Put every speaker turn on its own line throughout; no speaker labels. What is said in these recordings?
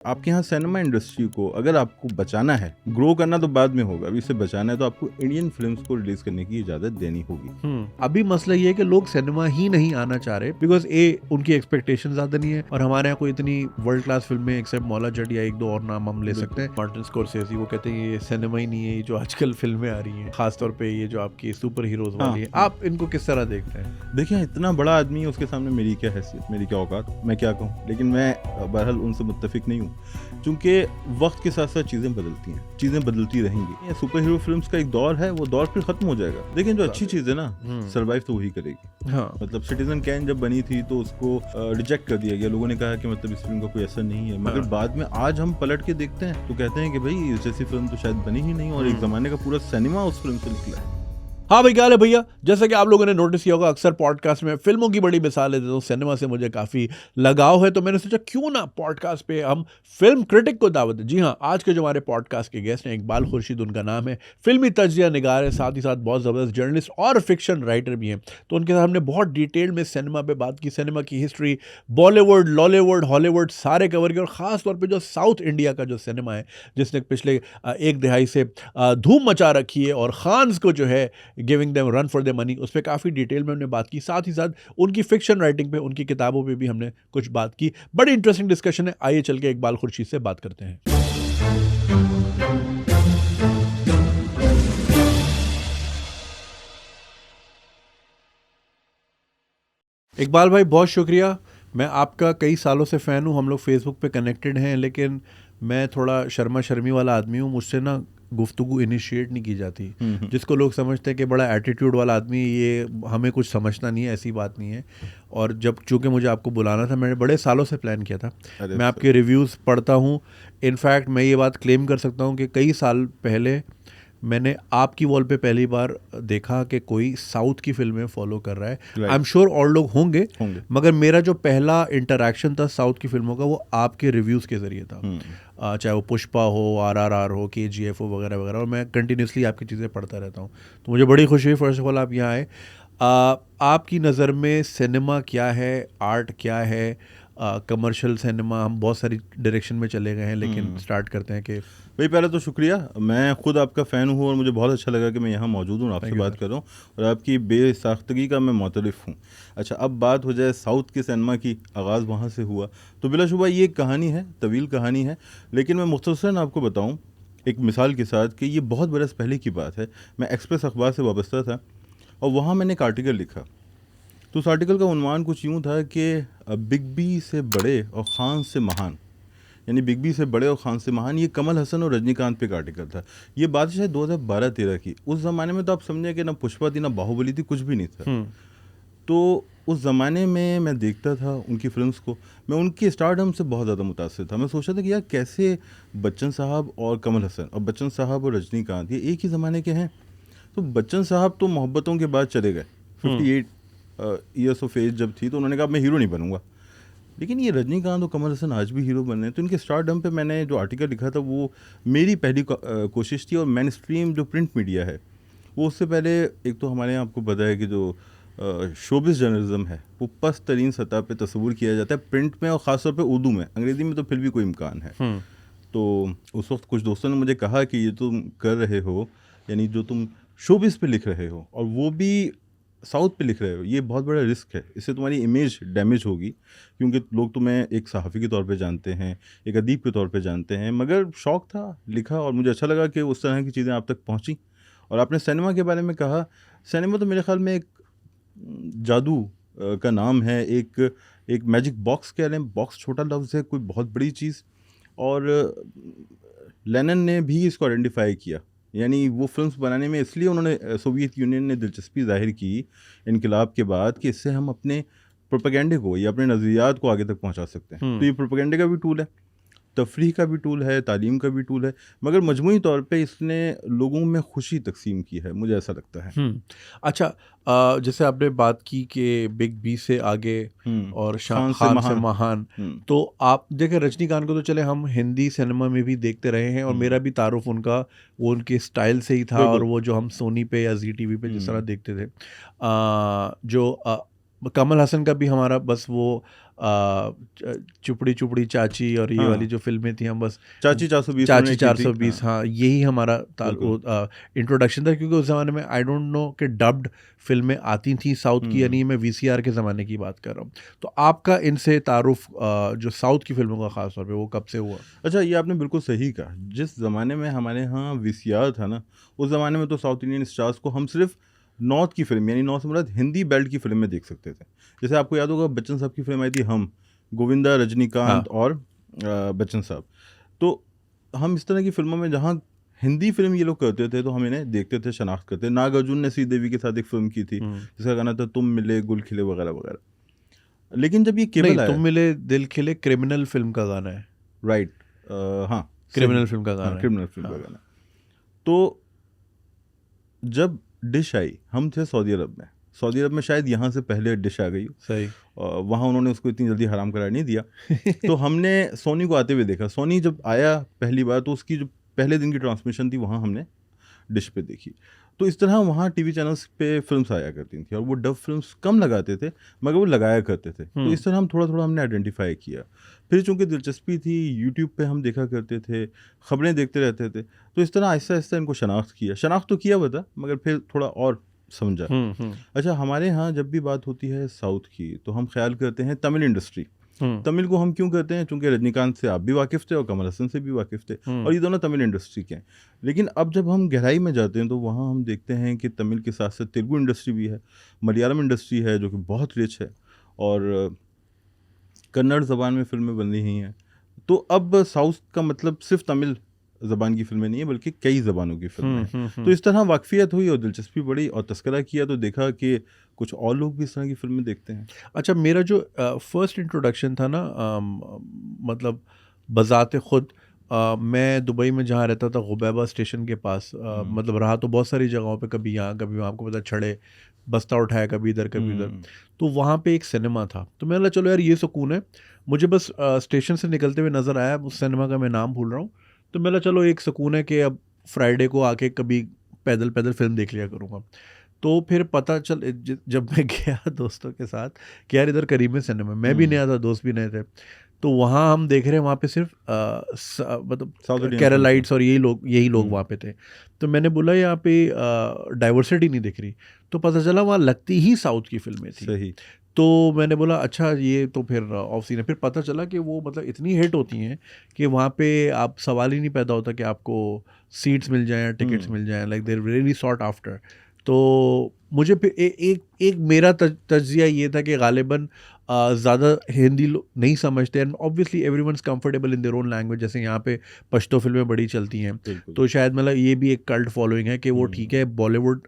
आपके यहाँ cinema industry को अगर आपको बचाना है, ग्रो करना तो बाद में होगा, अभी इसे बचाना है तो आपको इंडियन फिल्म्स को रिलीज करने की इजाजत देनी होगी।
अभी मसला ये है कि लोग सिनेमा ही नहीं आना चाह रहे बिकॉज उनकी एक्सपेक्टेशन ज्यादा नहीं है, और हमारे यहाँ कोई इतनी वर्ल्ड क्लास फिल्में एक्सेप्ट मौला जट या एक दो और नाम हम ले सकते हैं, मार्टिन स्कॉर्सेज़ी, वो कहते हैं ये सिनेमा ही नहीं है, ये जो आजकल फिल्में आ रही हैं खासतौर पे ये जो आपकी सुपर हीरोज वाली है, आप इनको किस तरह देखते हैं?
देखिए, इतना बड़ा आदमी है, उसके सामने मेरी क्या हैसियत, मेरी क्या औकात, मैं क्या कहूँ। लेकिन मैं बहरहाल उनसे मुत्तफिक नहीं हूँ, क्योंकि वक्त के साथ साथ चीज़ें बदलती हैं, चीज़ें बदलती रहेंगी। ये सुपर हीरो फिल्म्स का एक दौर है, वो दौर फिर खत्म हो जाएगा। लेकिन जो अच्छी चीज़ है ना, सर्वाइव तो वही करेगी।
हाँ,
मतलब सिटीजन कैन जब बनी थी तो उसको रिजेक्ट कर दिया गया, लोगों ने कहा कि मतलब इस फिल्म का कोई असर नहीं है, मगर बाद में आज हम पलट के देखते हैं तो कहते हैं कि भाई इस जैसी फिल्म तो शायद बनी ही नहीं, और एक ज़माने का पूरा सिनेमा उस फिल्म से निकला है।
हाँ भाई, क्या हाल है भैया? जैसा कि आप लोगों ने नोटिस किया होगा, अक्सर पॉडकास्ट में फिल्मों की बड़ी मिसाल देता हूँ, सिनेमा से मुझे काफ़ी लगाव है, तो मैंने सोचा क्यों ना पॉडकास्ट पे हम फिल्म क्रिटिक को दावत दें। जी हाँ, आज के जो हमारे पॉडकास्ट के गेस्ट हैं, इकबाल खुर्शीद उनका नाम है, फिल्मी तज्जिया निगार है, साथ ही साथ बहुत ज़बरदस्त जर्नलिस्ट और फिक्शन राइटर भी हैं। तो उनके साथ हमने बहुत डिटेल में सिनेमा पे बात की, सिनेमा की हिस्ट्री, बॉलीवुड, लॉलीवुड, हॉलीवुड सारे कवर किए, और ख़ास तौर पर जो साउथ इंडिया का जो सिनेमा है, जिसने पिछले एक दिहाई से धूम मचा रखी है, और खान्स को जो है giving them run for the money, उस पर काफ़ी डिटेल में हमने बात की। साथ ही साथ उनकी फिक्शन राइटिंग पे, उनकी किताबों पे भी हमने कुछ बात की। बड़ी इंटरेस्टिंग डिस्कशन है, आइए चल के इकबाल खुर्शीद से बात करते हैं। इकबाल भाई, बहुत शुक्रिया। मैं आपका कई सालों से फ़ैन हूँ, हम लोग फेसबुक पे कनेक्टेड हैं, लेकिन मैं थोड़ा शर्मा शर्मी वाला आदमी हूँ, मुझसे ना गुफ्तगू इनिशिएट नहीं की जाती। जिसको लोग समझते हैं कि बड़ा एटीट्यूड वाला आदमी, ये हमें कुछ समझना नहीं है, ऐसी बात नहीं है। और जब चूँकि मुझे आपको बुलाना था, मैंने बड़े सालों से प्लान किया था। मैं आपके रिव्यूज़ पढ़ता हूँ, इनफैक्ट मैं ये बात क्लेम कर सकता हूँ कि कई साल पहले मैंने आपकी वॉल पे पहली बार देखा कि कोई साउथ की फिल्में फॉलो कर रहा है। आई एम श्योर और लोग होंगे, मगर मेरा जो पहला इंटरेक्शन था साउथ की फिल्मों का, वो आपके रिव्यूज़ के ज़रिए था। चाहे वो पुष्पा हो, RRR हो, KGF हो, वगैरह वगैरह, और मैं कंटिन्यूसली आपकी चीज़ें पढ़ता रहता हूँ। तो मुझे बड़ी खुशी हुई फर्स्ट ऑफ ऑल आप यहाँ आए। आपकी नज़र में सिनेमा क्या है, आर्ट क्या है, कमर्शियल सिनेमा, हम बहुत सारी डायरेक्शन में चले गए हैं, लेकिन स्टार्ट करते हैं कि
भाई पहले तो शुक्रिया, मैं खुद आपका फ़ैन हूँ और मुझे बहुत अच्छा लगा कि मैं यहाँ मौजूद हूँ, आपसे बात कर रहा हूँ, और आपकी बेसाख्तगी का मैं मोतरफ़ हूँ। अच्छा, अब बात हो जाए साउथ के सिनेमा की, आगाज़ वहाँ से हुआ, तो बिलाशुबा ये एक कहानी है, तवील कहानी है, लेकिन मैं मुख्तसरन आपको बताऊँ एक मिसाल के साथ कि ये बहुत बरस पहले की बात है। मैं एक्सप्रेस अखबार से वाबस्ता था और वहाँ मैंने एक आर्टिकल लिखा। तो उस आर्टिकल का उन्वान कुछ यूँ था कि बिग बी से बड़े और खान से महान, यानी बिग बी से बड़े और खान से महान, ये कमल हसन और रजनीकांत पे एक आर्टिकल था। ये बात शायद 2012-13 की। उस ज़माने में तो आप समझे कि ना पुष्पा थी, ना बाहुबली थी, कुछ भी नहीं था। तो उस ज़माने में मैं देखता था उनकी फिल्म्स को, मैं उनकी स्टारडम से बहुत ज़्यादा मुतासिर था। मैं सोचता था कि यार कैसे बच्चन साहब और कमल हसन, और बच्चन साहब और रजनीकांत, ये एक ही ज़माने के हैं। तो बच्चन साहब तो मोहब्बतों के बाद चले गए, 58 ईयर्स ऑफ एज जब थी, तो उन्होंने कहा मैं हीरो नहीं बनूंगा। लेकिन ये रजनीकांत और कमल हसन आज भी हीरो बन रहे हैं। तो इनके स्टारडम पे मैंने जो आर्टिकल लिखा था, वो मेरी पहली कोशिश थी। और मेन स्ट्रीम जो प्रिंट मीडिया है, वो उससे पहले, एक तो हमारे यहाँ आपको पता है कि जो शोबिस जर्नलिज्म है, वो पस्त तरीन सतह पे तस्वूर किया जाता है प्रिंट में, और ख़ासतौर पे उर्दू में। अंग्रेज़ी में तो फिर भी कोई इम्कान है। तो उस वक्त कुछ दोस्तों ने मुझे कहा कि ये तुम कर रहे हो, यानी जो तुम शोबिस पे लिख रहे हो और वो भी साउथ पे लिख रहे हो, ये बहुत बड़ा रिस्क है, इससे तुम्हारी इमेज डैमेज होगी, क्योंकि लोग तुम्हें एक सहाफ़ी के तौर पे जानते हैं, एक अदीब के तौर पे जानते हैं। मगर शौक़ था, लिखा, और मुझे अच्छा लगा कि उस तरह की चीज़ें आप तक पहुँची। और आपने सिनेमा के बारे में कहा, सिनेमा तो मेरे ख़्याल में एक जादू का नाम है, एक मैजिक बॉक्स कह लें, बॉक्स छोटा लफ्ज़ है, कोई बहुत बड़ी चीज़। और लेनिन ने भी इसको आइडेंटिफाई किया, यानी वो फिल्म्स बनाने में इसलिए उन्होंने, सोवियत यूनियन ने दिलचस्पी ज़ाहिर की इनकलाब के बाद, कि इससे हम अपने प्रोपेगेंडे को या अपने नज़रियात को आगे तक पहुंचा सकते हैं। तो ये प्रोपेगेंडे का भी टूल है, तफरीह का भी टूल है, तालीम का भी टूल है, मगर मजमूई तौर पे इसने लोगों में खुशी तकसीम की है, मुझे ऐसा लगता है।
अच्छा, जैसे आपने बात की कि बिग बी से आगे और खान से महान, तो आप देखें रजनीकांत को तो चले हम हिंदी सिनेमा में भी देखते रहे हैं, और मेरा भी तारुफ उनका वो उनके स्टाइल से ही था, और वो जो हम सोनी पे या ZTV पे जिस तरह देखते थे, जो कमल हसन का भी हमारा बस वो चुपड़ी चुपड़ी चाची और ये
हाँ।
वाली जो फिल्में थी, हम बस
चाची 420
चाची
उन्होंने की थी।
420, हाँ यही हमारा इंट्रोडक्शन था, क्योंकि उस ज़माने में आई डोंट नो कि डब्ड फिल्में आती थी साउथ की, यानी मैं वीसीआर के ज़माने की बात कर रहा हूँ। तो आपका इनसे तारुफ जो साउथ की फिल्मों का ख़ास तौर पे, वो कब से हुआ?
अच्छा, ये आपने बिल्कुल सही कहा। जिस ज़माने में हमारे यहाँ वीसीआर था ना, उस ज़माने में तो साउथ इंडियन स्टार्स को हम सिर्फ नॉर्थ की फिल्म, यानी नॉर्थ से मुराद हिंदी बेल्ट की फिल्म में देख सकते थे। जैसे आपको याद होगा बच्चन साहब की फिल्म आई थी हम, गोविंदा, रजनीकांत
हाँ।
और बच्चन साहब। तो हम इस तरह की फिल्मों में जहाँ हिंदी फिल्म ये लोग करते थे तो हम इन्हें देखते थे, शनाख्त करते। नागार्जुन ने श्रीदेवी के साथ एक फिल्म की थी जिसका गाना था तुम मिले गुल खिले वगैरह वगैरह। लेकिन जब ये
नहीं,
केबल आया,
तुम मिले दिल खिले क्रिमिनल फिल्म का गाना है।
राइट, हाँ
क्रिमिनल
सही,
फिल्म का
हाँ
गाना है।
क्रिमिनल फिल्म का
हाँ,
गाना। तो जब डिश आई, हम थे सऊदी अरब में। सऊदी अरब में शायद यहाँ से पहले डिश आ गई,
सही।
वहाँ उन्होंने उसको इतनी जल्दी हराम करार नहीं दिया। तो हमने सोनी को आते हुए देखा। सोनी जब आया पहली बार तो उसकी जो पहले दिन की ट्रांसमिशन थी वहाँ हमने डिश पे देखी। तो इस तरह वहाँ टीवी चैनल्स पे फिल्म्स आया करती थी और वो डब फिल्म्स कम लगाते थे मगर वो लगाया करते थे। तो इस तरह हम थोड़ा थोड़ा हमने आइडेंटिफाई किया। फिर चूंकि दिलचस्पी थी, यूट्यूब पे हम देखा करते थे, ख़बरें देखते रहते थे, तो इस तरह आहिस्ता आहिस्ता इनको शनाख्त तो किया हुआ था मगर फिर थोड़ा और समझा। अच्छा, हमारे यहाँ जब भी बात होती है साउथ की तो हम ख्याल करते हैं तमिल इंडस्ट्री। तमिल को हम क्यों करते हैं? चूंकि रजनीकांत से आप भी वाकिफ़ थे और कमल हसन से भी वाकिफ़ थे और ये दोनों तमिल इंडस्ट्री के हैं। लेकिन अब जब हम गहराई में जाते हैं तो वहाँ हम देखते हैं कि तमिल के साथ साथ तेलुगु इंडस्ट्री भी है, मलयालम इंडस्ट्री है जो कि बहुत रिच है, और कन्नड़ ज़बान में फ़िल्में बन रही हैं। तो अब साउथ का मतलब सिर्फ तमिल ज़बान की फ़िल्में नहीं है बल्कि कई ज़बानों की फ़िल्में हैं। तो इस तरह वाकफ़ियत हुई और दिलचस्पी बढ़ी और तस्करा किया तो देखा कि कुछ और लोग भी इस तरह की फ़िल्में देखते हैं।
अच्छा, मेरा जो फर्स्ट इंट्रोडक्शन था ना, मतलब बज़ाते खुद, मैं दुबई में जहाँ रहता था गुबैबा स्टेशन के पास, मतलब रहा तो बहुत सारी जगहों पे, कभी यहाँ कभी वहाँ, आपको पता छड़े बस्ता उठाया कभी इधर कभी उधर। तो वहाँ पे एक सिनेमा था, तो मैंने बोला चलो यार ये सुकून है। मुझे बस स्टेशन से निकलते हुए नज़र आया, उस सिनेमा का मैं नाम भूल रहा हूँ। तो मैंने बोला चलो एक सुकून है कि अब फ्राइडे को आके कभी पैदल पैदल फिल्म देख लिया करूँगा। तो फिर पता चल जब मैं गया दोस्तों के साथ कि यार इधर करीब में सिनेमा, मैं भी नया था, दोस्त भी नए थे, तो वहाँ हम देख रहे हैं, वहाँ पे सिर्फ मतलब
साउथ इंडियन
केरलाइट्स और यही लोग वहाँ पे थे। तो मैंने बोला यहाँ पे डाइवर्सिटी नहीं दिख रही, तो पता चला वहाँ लगती ही साउथ की फिल्में थी।
सही।
तो मैंने बोला अच्छा ये तो फिर ऑफ सीन है। फिर पता चला कि वो मतलब इतनी हिट होती हैं कि वहाँ पे आप सवाल ही नहीं पैदा होता कि आपको सीट्स मिल जाएं या टिकट्स मिल जाएं, like there really sought after. तो मुझे फिर एक मेरा तज्जिया ये था कि गालिबन ज़्यादा हिंदी लोग नहीं समझते, and obviously everyone's comfortable in their own language, जैसे यहाँ पे पश्तो फिल्में बड़ी चलती हैं, तो शायद मतलब ये भी एक कल्ट फॉलोइंग है कि वो ठीक है बॉलीवुड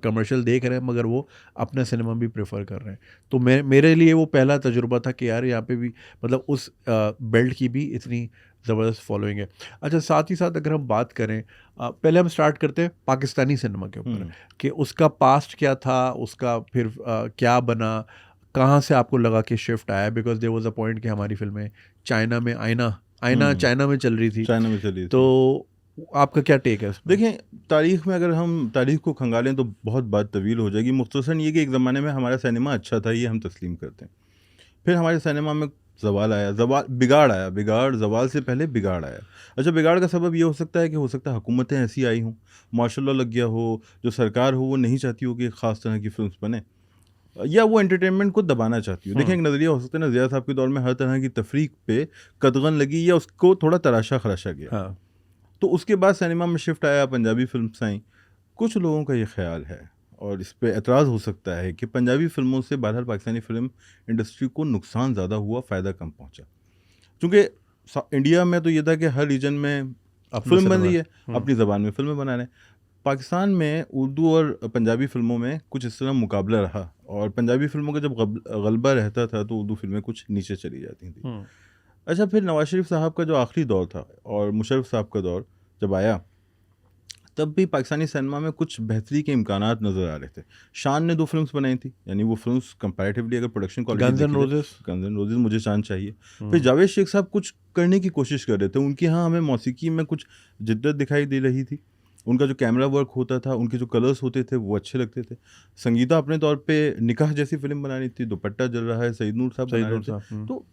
कमर्शियल देख रहे हैं मगर वो अपना सिनेमा भी प्रेफर कर रहे हैं। तो मेरे लिए वो पहला तजुर्बा था कि यार यहाँ पे भी मतलब उस बेल्ट की भी इतनी ज़बरदस्त फॉलोइंग है। अच्छा, साथ ही साथ अगर हम बात करें, पहले हम स्टार्ट करते हैं पाकिस्तानी सिनेमा के ऊपर कि उसका पास्ट क्या था, उसका फिर क्या बना, कहाँ से आपको लगा कि शिफ्ट आया, because there was a point कि हमारी फिल्में चाइना में आईना चाइना में चल रही थी,
चाइना में चली थी।
तो आपका क्या टेक है इस पर?
देखें, तारीख़ में अगर हम तारीख़ को खंगालें तो बहुत बात तवील हो जाएगी। मुख्तसरन ये कि एक ज़माने में हमारा सिनेमा अच्छा था, ये हम तस्लीम करते हैं। फिर हमारे सिनेमा में बिगाड़ आया, ज़वाल से पहले बिगाड़ आया। अच्छा, बिगाड़ का सबब ये हो सकता है कि हो सकता है हुकूमतें ऐसी आई हों, मार्शल लॉ लग गया हो, जो सरकार हो वो नहीं चाहती हो कि ख़ास तरह की फ़िल्म्स बने, या वो एंटरटेनमेंट को दबाना चाहती हो। देखें, एक नज़रिया हो सकता है ना, ज़िया साहब के दौर में हर तरह की तफरीक पे कदगन लगी या उसको थोड़ा तराशा खराशा गया।
हाँ।
तो उसके बाद सिनेमा में शिफ्ट आया, पंजाबी फिल्म्स आई। कुछ लोगों का ये ख्याल है और इस पे एतराज़ हो सकता है कि पंजाबी फ़िल्मों से बहरहाल पाकिस्तानी फ़िल्म इंडस्ट्री को नुकसान ज़्यादा हुआ, फ़ायदा कम पहुंचा। क्योंकि इंडिया में तो ये था कि हर रीजन में फिल्म बन रही है, अपनी ज़बान में फ़िल्में बना रहे हैं। पाकिस्तान में उर्दू और पंजाबी फ़िल्मों में कुछ इस तरह मुकाबला रहा और पंजाबी फ़िल्मों का जब गलबा रहता था तो उर्दू फिल्में कुछ नीचे चली जाती थी। अच्छा, फिर नवाज शरीफ साहब का जो आखिरी दौर था और मुशर्रफ साहब का दौर जब आया, तब भी पाकिस्तानी सिनेमा में कुछ बेहतरी के इम्कानात नज़र आ रहे थे। शान ने 2 फिल्म्स बनाई थी, यानी वो फिल्म्स कंपैरेटिवली अगर production quality
guns and roses,
मुझे शान चाहिए। फिर जावेद शेख साहब कुछ करने की कोशिश कर रहे थे, उनकी हाँ हमें मौसीकी में कुछ जिद्दत दिखाई दे रही थी। उनका जो कैमरा वर्क होता था, उनके जो कलर्स होते थे वो अच्छे लगते थे। संगीता अपने तौर पे निकाह जैसी फिल्म बनानी थी, दुपट्टा जल रहा है, सईद नूर साहब बना रहे थे। तो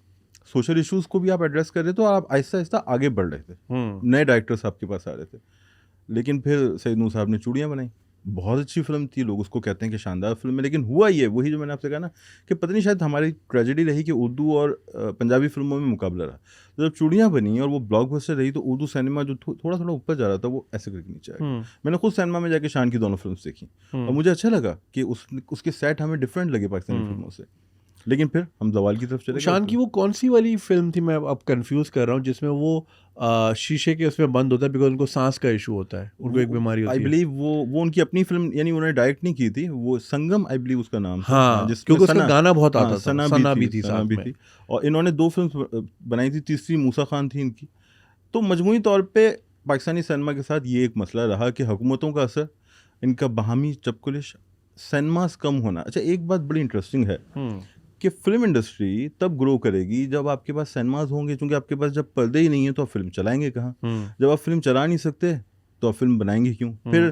सोशल इश्यूज को भी आप एड्रेस कर रहे थे और आप आहिस्ता आहिस्ता आगे बढ़ रहे थे। नए डायरेक्टर्स आपके पास आ रहे थे, लेकिन फिर सईद नूर साहब ने चूड़ियाँ बनाई, बहुत अच्छी फिल्म थी, लोग उसको कहते हैं कि शानदार फिल्म है। लेकिन हुआ ये वही जो मैंने आपसे कहा ना कि पता नहीं शायद हमारी ट्रेजेडी रही कि उर्दू और पंजाबी फिल्मों में मुकाबला रहा। तो जब चूड़ियाँ बनी और वो ब्लॉकबस्टर रही तो उर्दू सिनेमा जो थोड़ा थोड़ा ऊपर जा रहा था वो ऐसे करके नीचे आ गया। मैंने खुद सिनेमा में जाके शान की दोनों फिल्म देखी और मुझे अच्छा लगा कि उसके सेट हमें डिफरेंट लगे पाकिस्तानी फिल्मों से। लेकिन फिर हम जवाल की तरफ चले गए।
शान की वो कौन सी वाली फिल्म थी, मैं अब कंफ्यूज कर रहा हूँ, जिसमें वो शीशे के उसमें बंद होता है बिकॉज उनको सांस का इशू होता है, उनको एक बीमारी होती है।
आई बिलीव वो उनकी अपनी फिल्म, यानी उन्होंने डायरेक्ट नहीं की थी, वो संगम आई बिलीव उसका नाम था।
हाँ, क्योंकि उसका गाना बहुत आता था, सना भी थी साथ में।
और इन्होंने 2 फिल्म बनाई थी, तीसरी मूसा खान थी इनकी। तो मजमूई तौर पे पाकिस्तानी सिनेमा के साथ ये एक मसला रहा कि हुकूमतों का असर, इनका बाहमी चपकुलिश, सिनेमास कम होना। अच्छा, एक बात बड़ी इंटरेस्टिंग है कि फिल्म इंडस्ट्री तब ग्रो करेगी जब आपके पास सिनेमाज होंगे, क्योंकि आपके पास जब पर्दे ही नहीं है तो आप फिल्म चलाएंगे कहाँ? जब आप फिल्म चला नहीं सकते तो आप फिल्म बनाएंगे क्यों? फिर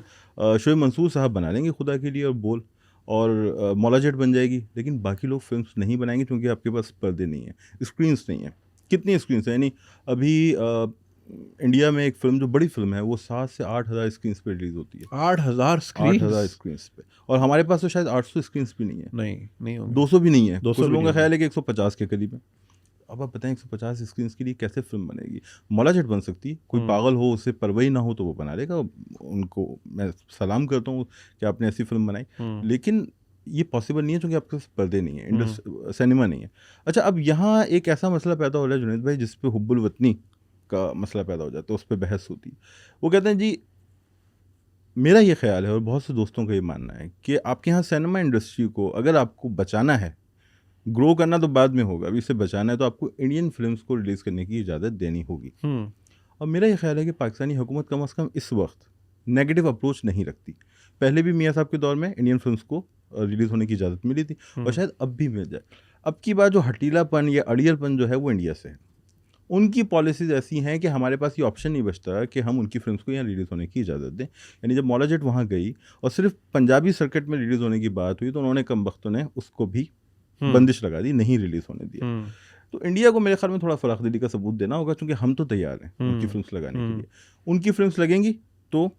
शोएब मंसूर साहब बना लेंगे खुदा के लिए और बोल, और मौला जेट बन जाएगी, लेकिन बाकी लोग फिल्म्स नहीं बनाएंगे क्योंकि आपके पास पर्दे नहीं है, स्क्रीन्स नहीं है। कितनी स्क्रीन्स हैं? यानी अभी इंडिया में एक फिल्म जो बड़ी फिल्म है वो 7 से 8 हज़ार स्क्रीन्स पे रिलीज होती है।
8,000
स्क्रीन्स पे, और हमारे पास तो शायद 800 स्क्रीन्स भी नहीं है।
नहीं होंगे।
200 भी नहीं है।
200
कुछ लोगों का ख्याल है कि 150 के करीब है। अब आप बताएं 150 स्क्रीन्स के लिए कैसे फिल्म बनेगी? मौला जेट बन सकती है, कोई पागल हो, उससे परवाही ना हो तो वो बना लेगा, उनको मैं सलाम करता हूँ कि आपने ऐसी फिल्म बनाई। लेकिन ये पॉसिबल नहीं है क्योंकि आपके पास पर्दे नहीं है, सिनेमा नहीं है। अच्छा, अब यहाँ एक ऐसा मसला पैदा हो रहा है जुनैद भाई, जिस पे हुब्बुल वतनी का मसला पैदा हो जाता है, उस पर बहस होती है। वो कहते हैं जी, मेरा ये ख्याल है और बहुत से दोस्तों का ये मानना है कि आपके यहाँ सिनेमा इंडस्ट्री को अगर आपको बचाना है, ग्रो करना तो बाद में होगा, अभी इसे बचाना है तो आपको इंडियन फिल्म्स को रिलीज़ करने की इजाज़त देनी होगी। और मेरा ये ख्याल है कि पाकिस्तानी हुकूमत कम से कम इस वक्त नेगेटिव अप्रोच नहीं रखती। पहले भी मियाँ साहब के दौर में इंडियन फिल्म्स को रिलीज़ होने की इजाज़त मिली थी और शायद अब भी मिल जाए। अब की बात जो हटीलापन या अड़ियलपन जो है वो इंडिया से है। उनकी पॉलिसीज़ ऐसी हैं कि हमारे पास ये ऑप्शन नहीं बचता कि हम उनकी फिल्म्स को यहाँ रिलीज़ होने की इजाज़त दें। यानी जब मौला जेट वहाँ गई और सिर्फ पंजाबी सर्किट में रिलीज़ होने की बात हुई तो उन्होंने कम वक्तों ने उसको भी बंदिश लगा दी, नहीं रिलीज़ होने दिया। तो इंडिया को मेरे ख्याल में थोड़ा फराखदिली का सबूत देना होगा, क्योंकि हम तो तैयार हैं उनकी फिल्म्स लगाने के लिए। उनकी फिल्म्स लगेंगी तो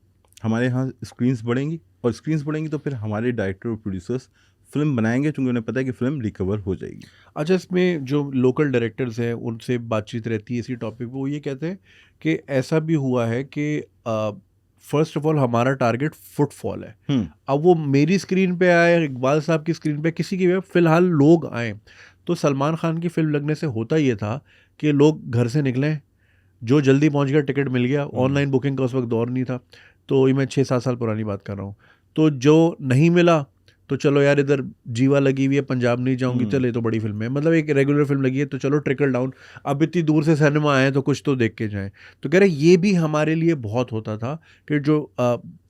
हमारे यहाँ स्क्रीन्स बढ़ेंगी, और स्क्रीन्स बढ़ेंगी तो फिर हमारे डायरेक्टर और प्रोड्यूसर्स फिल्म बनाएंगे, क्योंकि उन्हें पता है कि फिल्म रिकवर हो जाएगी।
अच्छा, इसमें जो लोकल डायरेक्टर्स हैं उनसे बातचीत रहती है इसी टॉपिक पे, वो ये कहते हैं कि ऐसा भी हुआ है कि फर्स्ट ऑफ ऑल हमारा टारगेट फुटफॉल है। अब वो मेरी स्क्रीन पे आए, इकबाल साहब की स्क्रीन पे, किसी की भी, फिलहाल लोग आए। तो सलमान खान की फिल्म लगने से होता ये था कि लोग घर से निकलें, जो जल्दी पहुंच गया टिकट मिल गया, ऑनलाइन बुकिंग का उस वक्त दौर नहीं था। तो ये मैं 6-7 साल पुरानी बात कर रहा हूँ। तो जो नहीं मिला तो चलो यार, इधर जीवा लगी हुई है, पंजाब नहीं जाऊंगी, चले तो बड़ी फिल्म है, मतलब एक रेगुलर फिल्म लगी है तो चलो ट्रिकल डाउन, अब इतनी दूर से सिनेमा आए तो कुछ तो देख के जाएं। तो कह रहे ये भी हमारे लिए बहुत होता था कि जो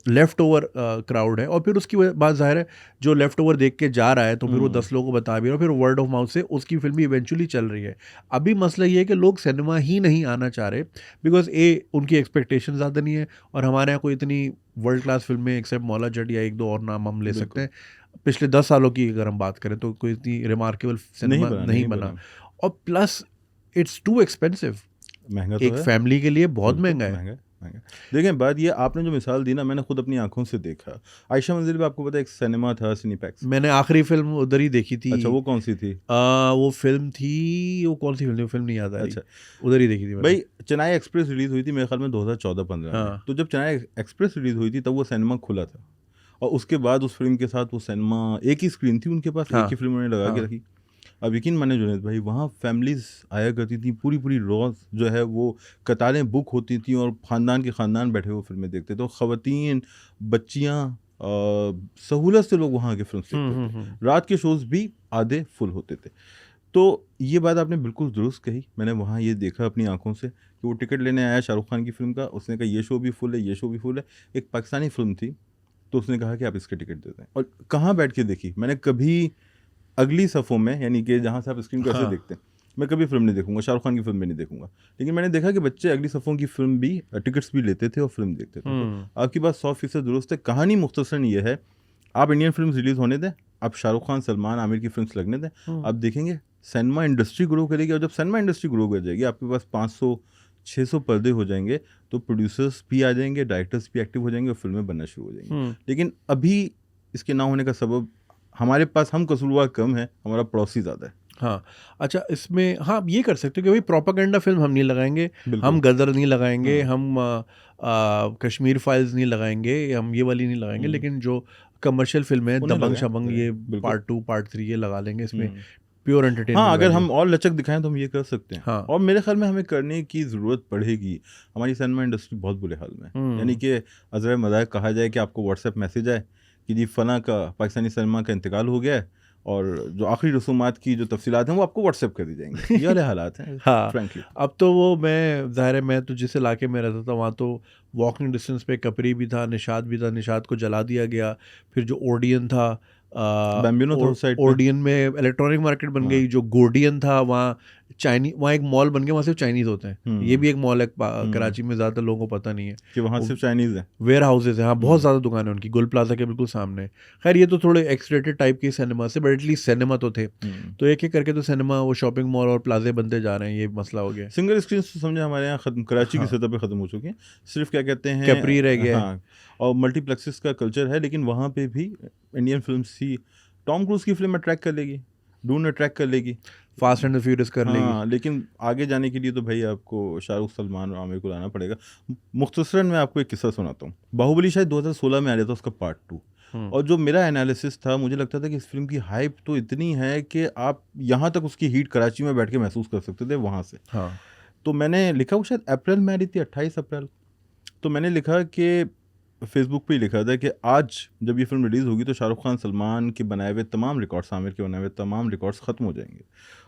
लेफ़्ट ओवर क्राउड है, और फिर उसकी बात जाहिर है जो लेफ़्ट ओवर देख के जा रहा है तो फिर वो 10 लोगों को बता भी रहा है, फिर वर्ड ऑफ माउथ से उसकी फिल्म भी इवेंचुअली चल रही है। अभी मसला ये है कि लोग सिनेमा ही नहीं आना चाह रहे बिकॉज उनकी एक्सपेक्टेशन ज़्यादा नहीं है, और हमारे यहाँ कोई इतनी वर्ल्ड क्लास फिल्में एक्सेप्ट मौला जट या 1-2 और नाम हम ले सकते हैं, पिछले 10 सालों की अगर हम बात करें तो कोई इतनी रिमार्केबल सिनेमा नहीं बना। और प्लस इट्स टू एक्सपेंसिव,
महंगा तो
एक फैमिली के लिए बहुत महंगा है।
देखें, बात ये आपने जो मिसाल दी ना, मैंने खुद अपनी आंखों से देखा। आयशा मंजिल में आपको पता है एक सिनेमा था सिनेपैक्स,
मैंने आखिरी फिल्म उधर ही देखी थी।
अच्छा, वो कौन सी थी?
वो फिल्म थी, वो कौन सी फिल्म थी, फिल्म नहीं याद आ रही। अच्छा, उधर ही देखी थी
भाई। चेन्नई एक्सप्रेस रिलीज हुई थी मेरे ख्याल में 2014-15 में। तो जब चेन्नई एक्सप्रेस रिलीज हुई थी तब वो सिनेमा खुला था, और उसके बाद उस फिल्म के साथ वो सिनेमा, एक ही स्क्रीन थी उनके पास, एक ही फिल्म उन्होंने लगा के रखी। अब यकीन माने जुनैद भाई, वहाँ फैमिलीज़ आया करती थी, पूरी पूरी रोज़ जो है वो कतारें बुक होती थी और ख़ानदान के ख़ानदान बैठे हुए फिल्में देखते थे। तो ख़वातीन, बच्चियाँ, सहूलत से लोग वहाँ के फिल्म देखते थे। रात के शोज़ भी आधे फुल होते थे। तो ये बात आपने बिल्कुल दुरुस्त कही। मैंने वहाँ ये देखा अपनी आंखों से कि वो टिकट लेने आया शाहरुख खान की फ़िल्म का, उसने कहा ये शो भी फुल है, ये शो भी फुल है। एक पाकिस्तानी फ़िल्म थी तो उसने कहा कि आप इसके टिकट दे दें, और कहाँ बैठ के देखी मैंने कभी, अगली सफ़ों में, यानी कि जहाँ से आप स्क्रीन को ऐसे देखते हैं, मैं कभी फिल्म नहीं देखूंगा, शाहरुख खान की फिल्म भी नहीं देखूंगा, लेकिन मैंने देखा कि बच्चे अगली सफ़ों की फिल्म भी टिकट्स भी लेते थे और फिल्म देखते थे। तो आपकी बात 100% दुरुस्त है। कहानी मुख्तसरन ये है, आप इंडियन फिल्म रिलीज़ होने दें, आप शाहरुख खान, सलमान, आमिर की फिल्म्स लगने दें, आप देखेंगे सिनेमा इंडस्ट्री ग्रो करेगी। और जब सिनेमा इंडस्ट्री ग्रो कर जाएगी, आपके पास 500-600 पर्दे हो जाएंगे, तो प्रोड्यूसर्स भी आ जाएंगे, डायरेक्टर्स भी एक्टिव हो जाएंगे और फिल्में बनना शुरू हो जाएंगी। लेकिन अभी इसके ना होने का सबब हमारे पास, हम कसूरवार कम है, हमारा पड़ोसी ज़्यादा है।
हाँ, अच्छा, इसमें हाँ ये कर सकते हो कि भाई प्रोपागेंडा फिल्म हम नहीं लगाएंगे, हम गदर नहीं लगाएंगे, हम कश्मीर फाइल्स नहीं लगाएंगे, हम ये वाली नहीं लगाएंगे, लेकिन जो कमर्शियल फिल्म है, दबंग शबंग, ये पार्ट 2 पार्ट 3 ये लगा लेंगे, इसमें प्योर एंटरटेनमेंट।
हाँ, अगर हम और लचक दिखाएं तो हम ये कर सकते हैं।
हाँ।
और मेरे ख्याल में हमें करने की ज़रूरत पड़ेगी। हमारी सिनेमा इंडस्ट्री बहुत बुरे हाल में है। यानी कि अज़र मज़ाक कहा जाए कि आपको व्हाट्सएप मैसेज आए कि जी फ़लाँ का पाकिस्तानी सिनेमा का इंतकाल हो गया है, और जो आखिरी रसूमात की जो तफसीलात हैं वो आपको व्हाट्सएप कर दी जाएंगी। ये वाले हालात हैं।
हाँ,
फ्रैंकली
अब तो वो, मैं ज़ाहिर है, मैं तो जिस इलाके में रहता था वहाँ तो वॉकिंग डिस्टेंस पे कपरी भी था, निशात भी था, निशात को जला दिया गया। फिर जो ओडियन था,
बैम्बिनो था उस साइड पे।
ओडियन में इलेक्ट्रॉनिक मार्केट बन गई। जो गोडियन था वहाँ वहाँ एक मॉल बन गया, वहाँ सिर्फ चाइनीज़ होते हैं। ये भी एक मॉल है कराची में, ज़्यादातर लोगों को पता नहीं है
कि वहाँ सिर्फ चाइनीज़ है।
वेयर हाउसेज हैं, हाँ, बहुत ज़्यादा दुकानें हैं उनकी, गुल प्लाजा के बिल्कुल सामने। खैर ये तो थोड़े एक्सरेटेड टाइप के सिनेमा से, बट एटलीस्ट सिनेमा तो थे। तो एक एक करके तो सिनेमा, वो शॉपिंग मॉल और प्लाजे बनते जा रहे हैं, ये मसला हो गया।
सिंगल स्क्रीन तो समझे हमारे यहाँ खत्म, कराची की सतह पे ख़त्म हो चुकी हैं। सिर्फ क्या कहते हैं,
कैपरी रह गया है।
हाँ, और मल्टीप्लेक्सेस का कल्चर है, लेकिन वहाँ पे भी इंडियन फिल्म ही टॉम क्रूज़ की फिल्म अट्रैक्ट कर लेगी, डून अट्रैक्ट कर लेगी,
फास्ट एंड फ्यूरियस कर लेगी।
हाँ, लेकिन आगे जाने के लिए तो भाई आपको शाहरुख, सलमान और आमिर को लाना पड़ेगा। मुख्तसरन मैं आपको एक किस्सा सुनाता हूँ। बाहुबली शायद 2016 में आ रहा था, उसका पार्ट 2। और जो मेरा एनालिसिस था, मुझे लगता था कि इस फिल्म की हाइप तो इतनी है कि आप यहाँ तक उसकी हीट कराची में बैठ के महसूस कर सकते थे वहाँ से।
हाँ।
तो मैंने लिखा, वो शायद अप्रैल में आ रही थी, 28 अप्रैल। तो मैंने लिखा कि फेसबुक पे ही लिखा था कि आज जब ये फिल्म रिलीज़ होगी तो शाहरुख खान, सलमान के बनाए हुए तमाम रिकॉर्ड्स, आमिर के बनाए हुए तमाम रिकॉर्ड्स ख़त्म हो जाएंगे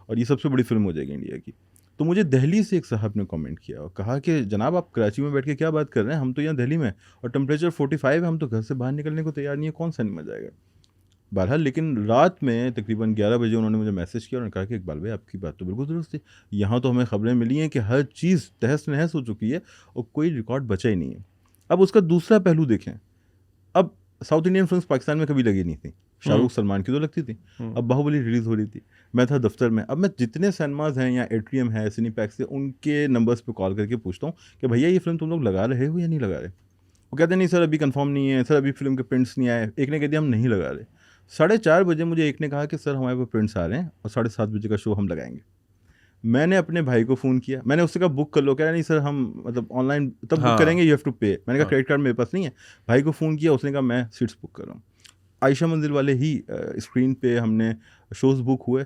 और ये सबसे बड़ी फिल्म हो जाएगी इंडिया की। तो मुझे दिल्ली से एक साहब ने कमेंट किया और कहा कि जनाब आप कराची में बैठ के क्या बात कर रहे हैं, हम तो यहाँ दिल्ली में और टेम्परेचर 45 है, हम तो घर से बाहर निकलने को तैयार नहीं है, कौन सिनेमा जाएगा। बहरहाल, लेकिन रात में तकरीबन 11 बजे उन्होंने मुझे मैसेज किया और उन्होंने कहा कि इकबाल भाई आपकी बात तो बिल्कुल दुरुस्त है, यहाँ तो हमें खबरें मिली हैं कि हर चीज़ तहस नहस हो चुकी है और कोई रिकॉर्ड बचा ही नहीं है। अब उसका दूसरा पहलू देखें, अब साउथ इंडियन फिल्म्स पाकिस्तान में कभी लगी नहीं थी, शाहरुख सलमान की तो लगती थी। अब बाहुबली रिलीज़ हो रही थी, मैं था दफ्तर में। अब मैं जितने सिनेमाज हैं या एट्रियम है, सिनीपैक्स है, उनके नंबर्स पे कॉल करके पूछता हूँ कि भैया ये फिल्म तुम लोग लगा रहे हो या नहीं लगा रहे। वो कहते हैं नहीं सर अभी कंफर्म नहीं है, सर अभी फिल्म के प्रिंट्स नहीं आए। एक ने कह दिया हम नहीं लगा रहे। 4:30 बजे मुझे एक ने कहा कि सर हमारे पास प्रिंट्स आ रहे हैं और 7:30 बजे का शो हम लगाएंगे। मैंने अपने भाई को फ़ोन किया, मैंने उससे कहा बुक कर लो, कह रहा नहीं सर हम मतलब ऑनलाइन तब बुक करेंगे, यू हैव टू पे। मैंने कहा क्रेडिट कार्ड मेरे पास नहीं है। भाई को फ़ोन किया, उसने कहा मैं सीट्स बुक कर रहा हूँ। आयशा मंजिल वाले ही स्क्रीन पे हमने शोज़ बुक हुए।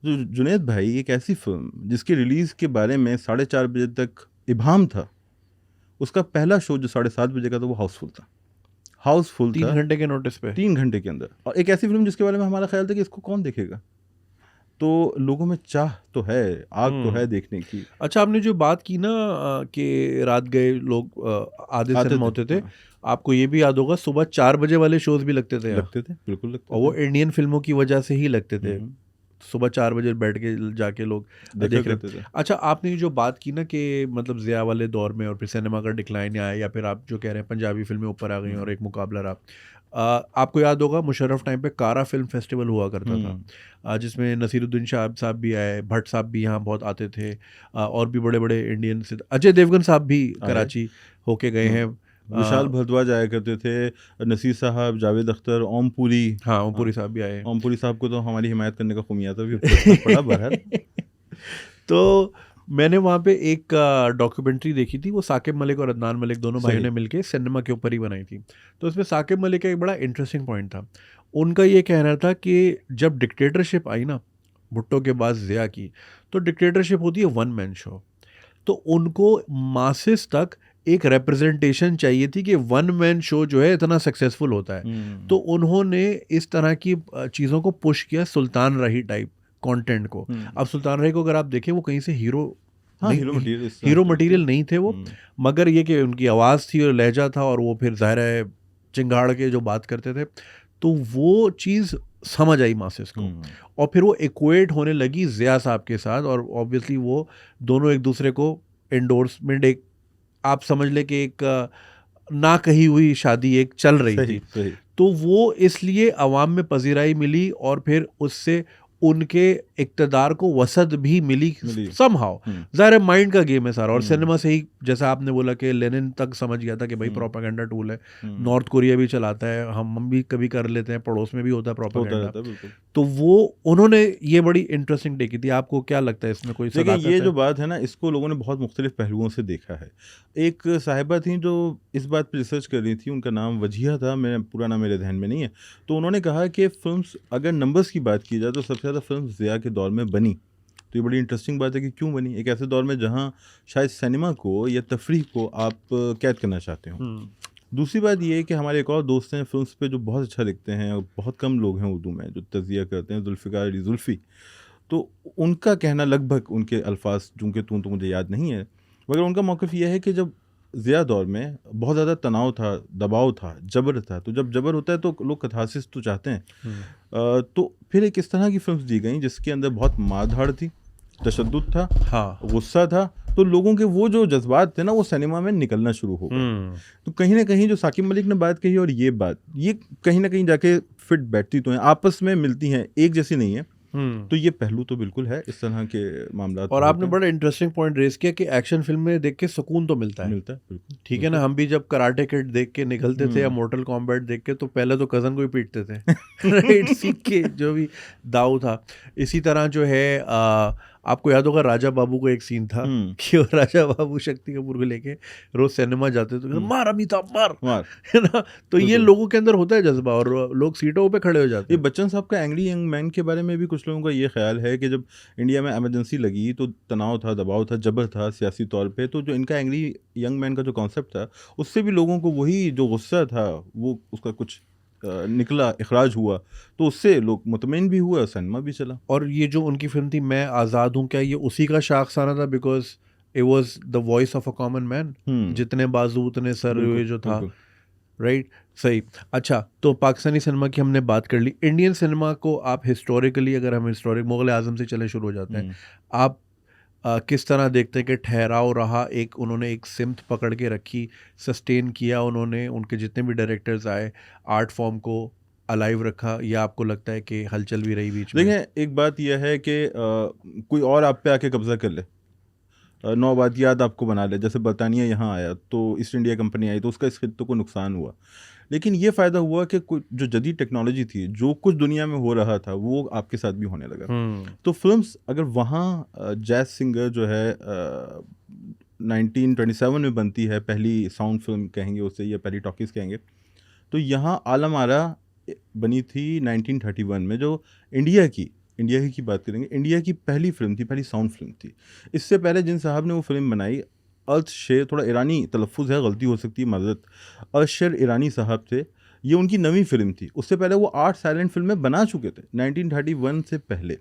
जो जुनैद भाई, एक ऐसी फिल्म जिसकी रिलीज़ के बारे में 4:30 बजे तक इबाम था, उसका पहला शो जो 7:30 बजे का था वो हाउसफुल था।
3 घंटे के नोटिस पे,
3 घंटे के अंदर। और एक ऐसी फिल्म जिसके बारे में हमारा ख्याल था कि इसको कौन देखेगा। तो लोगों में चाह तो है, आग तो है देखने की।
अच्छा, आपने जो बात की ना कि रात गए लोग आधे सिनेमा होते थे, आपको ये भी याद होगा सुबह 4 बजे वाले शोज भी लगते थे
बिल्कुल लगते थे।
और वो इंडियन फिल्मों की वजह से ही लगते थे। सुबह 4 बजे बैठ के जाके लोग देख रहे थे। अच्छा, आपने जो बात की ना कि मतलब ज़िया वाले दौर में और फिर सिनेमा का डिक्लाइन आया, या फिर आप जो कह रहे हैं पंजाबी फिल्में ऊपर आ गई और एक मुकाबला रहा। आपको याद होगा मुशर्रफ टाइम पे कारा फिल्म फेस्टिवल हुआ करता था, जिसमें नसीरुद्दीन शाह साहब भी आए, भट्ट साहब भी यहाँ बहुत आते थे, और भी बड़े बड़े इंडियन से, अजय देवगन साहब भी कराची होके गए हैं,
विशाल भारद्वाज आया करते थे, नसीर साहब, जावेद अख्तर, ओम पुरी।
हाँ, ओम पुरी साहब भी आए।
ओम पुरी साहब को तो हमारी हिमायत करने का खुमियाजा भी पड़ा बहरहाल।
तो मैंने वहाँ पे एक डॉक्यूमेंट्री देखी थी, वो साकिब मलिक और अदनान मलिक दोनों भाइयों ने मिलके सिनेमा के ऊपर ही बनाई थी। तो उसमें साकिब मलिक का एक बड़ा इंटरेस्टिंग पॉइंट था। उनका ये कहना था कि जब डिक्टेटरशिप आई ना भुट्टो के बाद ज़िया की, तो डिक्टेटरशिप होती है वन मैन शो, तो उनको मासेस तक एक रिप्रेजेंटेशन चाहिए थी कि वन मैन शो जो है इतना सक्सेसफुल होता है। तो उन्होंने इस तरह की चीज़ों को पुश किया, सुल्तान रही टाइप कंटेंट को। अब सुल्तान रही को अगर आप देखें, वो कहीं से हीरो मटेरियल नहीं थे वो, मगर ये कि उनकी आवाज़ थी और लहजा था, और वो फिर ज़ाहिर है चिंगाड़ के जो बात करते थे, तो वो चीज़ समझ आई मासेस को, और फिर वो इक्वेट होने लगी ज़िया साहब के साथ, और ऑब्वियसली वो दोनों एक दूसरे को एंडोर्समेंट, एक आप समझ ले कि एक ना कही हुई शादी एक चल रही
सही
थी।
सही
तो वो इसलिए अवाम में पजीराई मिली, और फिर उससे उनके इक़्तिदार को वसअत भी मिली
मिली।
समहाउ। ज़ाहिर है माइंड का गेम है सारा, और
हम्म।
सिनेमा से ही, जैसा आपने बोला कि लेनिन तक समझ गया था कि भाई प्रोपेगेंडा टूल है, नॉर्थ कोरिया भी चलाता है, हम भी कभी कर लेते हैं, पड़ोस में भी होता है
होता
प्रोपेगेंडा।
रहता है, बिल्कुल।
तो वो उन्होंने ये बड़ी इंटरेस्टिंग टेक की थी। आपको क्या लगता है इसमें कोई
देखिए,
सदाकत
ये
है?
जो बात है ना, इसको लोगों ने बहुत मुख्तलिफ पहलुओं से देखा है। एक साहिबा थी जो इस बात पर रिसर्च कर रही थी, उनका नाम वजिहा था, मेरा पूरा नाम मेरे ध्यान में नहीं है। तो उन्होंने कहा कि फिल्म्स, अगर नंबर्स की बात की जाए तो सबसे ज़्यादा फिल्म ज़िया के दौर में बनी। तो ये बड़ी इंटरेस्टिंग बात है कि क्यों बनी। एक ऐसे दौर में जहाँ शायद सिनेमा को या तफरीह को आप कैद करना चाहते हो। दूसरी बात ये है कि हमारे एक और दोस्त हैं फिल्म्स पे जो बहुत अच्छा लिखते हैं, और बहुत कम लोग हैं उर्दू में जो तज़किया करते हैं, जुल्फ़िकार अली जुल्फ़ी। तो उनका कहना लगभग उनके अल्फाज, चूँकि तो मुझे याद नहीं है, मगर उनका मौक़िफ़ यह है कि जब ज़िया दौर में बहुत ज़्यादा तनाव था, दबाव था, जबर था, तो जब जबर होता है तो लोग कथारसिस तो चाहते हैं। तो फिर एक इस तरह की फ़िल्म्स दी गई जिसके अंदर बहुत मार-धाड़ थी, तशद्दुद था,
हाँ।
गुस्सा था, तो लोगों के वो जो जज्बात थे ना, वो सिनेमा में निकलना शुरू हो गए। तो कहीं न कहीं जो साकिब मलिक ने बात कही और ये बात, ये कहीं न कहीं जाके फिट बैठती तो हैं, आपस में मिलती हैं, एक जैसी नहीं है। तो ये पहलू तो बिल्कुल है, इस तरह के मामलात
और
तो
आपने
होते हैं।
बड़ा इंटरेस्टिंग पॉइंट रेज किया कि एक्शन फिल्म में देख के सुकून तो मिलता है।
मिलता है, बिल्कुल।
ठीक है ना, हम भी जब कराटे किड देख के निकलते थे या मोर्टल कॉम्बैट देख के, तो पहले तो कज़न को ही पीटते थे राइट, सीख के जो भी दाव था। इसी तरह जो है आपको याद होगा राजा बाबू का एक सीन था कि वो राजा बाबू शक्ति कपूर को लेके रोज सिनेमा जाते तो मार अमिताभ मार, है ना। तो ये लोगों के अंदर होता है जज्बा, और लोग सीटों पे खड़े हो जाते
ये
हैं।
बच्चन साहब का एंग्री यंग मैन के बारे में भी कुछ लोगों का ये ख्याल है कि जब इंडिया में इमरजेंसी लगी तो तनाव था, दबाव था, जबर था सियासी तौर पे, तो जो इनका एंग्री यंग मैन का जो कॉन्सेप्ट था, उससे भी लोगों को वही जो गुस्सा था वो उसका कुछ निकला, इखराज हुआ, तो उससे लोग मुतमईन भी हुए और सिनेमा भी चला।
और ये जो उनकी फिल्म थी मैं आज़ाद हूँ, क्या ये उसी का शाखसाना था? Because it was the voice of a common man, जितने बाजू उतने सर,
बिल्कुल,
ये जो था,
बिल्कुल।
राइट, सही। अच्छा, तो पाकिस्तानी सिनेमा की हमने बात कर ली। इंडियन सिनेमा को आप हिस्टोरिकली, अगर हम हिस्टोरिक मुग़ल आज़म से चले शुरू हो जाते हैं, आप किस तरह देखते हैं कि ठहराव रहा, एक उन्होंने एक सिमत पकड़ के रखी, सस्टेन किया उन्होंने, उनके जितने भी डायरेक्टर्स आए, आर्ट फॉर्म को अलाइव रखा, या आपको लगता है कि हलचल भी रही बीच में?
देखें, एक बात यह है कि कोई और आप पे आके कब्जा कर ले, नौबादियात आपको बना ले, जैसे बरतानिया यहाँ आया तो ईस्ट इंडिया कंपनी आई तो उसका इस खित्ते को नुकसान हुआ, लेकिन ये फ़ायदा हुआ कि जो जदीद टेक्नोलॉजी थी, जो कुछ दुनिया में हो रहा था वो आपके साथ भी होने लगा। तो फिल्म्स अगर वहाँ जैज सिंगर जो है 1927 में बनती है, पहली साउंड फिल्म कहेंगे उसे या पहली टॉकीज़ कहेंगे, तो यहाँ आलम आरा बनी थी 1931 में, जो इंडिया की बात करेंगे, इंडिया की पहली फिल्म थी, पहली साउंड फिल्म थी। इससे पहले जिन साहब ने वो फिल्म बनाई, अर्थ शेर, थोड़ा ईरानी तलफ़ुज़ है, गलती हो सकती है, माज़रत, अर्थ शेर ईरानी साहब थे, ये उनकी नवी फिल्म थी। उससे पहले वो 8 साइलेंट फिल्में बना चुके थे 1931 से पहले,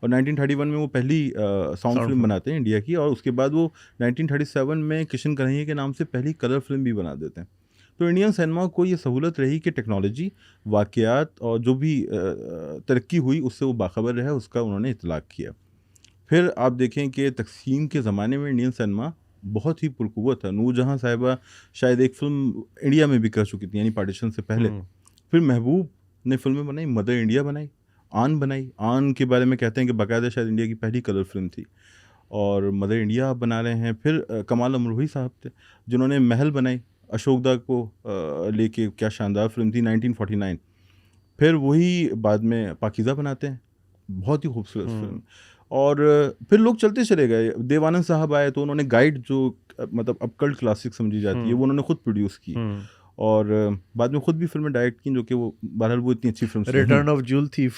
और 1931 में वो पहली साउंड फिल्म बनाते हैं इंडिया की, और उसके बाद वो 1937 में किशन कन्हैया के नाम से पहली कलर फिल्म भी बना देते हैं। तो इंडियन सिनेमा को ये सहूलत रही कि टेक्नोलॉजी, वाक़यात और जो भी तरक्की हुई उससे वो बाखबर रहे, उसका उन्होंने इतलाक़ किया। फिर आप देखें कि तक़सीम के ज़माने में इंडियन सिनेमा बहुत ही पुरक़ुव्वत था। नूरजहाँ साहिबा शायद एक फ़िल्म इंडिया में भी कर चुकी थी, यानी पार्टीशन से पहले। फिर महबूब ने फ़िल्में बनाई, मदर इंडिया बनाई, आन बनाई। आन के बारे में कहते हैं कि बाकायदा शायद इंडिया की पहली कलर फिल्म थी, और मदर इंडिया आप बना रहे हैं। फिर कमाल अमरोही साहब थे जिन्होंने महल बनाई, अशोकदा को लेके, क्या शानदार फिल्म थी 1949। फिर वही बाद में पाकीज़ा बनाते हैं, बहुत ही खूबसूरत फिल्म। और फिर लोग चलते चले गए। देवानंद साहब आए तो उन्होंने गाइड, जो मतलब अब कल्ट क्लासिक समझी जाती है, वो उन्होंने खुद प्रोड्यूस की, और बाद में खुद भी फिल्में डायरेक्ट की, जो कि वो बहरहाल वो इतनी अच्छी film,
return of joule thief.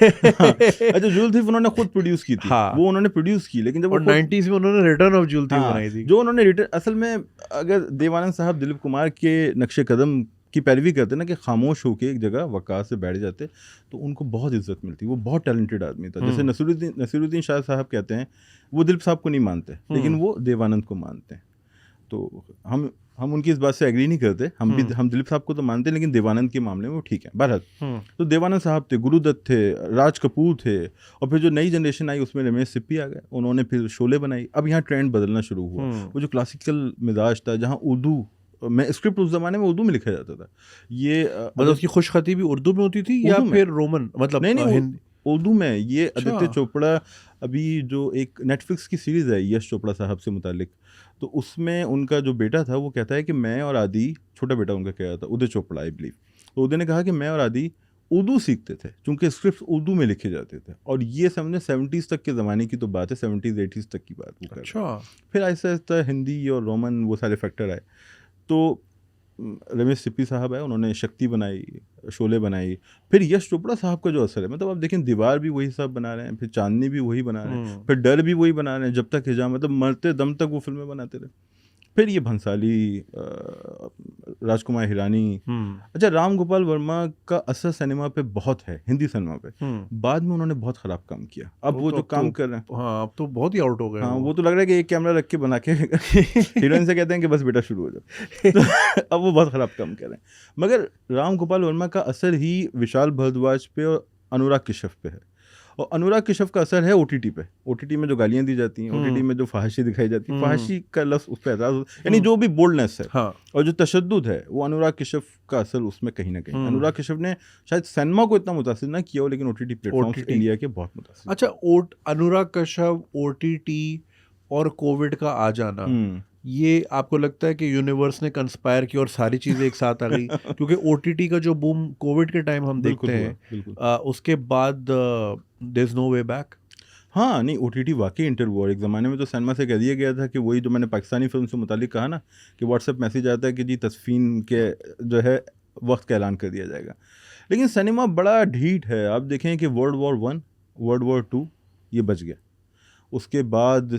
अच्छा, जूल थीफ उन्होंने खुद प्रोड्यूस की थी।
हाँ।
वो उन्होंने प्रोड्यूस की, लेकिन जब
और 90s में उन्होंने रिटर्न ऑफ जूल थीफ बनाई थी।
जो उन्होंने रिटर्न, असल में अगर देवानंद साहब दिलीप कुमार के नक्शे कदम की पैरवी करते ना, कि खामोश होकर एक जगह वक़ार से बैठ जाते, तो उनको बहुत इज्जत मिलती। वो बहुत टैलेंटेड आदमी था। जैसे नसीरुद्दीन शाह साहब कहते हैं, वो दिलीप साहब को नहीं मानते, लेकिन वो देवानंद को मानते हैं। तो हम उनकी इस बात से एग्री नहीं करते, हम दिलीप साहब को तो मानते हैं, लेकिन देवानंद के मामले में वो ठीक है। बहरहाल तो देवानंद साहब थे, गुरुदत्त थे, राज कपूर थे, और फिर जो नई जनरेशन आई उसमें रमेश सिप्पी आ गए, उन्होंने फिर शोले बनाई। अब यहाँ ट्रेंड बदलना शुरू हुआ। वो जो क्लासिकल मिजाज था, जहाँ उर्दू में स्क्रिप्ट उस जमाने में उर्दू में लिखा जाता था, ये
मतलब उसकी खुशखती भी उर्दू में होती थी या फिर रोमन, मतलब
नहीं उर्दू में। ये आदित्य चोपड़ा, अभी जो एक नेटफ्लिक्स की सीरीज़ है यश चोपड़ा साहब से मुतालिक, तो उसमें उनका जो बेटा था वो कहता है कि मैं और आदि, छोटा बेटा उनका कह रहा था, उदय चोपड़ा आई बिलीव, तो उदय ने कहा कि मैं और आदि उर्दू सीखते थे क्योंकि स्क्रिप्ट उर्दू में लिखे जाते थे। और ये समझे 70s तक के ज़माने की तो बात है, 70s 80s तक की बात वो कर रहा है। फिर ऐसा ऐसा हिंदी और रोमन वो सारे फैक्टर आए। तो रमेश सिप्पी साहब है, उन्होंने शक्ति बनाई, शोले बनाई। फिर यश चोपड़ा साहब का जो असर है, मतलब आप देखें दीवार भी वही साहब बना रहे हैं, फिर चांदनी भी वही बना रहे हैं, फिर डर भी वही बना रहे हैं, जब तक हिजाम, मतलब मरते दम तक वो फिल्में बनाते रहे। फिर ये भंसाली, राजकुमार हिरानी। अच्छा, राम गोपाल वर्मा का असर सिनेमा पे बहुत है, हिंदी सिनेमा पे। बाद में उन्होंने बहुत खराब काम किया। अब वो जो काम कर रहे हैं,
हाँ, अब तो बहुत ही आउट हो गए।
हाँ, वो तो लग रहा है कि एक कैमरा रख के बना के हीरोइन से कहते हैं कि बस बेटा शुरू हो जाओ। तो अब वो बहुत खराब काम कर रहे हैं। मगर राम गोपाल वर्मा का असर ही विशाल भारद्वाज पे और अनुराग कश्यप पे है। और अनुराग कश्यप का असर है ओटीटी पे। ओटीटी में जो गालियां दी जाती हैं, ओटीटी में जो फहाशी दिखाई जाती है, फहाशी का लफ्ज़ उस पर एतराज़, यानी जो भी बोल्डनेस है, हाँ, और जो तशद्दुद है, वो अनुराग कश्यप का असर उसमें कहीं ना कहीं। अनुराग कश्यप ने शायद सिनेमा को इतना मुतासिर ना किया हो, लेकिन ओटीटी प्लेटफॉर्म्स इंडिया के बहुत मुतासिर।
अच्छा, अनुराग कश्यप, ओटीटी और कोविड का आ जाना, ये आपको लगता है कि यूनिवर्स ने कंस्पायर की और सारी चीज़ें एक साथ आ गई? क्योंकि ओटीटी का जो बूम कोविड के टाइम हम देखते हैं, उसके बाद there is no way back.
हाँ, नहीं, ओटीटी वाकई इंटर हुआ। एक ज़माने में तो सिनेमा से कह दिया गया था कि वही जो मैंने पाकिस्तानी फिल्म से मुतालिक कहा ना, कि व्हाट्सएप मैसेज आता है कि जी तस्फीन के जो है वक्त का ऐलान कर दिया जाएगा। लेकिन सिनेमा बड़ा ढीठ है। आप देखें कि वर्ल्ड वॉर 1, वर्ल्ड वॉर 2 ये बच गया। उसके बाद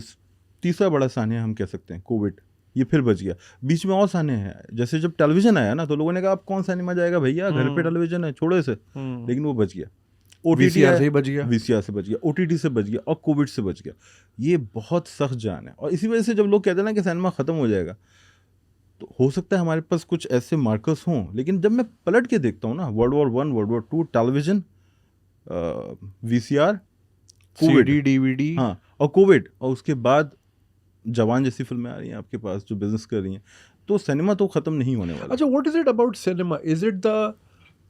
तीसरा बड़ा सानिया हम कह सकते हैं कोविड, ये फिर बच गया। बीच में और सानिया हैं, जैसे जब टेलीविज़न आया ना, तो लोगों ने कहा अब कौन सिनेमा जाएगा भैया, घर पे टेलीविज़न है, छोड़ो इसे। लेकिन वो बच गया।
VCR से बच गया,
VCR से बच गया, OTT से बच गया, और कोविड से बच गया। ये बहुत सख्त जान है। और इसी वजह से जब लोग कहते हैं ना कि सिनेमा ख़त्म हो जाएगा, तो हो सकता है हमारे पास कुछ ऐसे मार्कर्स हों, लेकिन जब मैं पलट के देखता हूँ ना, world war 1, world war 2, television, VCR,
Covid, CD, DVD,
हाँ, और कोविड, और उसके बाद जवान जैसी फिल्में आ रही हैं आपके पास जो बिजनेस कर रही हैं, तो सिनेमा तो ख़त्म नहीं होने वाला।
अच्छा, what is it about cinema? Is it the,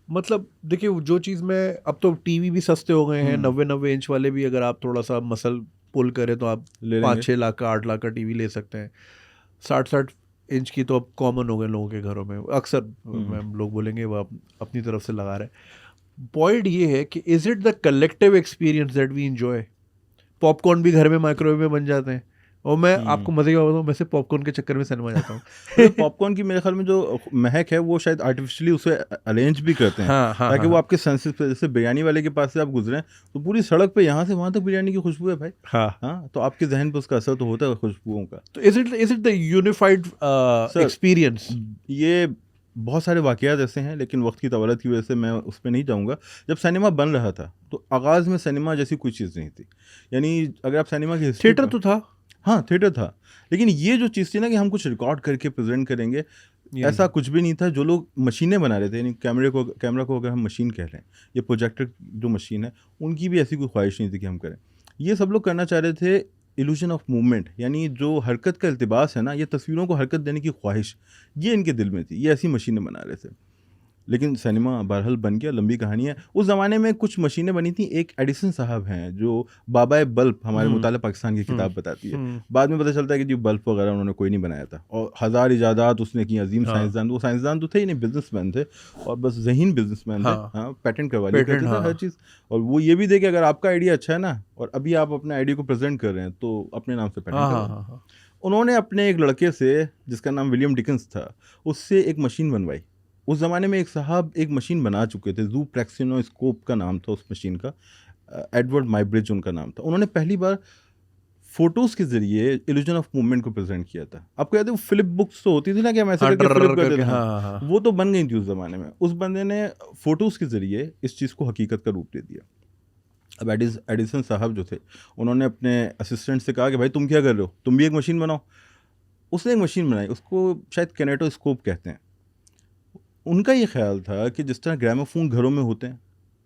मतलब देखिए जो चीज़ में, अब तो टीवी भी सस्ते हो गए हैं, 90 इंच वाले भी, अगर आप थोड़ा सा मसल पुल करें तो आप 5-6 लाख का, 8 लाख का टीवी ले सकते हैं। 60 इंच की तो अब कॉमन हो गए लोगों के घरों में, अक्सर लोग बोलेंगे वो अपनी तरफ से लगा रहे हैं। पॉइंट ये है कि is it the collective experience that we enjoy? Popcorn भी घर में माइक्रोवेव में बन जाते हैं, और मैं आपको मजे की बात बताऊँ, मैं सिर्फ पॉपकॉर्न के चक्कर में सिनेमा जाता हूँ।
तो पॉपकॉर्न की मेरे ख्याल में जो महक है वो शायद आर्टिफिशियली उसे अरेंज भी करते हैं, ताकि वो आपके सेंसेस पे, जैसे बिरयानी वाले के पास से आप गुजरें तो पूरी सड़क पे यहाँ से वहाँ तक बिरयानी की खुशबू है भाई। हाँ, तो आपके जहन पे उसका असर तो होता है खुशबुओं का।
तो is it the unified experience?
ये बहुत सारे वाक़यात ऐसे हैं, लेकिन वक्त की तवालत की वजह से मैं उस पर नहीं जाऊँगा। जब सिनेमा बन रहा था तो आगाज़ में सिनेमा जैसी कोई चीज़ नहीं थी। यानी अगर आप सिनेमा की
थिएटर तो था,
हाँ, थिएटर था, लेकिन ये जो चीज़ थी ना कि हम कुछ रिकॉर्ड करके प्रेजेंट करेंगे, ऐसा कुछ भी नहीं था। जो लोग मशीनें बना रहे थे, यानी कैमरा को अगर हम मशीन कह रहे हैं, ये प्रोजेक्टर जो मशीन है, उनकी भी ऐसी कोई ख्वाहिश नहीं थी कि हम करें। ये सब लोग करना चाह रहे थे इल्यूजन ऑफ मूवमेंट, यानी जो हरकत का इल्तिबास है ना, ये तस्वीरों को हरकत देने की ख्वाहिश, ये इनके दिल में थी। ये ऐसी मशीनें बना रहे थे। लेकिन सिनेमा बहरहाल बन गया, लंबी कहानी है। उस ज़माने में कुछ मशीनें बनी थी। एक एडिसन साहब हैं जो बाबाए बल्ब हमारे मुताले पाकिस्तान की किताब बताती है। बाद में पता चलता है कि जी बल्ब वगैरह उन्होंने कोई नहीं बनाया था, और हज़ार इजादात उसने की, अजीम साइंसदान। वो साइंसदान तो थे ही नहीं, बिजनेसमैन थे, और बस ज़हीन बिजनेसमैन थे। हाँ, पेटेंट करवा लिया करते थे हर चीज़। और वो ये भी थे कि अगर आपका आइडिया अच्छा है ना, और अभी आप अपने आइडिया को प्रेजेंट कर रहे हैं, तो अपने नाम से पेटेंट करवा। उन्होंने अपने एक लड़के से, जिसका नाम विलियम डिकन्स था, उससे एक मशीन बनवाई। उस ज़माने में एक साहब एक मशीन बना चुके थे, जू प्रेक्सिनोस्कोप का नाम था उस मशीन का, एडवर्ड माइब्रिज उनका नाम था। उन्होंने पहली बार फोटोज़ के ज़रिए इल्यूजन ऑफ मूवमेंट को प्रेजेंट किया था। आपको याद है वो फिलिप बुक्स तो होती थी ना कि हम ऐसे करके फ्लिप करते थे, वो तो बन गई थी उस ज़माने में। उस बंदे ने फ़ोटोज़ के ज़रिए इस चीज़ को हकीकत का रूप दे दिया। अब एडिसन साहब जो थे, उन्होंने अपने असिस्टेंट से कहा कि भाई तुम क्या कर रहे हो, तुम भी एक मशीन बनाओ। उसने एक मशीन बनाई, उसको शायद कैनेटोस्कोप कहते हैं। उनका ये ख्याल था कि जिस तरह ग्रामोफोन घरों में होते हैं,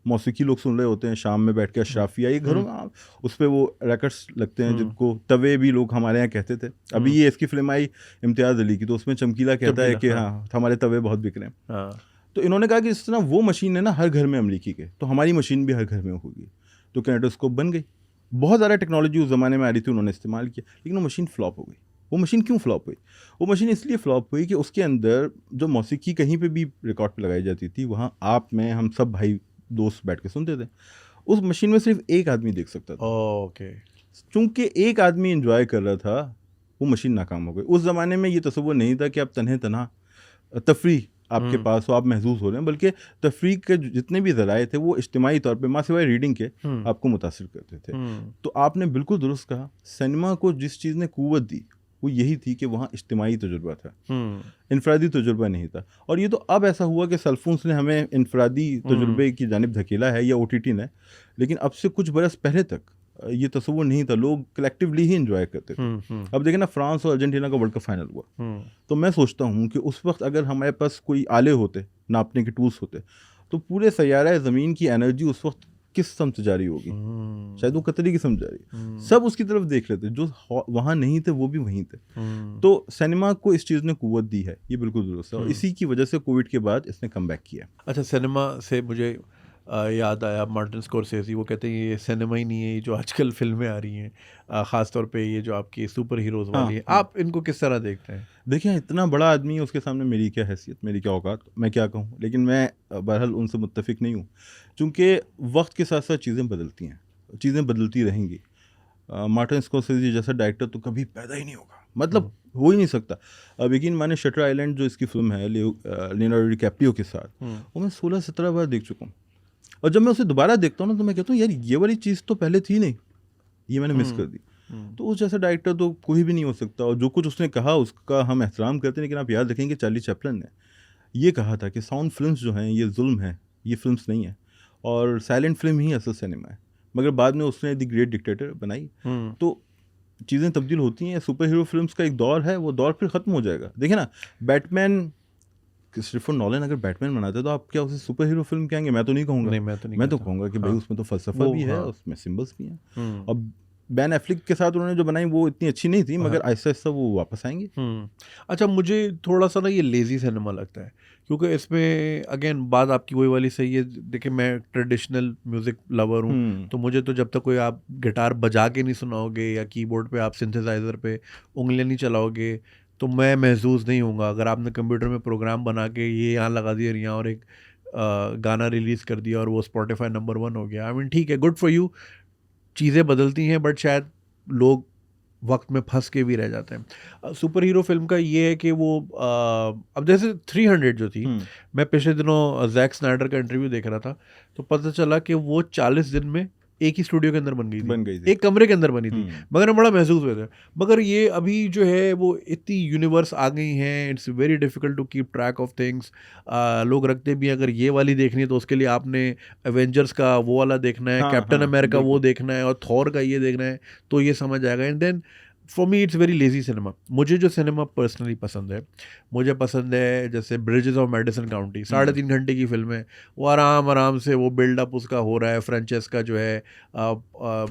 मौसीकी लोग सुन रहे होते हैं शाम में बैठ के, अशराफिया ये घरों में उस पर वो रैकेट्स लगते हैं जिनको तवे भी लोग हमारे यहाँ कहते थे। अभी ये इसकी फिल्म आई इम्तियाज़ अली की, तो उसमें चमकीला कहता है कि हाँ हमारे तवे बहुत बिक रहे हैं। तो इन्होंने कहा कि जिस तरह वो मशीन है ना हर घर में अमरीकी के, तो हमारी मशीन भी हर घर में होगी। तो कैनेटोस्कोप बन गई। बहुत ज़्यादा टेक्नोलॉजी उस ज़माने में आ रही थी, उन्होंने इस्तेमाल किया, लेकिन वो मशीन फ्लॉप हो गई। वो मशीन क्यों फ्लॉप हुई? वो मशीन इसलिए फ्लॉप हुई कि उसके अंदर जो मौसीकी कहीं पे भी रिकॉर्ड पे लगाई जाती थी, वहाँ आप में हम सब भाई दोस्त बैठ के सुनते थे। उस मशीन में सिर्फ एक आदमी देख सकता था।
ओके।
चूंकि एक आदमी एंजॉय कर रहा था, वो मशीन नाकाम हो गई। उस ज़माने में ये तसव्वुर नहीं था कि आप तन्हे तन्हा तफरी आपके पास हो, आप महसूस हो रहे हैं, बल्कि तफरीक के जितने भी ज़राए थे वो इज्तिमाई तौर पे, माँ सिवाय रीडिंग के, आपको मुतासिर करते थे। तो आपने बिल्कुल दुरुस्त कहा, सिनेमा को जिस चीज़ ने क़ुव्वत दी वो यही थी कि वहाँ इज्तिमाई तजुर्बा था, इनफरादी तजुर्बा नहीं था। और ये तो अब ऐसा हुआ कि सेलफोन्स ने हमें इनफरादी तजुर्बे की जानिब धकेला है, या OTT ने, लेकिन अब से कुछ बरस पहले तक ये तस्वुर नहीं था, लोग कलेक्टिवली ही एंजॉय करते थे। अब देखें ना, फ्रांस और अर्जेंटीना का वर्ल्ड कप फाइनल हुआ, तो मैं सोचता हूँ कि उस वक्त अगर हमारे पास कोई आले होते, नापने के टूल्स होते, तो पूरे सैयारा ज़मीन की एनर्जी उस वक्त किस समत जा रही होगी? शायद वो कतरी की समझ जा रही। सब उसकी तरफ देख लेते, जो वहाँ नहीं थे वो भी वहीं थे। तो सिनेमा को इस चीज़ ने कुव्वत दी है, ये बिल्कुल दुरुस्त है, और इसी की वजह से कोविड के बाद इसने कम बैक किया।
अच्छा, सिनेमा से मुझे याद आया मार्टिन स्कॉर्सेज़ी, वो कहते हैं ये सिनेमा ही नहीं है, ये जो आजकल फिल्में आ रही हैं, ख़ास तौर पे ये जो आपकी सुपर हीरोज़ वाली है, आप इनको किस तरह देखते हैं?
देखिए, इतना बड़ा आदमी है, उसके सामने मेरी क्या हैसियत, मेरी क्या औकात, मैं क्या कहूँ। लेकिन मैं बहरहाल उनसे मुत्तफ़िक नहीं हूँ, चूँकि वक्त के साथ साथ चीज़ें बदलती हैं, चीज़ें बदलती रहेंगी। मार्टिन स्कॉर्सेज़ी जैसा डायरेक्टर तो कभी पैदा ही नहीं होगा, मतलब हो ही नहीं सकता। अब यकीन माने, शटर आइलैंड जो इसकी फिल्म है लियोनार्डो डिकैप्रियो के साथ, वो मैं 16-17 बार देख चुका हूँ। और जब मैं उसे दोबारा देखता हूँ ना, तो मैं कहता हूँ यार ये वाली चीज़ तो पहले थी नहीं, ये मैंने मिस कर दी। तो उस जैसा डायरेक्टर तो कोई भी नहीं हो सकता, और जो कुछ उसने कहा उसका हम एहतराम करते हैं। लेकिन आप याद रखेंगे, चार्ली चैपलिन ने ये कहा था कि साउंड फिल्म्स जो हैं ये जुल्म है, ये फिल्म्स नहीं है, और साइलेंट फिल्म ही असल सिनेमा है। मगर बाद में उसने द ग्रेट डिक्टेटर बनाई, तो चीज़ें तब्दील होती हैं। सुपर हीरो फिल्म्स का एक दौर है, वो दौर फिर ख़त्म हो जाएगा। देखिए ना, बैटमैन, क्रिस्टोफर नॉलन अगर बैटमैन बनाते तो आप क्या उसे सुपर हीरो फिल्म कहेंगे? मैं तो नहीं कहूँगा।
नहीं, मैं तो
कहूँगा कि भाई उसमें तो फ़लसफ़ा भी है, उसमें सिम्बल्स भी हैं। और बैन एफ्लिक के साथ उन्होंने जो बनाई वो इतनी अच्छी नहीं थी, मगर आहिस्ता आहिस्ता वो वापस आएंगे।
अच्छा, मुझे थोड़ा सा ना ये लेज़ी सिनेमा लगता है, क्योंकि इसमें अगेन बात आपकी वही वाली सही है। देखिए, मैं ट्रेडिशनल म्यूज़िक लवर हूँ, तो मुझे तो जब तक कोई आप गिटार बजा के नहीं सुनाओगे या कीबोर्ड पे आप सिंथेसाइज़र पे उंगलियां नहीं चलाओगे, तो मैं महसूस नहीं होऊंगा। अगर आपने कंप्यूटर में प्रोग्राम बना के ये यहाँ लगा दिया और यहाँ, और एक गाना रिलीज़ कर दिया और वो स्पॉटिफाई नंबर 1 हो गया, आई मीन ठीक है, गुड फॉर यू, चीज़ें बदलती हैं, बट शायद लोग वक्त में फंस के भी रह जाते हैं। सुपर हीरो फिल्म का ये है कि वो अब जैसे 300 जो थी, मैं पिछले दिनों जैक स्नाइडर का इंटरव्यू देख रहा था, तो पता चला कि वो 40 दिन में एक ही स्टूडियो के अंदर बन गई थी, एक कमरे के अंदर बनी थी, मगर बड़ा महसूस हुआ था। मगर ये अभी जो है वो इतनी यूनिवर्स आ गई हैं, it's very difficult to keep track of things. लोग रखते भी, अगर ये वाली देखनी है तो उसके लिए आपने एवेंजर्स का वो वाला देखना है, कैप्टन अमेरिका वो देखना है, और थॉर का ये देखना है, तो ये समझ आएगा। And then for me it's very lazy cinema. मुझे जो सिनेमा पर्सनली पसंद है, मुझे पसंद है जैसे ब्रिजेस ऑफ मेडिसन काउंटी, 3.5 घंटे की फिल्म है, वो आराम से वो बिल्डअप उसका हो रहा है, फ्रेंचेस्का जो है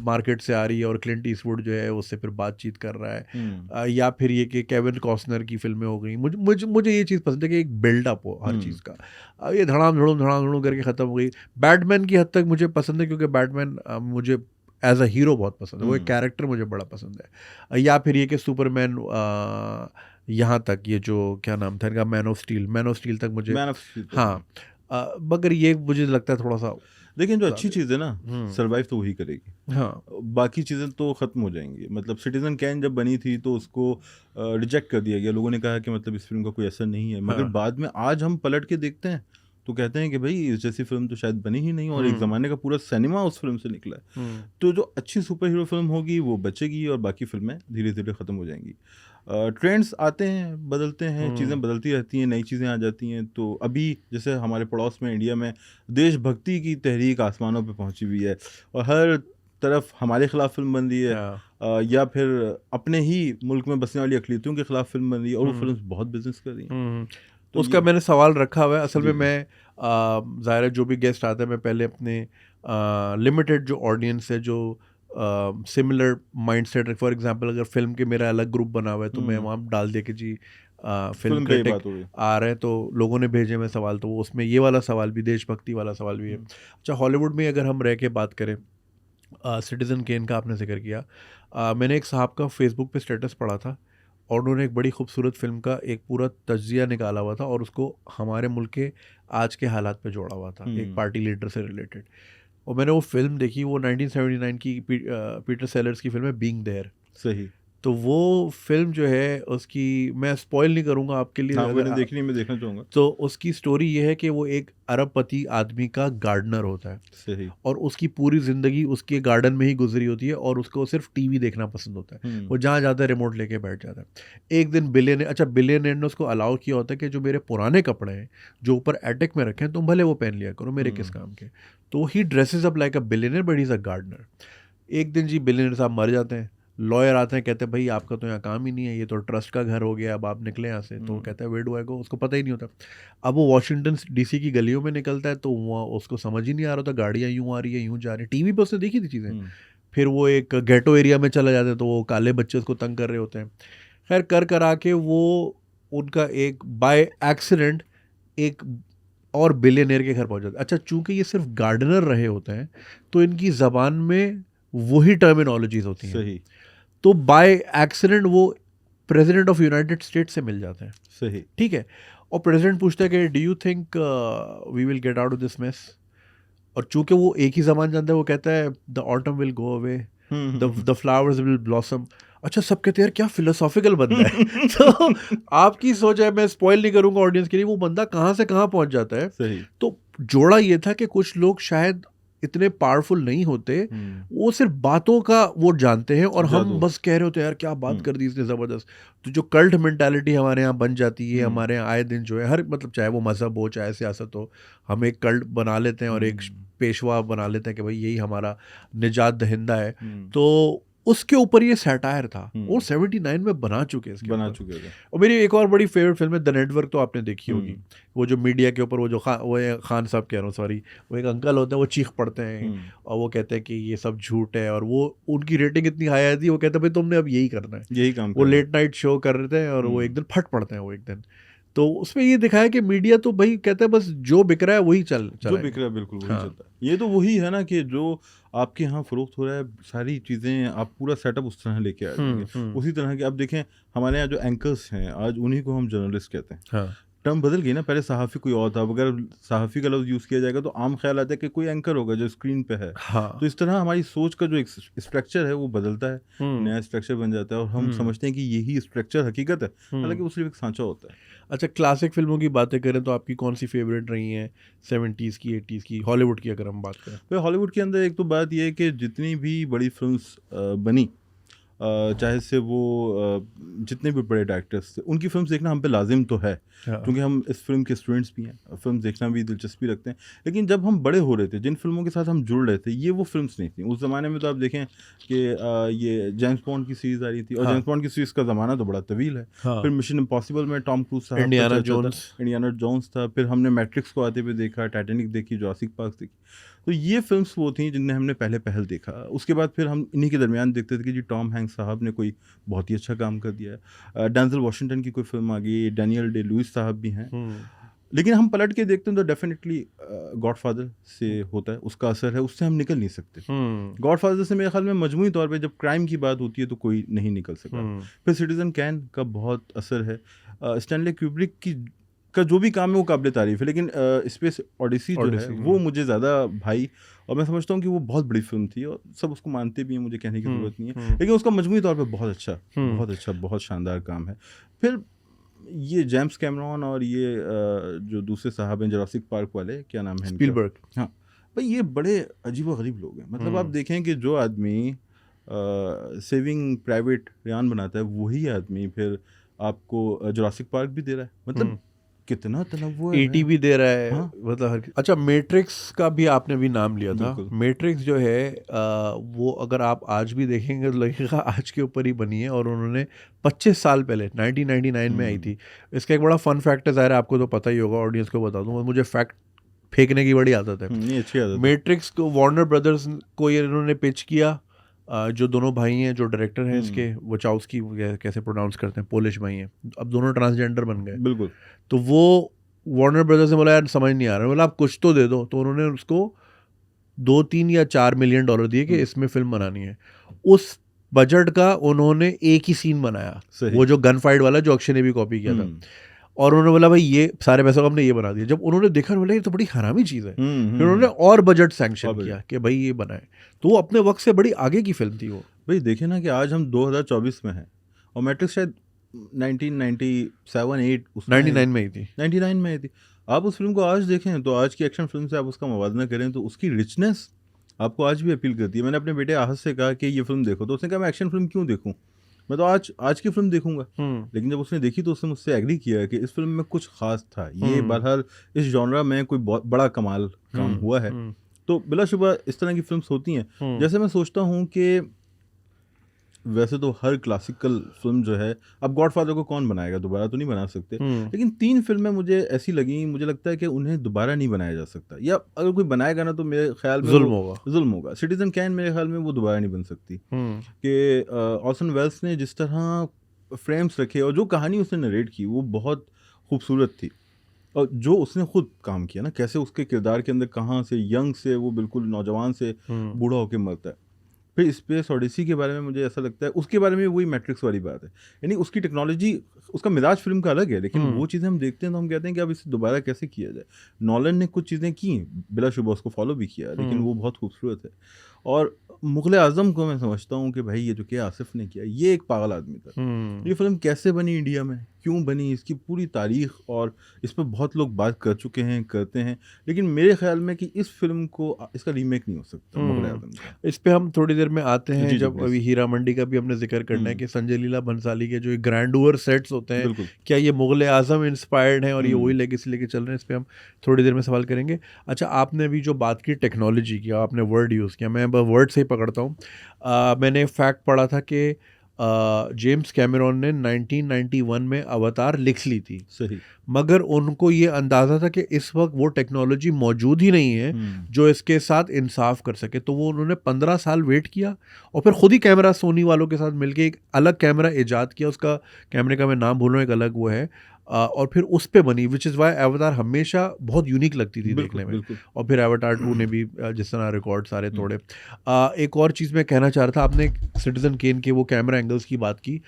मार्केट से आ रही है और क्लिंट ईस्टवुड जो है उससे फिर बातचीत कर रहा है, या फिर ये कि केविन कॉस्नर की फिल्में हो गई। मुझे ये चीज़ पसंद है कि एक बिल्डअप हो हर चीज़ का। ये धड़ाम धड़ूम करके ख़त्म हो गई। बैटमैन की हद तक मुझे पसंद है, क्योंकि बैटमैन मुझे एज अ हीरो बहुत पसंद है, वो एक कैरेक्टर मुझे बड़ा पसंद है। या फिर ये कि सुपरमैन, यहाँ तक ये जो क्या नाम था इनका, मैन ऑफ स्टील तक मुझे, हाँ, मगर ये मुझे लगता है थोड़ा सा।
लेकिन जो अच्छी चीज़ है ना, सर्वाइव तो वही करेगी,
हाँ,
बाकी चीज़ें तो ख़त्म हो जाएंगी। मतलब सिटीजन कैन जब बनी थी तो उसको रिजेक्ट कर दिया गया, लोगों ने कहा कि मतलब इस फिल्म का कोई असर नहीं है, मगर बाद में आज हम पलट के देखते हैं तो कहते हैं कि भाई इस जैसी फिल्म तो शायद बनी ही नहीं, और एक ज़माने का पूरा सिनेमा उस फिल्म से निकला है। तो जो अच्छी सुपर हीरो फिल्म होगी वो बचेगी, और बाकी फिल्में धीरे धीरे ख़त्म हो जाएंगी। ट्रेंड्स आते हैं, बदलते हैं, चीज़ें बदलती रहती हैं, नई चीज़ें आ जाती हैं। तो अभी जैसे हमारे पड़ोस में इंडिया में देशभक्ति की तहरीक आसमानों पे पहुंची हुई है, और हर तरफ हमारे खिलाफ फिल्म बन रही है, या फिर अपने ही मुल्क में बसने वाली अकलीतों के खिलाफ फिल्म बन रही है, और वो फिल्म बहुत बिजनेस कर रही है।
तो उसका मैंने सवाल रखा हुआ है असल में।
जी।
मैं ज़ाहिर है जो भी गेस्ट आता है मैं पहले अपने लिमिटेड जो ऑडियंस है जो सिमिलर माइंडसेट, फॉर एग्जांपल अगर फिल्म के मेरा अलग ग्रुप बना हुआ है तो मैं वहाँ डाल दिया कि जी फिल्म
पे ही
क्रिटिक
बात हो गई।
आ रहे हैं, तो लोगों ने भेजे में सवाल, तो वो उसमें ये वाला सवाल भी, देशभक्ति वाला सवाल भी है। अच्छा, हॉलीवुड में अगर हम रह के बात करें, सिटीजन केन का आपने जिक्र किया, मैंने एक साहब का फेसबुक पे स्टेटस पढ़ा था और उन्होंने एक बड़ी खूबसूरत फिल्म का एक पूरा तज्जिया निकाला हुआ था और उसको हमारे मुल्क के आज के हालात पे जोड़ा हुआ था, एक पार्टी लीडर से रिलेटेड। और मैंने वो फिल्म देखी, वो 1979 की पीटर सेलर्स की फिल्म है बीइंग देयर।
सही।
तो वो फिल्म जो है उसकी मैं स्पॉइल नहीं करूँगा आपके लिए,
हाँ, मैंने देखनी, मैं देखना चाहूँगा।
तो उसकी स्टोरी ये है कि वो एक अरबपति आदमी का गार्डनर होता है
सही।
और उसकी पूरी ज़िंदगी उसके गार्डन में ही गुजरी होती है और उसको सिर्फ टीवी देखना पसंद होता है। वो जहाँ जाता है रिमोट लेके बैठ जाता है। एक दिन बिलियनेयर ने उसको अलाउ किया होता है कि जो मेरे पुराने कपड़े हैं जो ऊपर एटिक में रखे हैं तुम भले वो पहन लिया करो, मेरे किस काम के। तो he dresses up like a billionaire but he is a gardener. एक दिन जी बिलियनेयर साहब मर जाते हैं, लॉयर आते हैं, कहते हैं भाई आपका तो यहाँ काम ही नहीं है, ये तो ट्रस्ट का घर हो गया, अब आप निकले यहाँ से। तो वो कहता है वेयर डू आई गो, उसको पता ही नहीं होता। अब वो वॉशिंगटन डीसी की गलियों में निकलता है तो वहाँ उसको समझ ही नहीं आ रहा था, गाड़ियाँ यूँ आ रही है यूँ जा रही है, टीवी पर उसने देखी थी चीज़ें। फिर वो एक गेटो एरिया में चला जाता है तो वो काले बच्चे उसको तंग कर रहे होते हैं। खैर कर आके वो उनका एक बाय एक्सीडेंट एक और बिलियनियर के घर पहुँच जाता है। अच्छा, चूँकि ये सिर्फ गार्डनर रहे होते हैं तो इनकी ज़बान में वही टर्मिनोलॉजीज होती हैं।
सही।
तो बाय एक्सीडेंट वो प्रेसिडेंट ऑफ यूनाइटेड स्टेट्स से मिल जाते हैं।
सही।
ठीक है, और प्रेसिडेंट पूछता है कि do you think we will get out of this mess, और चूंकि वो एक ही जबान जानता है वो कहता है the autumn will go away, the flowers will blossom. अच्छा, सब कहते हैं यार क्या फिलोसॉफिकल बंदा है। तो आपकी सोच है, मैं स्पॉइल नहीं करूंगा ऑडियंस के लिए, वो बंदा कहाँ से कहाँ पहुंच जाता है।
सही।
तो जोड़ा ये था कि कुछ लोग शायद इतने पावरफुल नहीं होते, वो सिर्फ बातों का वो जानते हैं और हम बस कह रहे होते हैं यार क्या बात कर दी इसने ज़बरदस्त। तो जो कल्ट मेंटालिटी हमारे यहाँ बन जाती है, हमारे यहाँ आए दिन जो है हर मतलब चाहे वो मज़हब हो चाहे सियासत हो, हम एक कल्ट बना लेते हैं और एक पेशवा बना लेते हैं कि भाई यही हमारा निजात दहिंदा है। तो उसके ऊपर ये सैटायर था और 79 में बना चुके थे। और मेरी एक और बड़ी फेवरेट फिल्म है द नेटवर्क, तो आपने देखी होगी। वो जो मीडिया के ऊपर वो जो खान साहब कह रहा हूँ सॉरी, वो एक अंकल होते हैं, वो चीख पड़ते हैं और वो कहते हैं कि ये सब झूठ है, और वो उनकी रेटिंग इतनी हाई आई थी, वो कहते हैं भाई तुमने अब यही करना है, यही काम। वो लेट नाइट शो कर रहे थे और वो एक दिन फट पड़ते हैं वो एक दिन। तो उसमें ये दिखाया कि मीडिया तो भाई कहता है बस जो बिक रहा है वही जो बिक रहा है बिल्कुल वही चलता है।
ये तो वही है ना कि जो आपके यहाँ फरोख्त हो रहा है सारी चीज़ें आप पूरा सेटअप उस तरह लेके आ जाएंगे, उसी तरह के। आप देखें हमारे यहाँ जो एंकर्स हैं आज उन्हीं को हम जर्नलिस्ट कहते हैं। हाँ। टर्म बदल गई ना, पहले सहाफ़ी कोई और था, अगर सहाफ़ी का लफ्ज़ यूज़ किया जाएगा तो आम ख्याल आता है कि कोई एंकर होगा जो स्क्रीन पे है। हाँ। तो इस तरह हमारी सोच का जो एक स्ट्रक्चर है वो बदलता है, नया स्ट्रक्चर बन जाता है और हम समझते हैं कि यही स्ट्रक्चर हकीकत है, हालांकि वो सिर्फ एक सांचा होता है।
अच्छा, क्लासिक फिल्मों की बातें करें तो आपकी कौन सी फेवरेट रही हैं 70s की 80s की, हॉलीवुड की अगर हम बात करें?
तो हॉलीवुड के अंदर एक तो बात यह है कि जितनी भी बड़ी फिल्म्स बनी, चाहे से वो जितने भी बड़े डायरेक्टर्स थे, उनकी फिल्म्स देखना हम पे लाजिम तो है, क्योंकि हम इस फिल्म के स्टूडेंट्स भी हैं, फिल्म देखना भी दिलचस्पी रखते हैं। लेकिन जब हम बड़े हो रहे थे, जिन फिल्मों के साथ हम जुड़ रहे थे, ये वो फिल्म्स नहीं थी। उस ज़माने में तो आप देखें कि ये जेम्स बॉन्ड की सीरीज़ आ रही थी, और जेम्स बॉन्ड की सीरीज़ का ज़माना तो बड़ा तवील है। फिर मिशन इम्पॉसिबल में टॉम क्रूज साहब, इंडियाना जोन्स था, फिर हमने मैट्रिक्स को आते हुए देखा, टाइटैनिक देखी, जुरासिक पार्क देखी। तो ये फिल्म्स वो थी जिन्हें हमने पहल देखा। उसके बाद फिर हम इन्हीं के दरमियान देखते थे कि जी टॉम हैंक्स साहब ने कोई बहुत ही अच्छा काम कर दिया है, डेंजल वॉशिंगटन की कोई फिल्म आ गई, डैनियल डे लुइस साहब भी हैं। लेकिन हम पलट के देखते हैं तो डेफिनेटली गॉडफादर से होता है, उसका असर है, उससे हम निकल नहीं सकते। गॉडफादर से मेरे ख्याल में मजमूई तौर पे जब क्राइम की बात होती है तो कोई नहीं निकल सका। फिर सिटीजन कैन का बहुत असर है, स्टैनली क्यूब्रिक का जो भी काम है वो काबिल तारीफ है, लेकिन स्पेस ओडिसी जो है वो मुझे ज़्यादा भाई, और मैं समझता हूँ कि वो बहुत बड़ी फिल्म थी और सब उसको मानते भी हैं, मुझे कहने की ज़रूरत नहीं है, लेकिन उसका मजमूई तौर पे बहुत शानदार काम है। फिर ये जेम्स कैमरॉन और ये जो दूसरे साहब हैं जुरासिक पार्क वाले, क्या नाम है,
स्पीलबर्ग।
हाँ भाई, ये बड़े अजीब व गरीब लोग हैं। मतलब आप देखें कि जो आदमी सेविंग प्राइवेट रियान बनाता है, वही आदमी फिर आपको जुरासिक पार्क भी दे रहा है। मतलब कितना तनव्वु है
80 भी दे रहा है,
हाँ।
मतलब हर। अच्छा, मैट्रिक्स का भी आपने भी नाम लिया था।
बिल्कुल।
मैट्रिक्स जो है वो अगर आप आज भी देखेंगे तो लगेगा आज के ऊपर ही बनी है, और उन्होंने 25 साल पहले 1999 में आई थी। इसका एक बड़ा फन फैक्ट है, ज़ाहिर है आपको तो पता ही होगा, ऑडियंस को बता दूँ, मुझे फैक्ट फेंकने की बड़ी आदत है।
ये अच्छी आदत है।
मैट्रिक्स को वार्नर ब्रदर्स को ये इन्होंने पिच किया, जो दोनों भाई हैं जो डायरेक्टर हैं इसके, वचाउस्की कैसे प्रोनाउंस करते हैं, पोलिश भाई हैं, अब दोनों ट्रांसजेंडर बन गए।
बिल्कुल।
तो वो वार्नर ब्रदर्स ने बोला यार समझ नहीं आ रहा, बोला आप कुछ तो दे दो, तो उन्होंने उसको 2-3 या $4 मिलियन दिए कि इसमें फिल्म बनानी है। उस बजट का उन्होंने एक ही सीन बनाया,
सही।
वो जो गन फाइट वाला जो अक्षय ने भी कॉपी किया था, और उन्होंने बोला भाई ये सारे पैसों का हमने ये बना दिया। जब उन्होंने देखा, बोला ये तो बड़ी हरामी चीज़ है। फिर उन्होंने और बजट सैंक्शन किया कि भाई ये बनाए, तो वो अपने वक्त से बड़ी आगे की फिल्म थी वो।
भाई देखिए ना कि आज हम 2024 में हैं और मैट्रिक्स शायद 1997-8
99 में ही थी।
99 में आई थी। आप उस फिल्म को आज देखें तो आज की एक्शन फिल्म से आप उसका मुवाजना करें तो उसकी रिचनेस आपको आज भी अपील करती है। मैंने अपने बेटे आहत से कहा कि ये फिल्म देखो, तो उसने कहा मैं एक्शन फिल्म क्यों देखूं, मैं तो आज की फिल्म देखूंगा। लेकिन जब उसने देखी तो उसने मुझसे एग्री किया कि इस फिल्म में कुछ खास था, ये बहरहाल इस जॉनरा में कोई बहुत बड़ा कमाल काम हुआ है। तो बिलाशुबा इस तरह की फिल्म्स होती हैं। जैसे मैं सोचता हूँ कि वैसे तो हर क्लासिकल फिल्म जो है, अब गॉडफादर को कौन बनाएगा, दोबारा तो नहीं बना सकते, लेकिन 3 फिल्में मुझे ऐसी लगी, मुझे लगता है कि उन्हें दोबारा नहीं बनाया जा सकता, या अगर कोई बनाएगा ना तो मेरे ख्याल में जुल्म होगा। सिटीजन कैन मेरे ख्याल में वो दोबारा नहीं बन सकती। कि ऑर्सन वेल्स ने जिस तरह फ्रेम्स रखे और जो कहानी उसने नरेट की वो बहुत खूबसूरत थी, और जो उसने खुद काम किया ना, कैसे उसके किरदार के अंदर कहाँ से यंग से वो बिल्कुल नौजवान से बूढ़ा होकर मरता है। फिर स्पेस ओडिसी के बारे में मुझे ऐसा लगता है, उसके बारे में वही मैट्रिक्स वाली बात है, यानी उसकी टेक्नोलॉजी, उसका मिजाज फिल्म का अलग है, लेकिन वो चीज़ें हम देखते हैं तो हम कहते हैं कि अब इसे दोबारा कैसे किया जाए। नॉलन ने कुछ चीज़ें की, बिलाशुबा उसको फॉलो भी किया, लेकिन वो बहुत खूबसूरत है। और मुग़ल आज़म को मैं समझता हूँ कि भाई ये जो कि आसिफ ने किया, ये एक पागल आदमी था। ये फिल्म कैसे बनी इंडिया में, क्यों बनी, इसकी पूरी तारीख और इस पर बहुत लोग बात कर चुके हैं, करते हैं, लेकिन मेरे ख्याल में कि इस फिल्म को इसका रीमेक नहीं हो सकता मुग़ल आज़म का।
इस पे हम थोड़ी देर में आते हैं, जब अभी हीरा मंडी का भी हमने जिक्र करना है कि संजय लीला भंसाली के जो ग्रैंडुअर सेट्स होते हैं, क्या ये मुग़ल आज़म इंस्पायर्ड हैं और ये वही लेगेसी लेके चल रहे हैं, इस पे हम थोड़ी देर में सवाल करेंगे। अच्छा, आपने अभी जो बात की टेक्नोलॉजी की, आपने वर्ड यूज़ किया, मैं वर्ड से ही पकड़ता हूँ। मैंने फैक्ट पढ़ा था कि जेम्स कैमरॉन ने 1991 में अवतार लिख ली थी,
सही,
मगर उनको ये अंदाज़ा था कि इस वक्त वो टेक्नोलॉजी मौजूद ही नहीं है जो इसके साथ इंसाफ कर सके, तो वो उन्होंने 15 साल वेट किया और फिर खुद ही कैमरा सोनी वालों के साथ मिलके एक अलग कैमरा ईजाद किया, उसका कैमरे का मैं नाम भूल रहा हूँ, एक अलग वो है, और फिर उस पे बनी, विच इज़ वाई अवतार हमेशा बहुत यूनिक लगती थी देखने में। और फिर अवतार 2 ने भी जिस तरह रिकॉर्ड सारे तोड़े। एक और चीज़ मैं कहना चाह रहा था, आपने सिटीजन केन के वो कैमरा एंगल्स की बात की,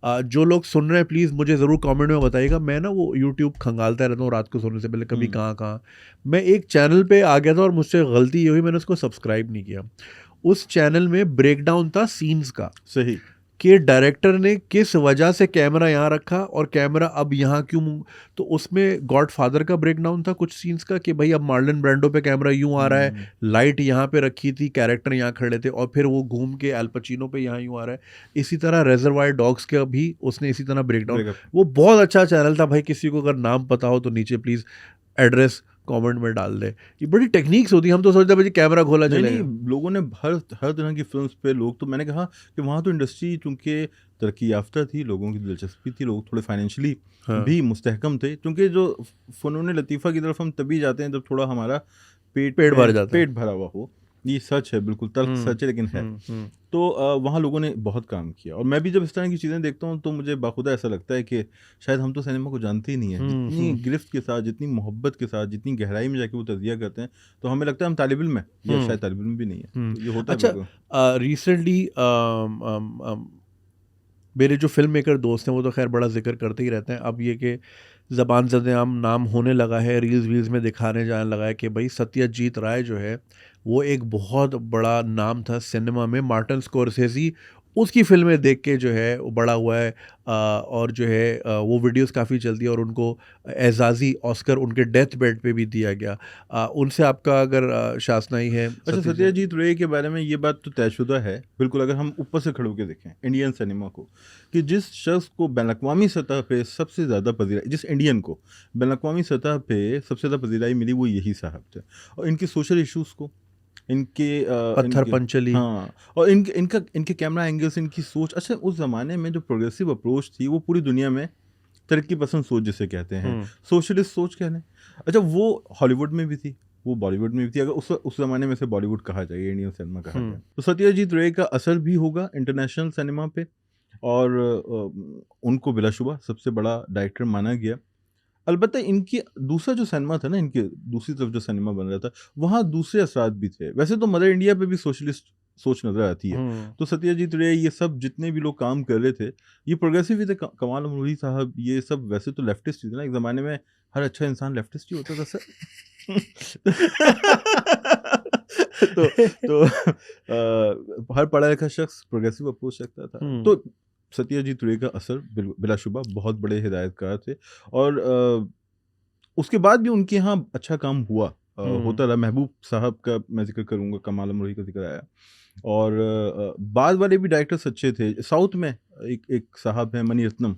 जो लोग सुन रहे हैं प्लीज़ मुझे ज़रूर कमेंट में बताइएगा। मैं ना वो यूट्यूब खंगालता रहता हूँ रात को सोने से पहले, कभी कहाँ मैं एक चैनल पे आ गया था और मुझसे गलती ये हुई, मैंने उसको सब्सक्राइब नहीं किया। उस चैनल में ब्रेकडाउन था सीन्स का,
सही,
कि डायरेक्टर ने किस वजह से कैमरा यहाँ रखा और कैमरा अब यहाँ क्यों, तो उसमें गॉडफादर का ब्रेकडाउन था कुछ सीन्स का, कि भाई अब मार्लन ब्रांडो पे कैमरा यूँ आ रहा है, लाइट यहाँ पे रखी थी, कैरेक्टर यहाँ खड़े थे, और फिर वो घूम के एल पचिनो पे यहाँ यूँ आ रहा है। इसी तरह रिजर्वायर डॉग्स के भी उसने इसी तरह ब्रेकडाउन, वो बहुत अच्छा चैनल था भाई, किसी को अगर नाम पता हो तो नीचे प्लीज़ एड्रेस कमेंट में डाल दे। ये बड़ी टेक्निक्स होती है, हम तो सोचते हैं भाई कैमरा खोला चलेगा।
नहीं, लोगों ने हर तरह की फिल्म्स पे लोग, तो मैंने कहा कि वहाँ तो इंडस्ट्री चूँकि तरक्की याफ्ता थी, लोगों की दिलचस्पी थी, लोग थोड़े फाइनेंशियली भी मुस्तहकम थे, क्योंकि जो फ़नून लतीफ़ा की तरफ हम तभी जाते हैं जब थोड़ा हमारा पेट भर जाता है, पेट भरा हुआ हो। ये सच है, बिल्कुल तल्ख सच है, लेकिन है। तो वहाँ लोगों ने बहुत काम किया, और मैं भी जब इस तरह की चीज़ें देखता हूँ तो मुझे बाखुदा ऐसा लगता है कि शायद हम तो सिनेमा को जानते ही नहीं है। जितनी गिरफ्त के साथ, जितनी मोहब्बत के साथ, जितनी गहराई में जाके वो तज़किया करते हैं, तो हमें लगता है हम तालिब इल्म है, या शायद तालिब इल्म भी नहीं है। तो ये होता है।
अच्छा, रिसेंटली मेरे जो फिल्म मेकर दोस्त हैं वो तो खैर बड़ा जिक्र करते ही रहते हैं, अब ये कि ज़बान ज़द-ए-आम नाम होने लगा है, रील्स वील्स में दिखाने जाने लगा है कि भाई सत्यजीत राय जो है वो एक बहुत बड़ा नाम था सिनेमा में। मार्टिन स्कॉर्सेज़ी उसकी फ़िल्में देख के जो है वो बड़ा हुआ है, और जो है वो वीडियोस काफ़ी चलती है और उनको एज़ाज़ी ऑस्कर उनके डेथ बेड पे भी दिया गया। उनसे आपका अगर शासनाई है
अच्छा,
सतीश जी?
सत्यजीत रे के बारे में ये बात तो तयशुदा है बिल्कुल, अगर हम ऊपर से खड़े होकर देखें इंडियन सिनेमा को, कि जिस शख्स को बैन-अक़वामी सतह पे सबसे ज़्यादा पज़ीराई, जिस इंडियन को बैन-अक़वामी सतह पे सबसे ज़्यादा पज़ीराई मिली, वो यही साहब थे। और इनके सोशल इश्यूज़ को,
पत्थर
इनके,
पंचली।
हाँ, और इनके कैमरा एंगल्स, इनकी सोच, अच्छा उस ज़माने में जो प्रोग्रेसिव अप्रोच थी वो पूरी दुनिया में तरक्की पसंद सोच जिसे कहते हैं,
हुँ,
सोशलिस्ट सोच कह लें। अच्छा, वो हॉलीवुड में भी थी, वो बॉलीवुड में भी थी, अगर उस ज़माने में से बॉलीवुड कहा जाए, इंडियन सिनेमा कहा जाए।
हुँ,
तो सत्यजीत रे का असर भी होगा इंटरनेशनल सिनेमा पे, और उनको बिलाशुबा सबसे बड़ा डायरेक्टर माना गया। अलबत्ता इनकी दूसरा जो सिनेमा था ना, इनके दूसरी तरफ जो सिनेमा बन रहा था, वहाँ दूसरे असरात भी थे। वैसे तो मदर इंडिया पे भी सोशलिस्ट सोच नज़र आती है।
हुँ।
तो सत्यजीत रे, ये सब जितने भी लोग काम कर रहे थे, ये प्रोग्रेसिव भी थे। कमाल अमरोही साहब, ये सब वैसे तो लेफ्टिस्ट ही थे ना, एक ज़माने में हर अच्छा इंसान लेफ्टिस्ट ही होता था सर। तो हर पढ़ा लिखा शख्स प्रोग्रेसिव अप्रोच रखता था।
हुँ,
तो सत्यजीत रे का असर बिलाशुबा बहुत बड़े हिदायतकार थे। और उसके बाद भी उनके यहाँ अच्छा काम हुआ,
हुँ,
होता रहा। महबूब साहब का मैं ज़िक्र करूँगा, कमाल अमरोही का ज़िक्र आया। और बाद वाले भी डायरेक्टर्स अच्छे थे। साउथ में एक एक साहब हैं मणि रत्नम,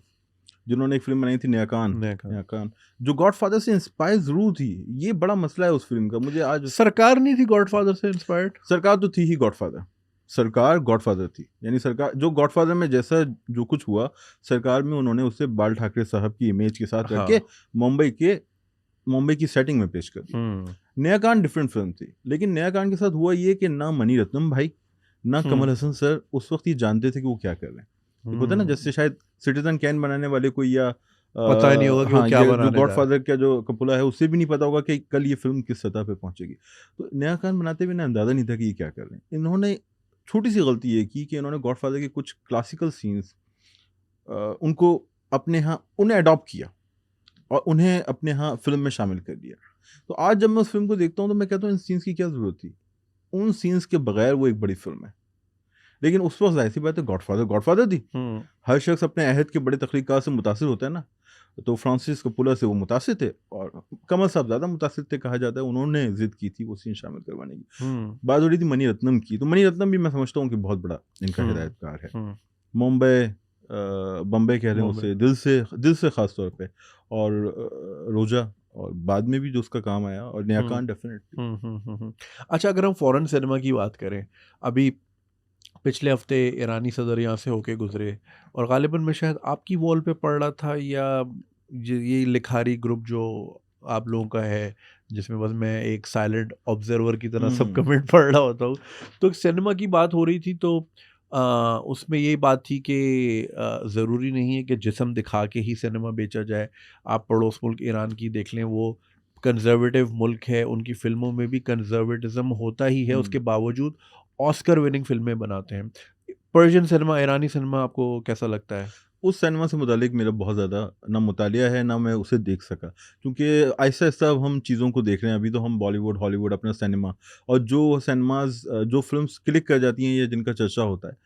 जिन्होंने एक फ़िल्म बनाई थी नया कान।
नया कहा।
नया कान, जो गॉडफ़ादर से इंस्पायर ज़रूर थी। ये बड़ा मसला है उस फ़िल्म का, मुझे आज।
सरकार नहीं थी गॉडफ़ादर से इंस्पायर्ड?
सरकार तो थी ही गॉडफ़ादर। सरकार गॉडफ़ादर थी। यानी सरकार जो गॉडफ़ादर में जैसा जो कुछ हुआ, सरकार में उन्होंने उसे बाल ठाकरे साहब की इमेज के साथ रख
हाँ।
के मुंबई की सेटिंग में पेश कर दिया।
हुँ,
नया कांड डिफरेंट फिल्म थी, लेकिन नया कांड के साथ हुआ ये कि ना मणि रत्नम भाई, ना कमल
हुँ,
हसन सर उस वक्त ये जानते थे कि वो क्या कर रहे हैं। एक होता है ना,
हुँ।
जैसे शायद सिटीजन कैन बनाने वाले को, या
पता ही नहीं होगा कि वो
हाँ,
क्या
ये जो
बनाने जा रहा है।
गॉडफादर का जो कपोला है, उसे भी नहीं पता होगा कि कल ये फिल्म किस सतह पे पहुंचेगी। तो नया कांड बनाते हुए ना अंदाजा नहीं था कि ये क्या कर रहे हैं। इन्होंने छोटी सी गलती ये की कि इन्होंने गॉडफादर के कुछ क्लासिकल सीन्स, उनको अपने यहाँ उन्हें अडॉप्ट किया और उन्हें अपने यहाँ फ़िल्म में शामिल कर दिया। तो आज जब मैं उस फ़िल्म को देखता हूँ, तो मैं कहता हूँ इन सीन्स की क्या ज़रूरत थी? उन सीन्स के बगैर वो एक बड़ी फ़िल्म है। लेकिन उस वक़्त ज़ाहिर-सी बात है, गॉडफ़ादर थी।
हुँ,
हर शख़्स अपने अहद के बड़े तख़लीक़ात से मुतासिर होता है ना। तो फ्रांसिस कपोला से वो मुतासिर थे, और कमल साहब ज़्यादा मुतासिर थे कहा जाता है। उन्होंने ज़िद की थी वो सीन शामिल करवाने की।
हुँ,
बात हो रही थी मणि रत्नम की, तो मणि रत्नम भी मैं समझता हूँ कि बहुत बड़ा इनका
हुँ,
हिदायतकार है।
हुँ।
मुंबई, बम्बई कह लें
बॉम्बे।
उसे, दिल से ख़ास तौर पे, और रोजा, और बाद में भी जो उसका काम आया, और नया
हुँ,
कान डेफ़िनेटली।
हुँ, हुँ, हुँ, हुँ। अच्छा, अगर हम फ़ॉरेन सिनेमा की बात करें, अभी पिछले हफ़्ते ईरानी सदर यहाँ से होके गुज़रे और ग़ालिबन मैं शायद आपकी वॉल पे पढ़ रहा था, या ये लिखारी ग्रुप जो आप लोगों का है, जिसमें बस मैं एक साइलेंट ऑब्ज़र्वर की तरह सब
हुँ,
कमेंट पढ़ रहा होता हूँ। तो सिनेमा की बात हो रही थी, तो उसमें ये बात थी कि ज़रूरी नहीं है कि जिस्म दिखा के ही सिनेमा बेचा जाए। आप पड़ोस मुल्क ईरान की देख लें, वो कंज़र्वेटिव मुल्क है, उनकी फ़िल्मों में भी कंज़र्वेटिज़्म होता ही है,
हुँ।
उसके बावजूद ऑस्कर विनिंग फ़िल्में बनाते हैं। पर्शियन सिनेमा, ईरानी सिनेमा आपको कैसा लगता है?
उस सिनेमा से मुतालिक मेरा बहुत ज़्यादा ना मुतालिया है, ना मैं उसे देख सका। क्योंकि आहिस्ता-आहिस्ता अब हम चीज़ों को देख रहे हैं। अभी तो हम बॉलीवुड, हॉलीवुड, अपना सिनेमा, और जो सिनेमाज़ जो फ़िल्म्स क्लिक कर जाती हैं या जिनका चर्चा होता है,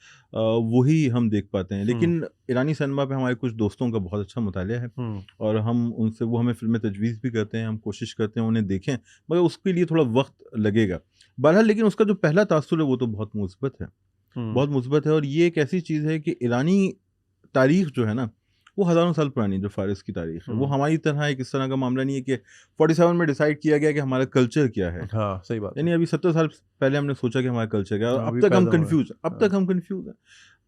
वही हम देख पाते हैं।
हुँ,
लेकिन ईरानी सिनेमा पे हमारे कुछ दोस्तों का बहुत अच्छा मुतालिया है,
हुँ,
और हम उनसे, वो हमें फ़िल्में तजवीज़ भी करते हैं, हम कोशिश करते हैं उन्हें देखें, मगर उसके लिए थोड़ा वक़्त लगेगा। बहरहाल, लेकिन उसका जो पहला तासुर है वो तो बहुत मुस्बत है।
हुँ,
बहुत मुस्बत है, और ये एक ऐसी चीज़ है कि ईरानी तारीख़ जो है ना, वो हज़ारों साल पुरानी, जो फ़ारिस की तारीख़ है, वो
हुँ।
हमारी तरह एक इस तरह का मामला नहीं है कि 47 में डिसाइड किया गया कि हमारा कल्चर क्या है।
हाँ, सही बात है।
यानी अभी 70 साल पहले हमने सोचा कि हमारा कल्चर क्या है, और अब
अभी
तक हम
पैदा हुआ है।
कन्फ्यूज़ हैं, अब तक
हाँ,
हम कन्फ्यूज़ हैं।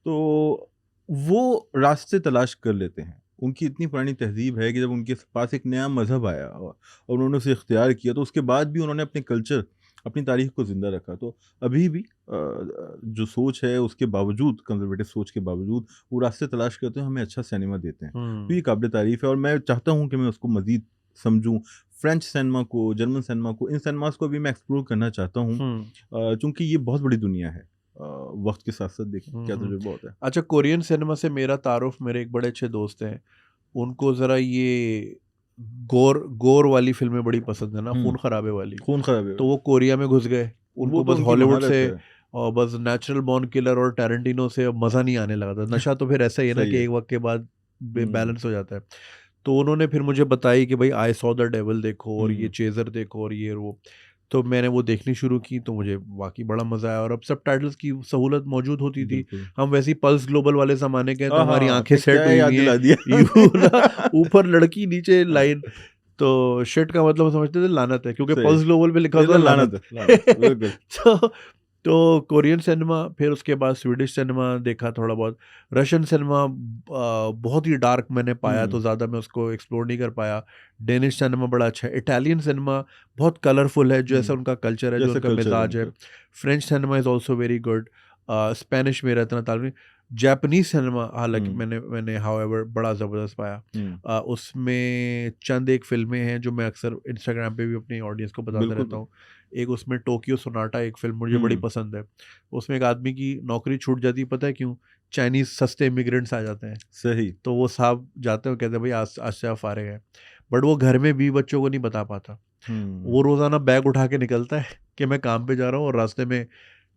तो वो रास्ते तलाश कर लेते हैं। उनकी इतनी पुरानी तहज़ीब है कि जब उनके पास एक नया मज़हब आया, और उन्होंने उसे इख्तियार किया, तो उसके बाद भी उन्होंने अपने कल्चर, अपनी तारीख़ को ज़िंदा रखा। तो अभी भी जो सोच है, उसके बावजूद, कंज़र्वेटिव सोच के बावजूद, वो रास्ते तलाश करते हैं, हमें अच्छा सिनेमा देते हैं। तो
हुँ,
ये काबिल तारीफ़ है, और मैं चाहता हूँ कि मैं उसको मज़ीद समझूँ। फ्रेंच सिनेमा को, जर्मन सिनेमा को, इन सिनेमाज़ को भी मैं एक्सप्लोर करना चाहता हूँ,
हुँ,
चूँकि ये बहुत बड़ी दुनिया है। वक़्त के साथ-साथ देखिए
हुँ,
क्या
हुँ।
तजुर्बा होता है।
अच्छा, कोरियन सिनेमा से मेरा तारुफ़, मेरे एक बड़े अच्छे दोस्त हैं, उनको ज़रा ये गोर गोर वाली फ़िल्में बड़ी पसंद है ना,
हुँ,
खून-खराबे वाली।
खून खराबे
तो
वाली।
वो कोरिया में घुस गए।
वो
उनको
तो
बस
उनकी
हॉलीवुड
महारत
से
है।
और बस नेचुरल बॉर्न किलर और टैरेंटिनो से अब मज़ा नहीं आने लगा था। नशा तो फिर ऐसा ही है ना
सही
कि
है।
एक वक्त के बाद बैलेंस हो जाता है। तो उन्होंने फिर मुझे बताई कि भाई आई सॉ द डेविल देखो और ये चेज़र देखो और ये वो। तो मैंने वो देखनी शुरू की तो मुझे वाक़ई बड़ा मज़ा आया और अब सबटाइटल्स की सहूलत मौजूद होती थी।
बिल्कुल।
हम वैसे ही पल्स ग्लोबल वाले ज़माने के हैं तो हमारी आँखें
क्या
सेट
क्या
हुई
याद
हुई हैं।
दिला दिया।
यू ना ऊपर लड़की नीचे लाइन। तो शिट का मतलब समझते थे लानत है क्योंकि
सही।
पल्स ग्लोबल पे लिखा
ये
होता
तो
था
लानत
लानत।
है, लानत, बिल्कुल।
तो कोरियन सिनेमा, फिर उसके बाद स्वीडिश सिनेमा देखा थोड़ा बहुत। रशियन सिनेमा बहुत ही डार्क मैंने पाया तो ज़्यादा मैं उसको एक्सप्लोर नहीं कर पाया। डेनिश सिनेमा बड़ा अच्छा है। इटालियन सिनेमा बहुत कलरफुल है, जैसा उनका कल्चर है, जो
जैसा
उनका
कल्चर है
मिजाज है।
उनका।
French cinema is also very good. Spanish मेरा इतना ताल्लुक नहीं। जापानीज सिनेमा हालांकि मैंने मैंने हाउएवर बड़ा ज़बरदस्त पाया। उसमें चंद एक फ़िल्में हैं जो मैं अक्सर इंस्टाग्राम पे भी अपनी ऑडियंस को बताता रहता
बिल्कुल।
हूँ। एक उसमें टोक्यो सोनाटा एक फ़िल्म मुझे बड़ी पसंद है। उसमें एक आदमी की नौकरी छूट जाती है, पता है क्यों? चाइनीज़ सस्ते इमिग्रेंट्स आ जाते हैं।
सही।
तो वो साहब जाते हैं, कहते हैं भाई आज आज से आप फ़ारिग हैं। बट वो घर में बीवी बच्चों को नहीं बता पाता। वो रोज़ाना बैग उठा के निकलता है कि मैं काम पे जा रहा हूँ और रास्ते में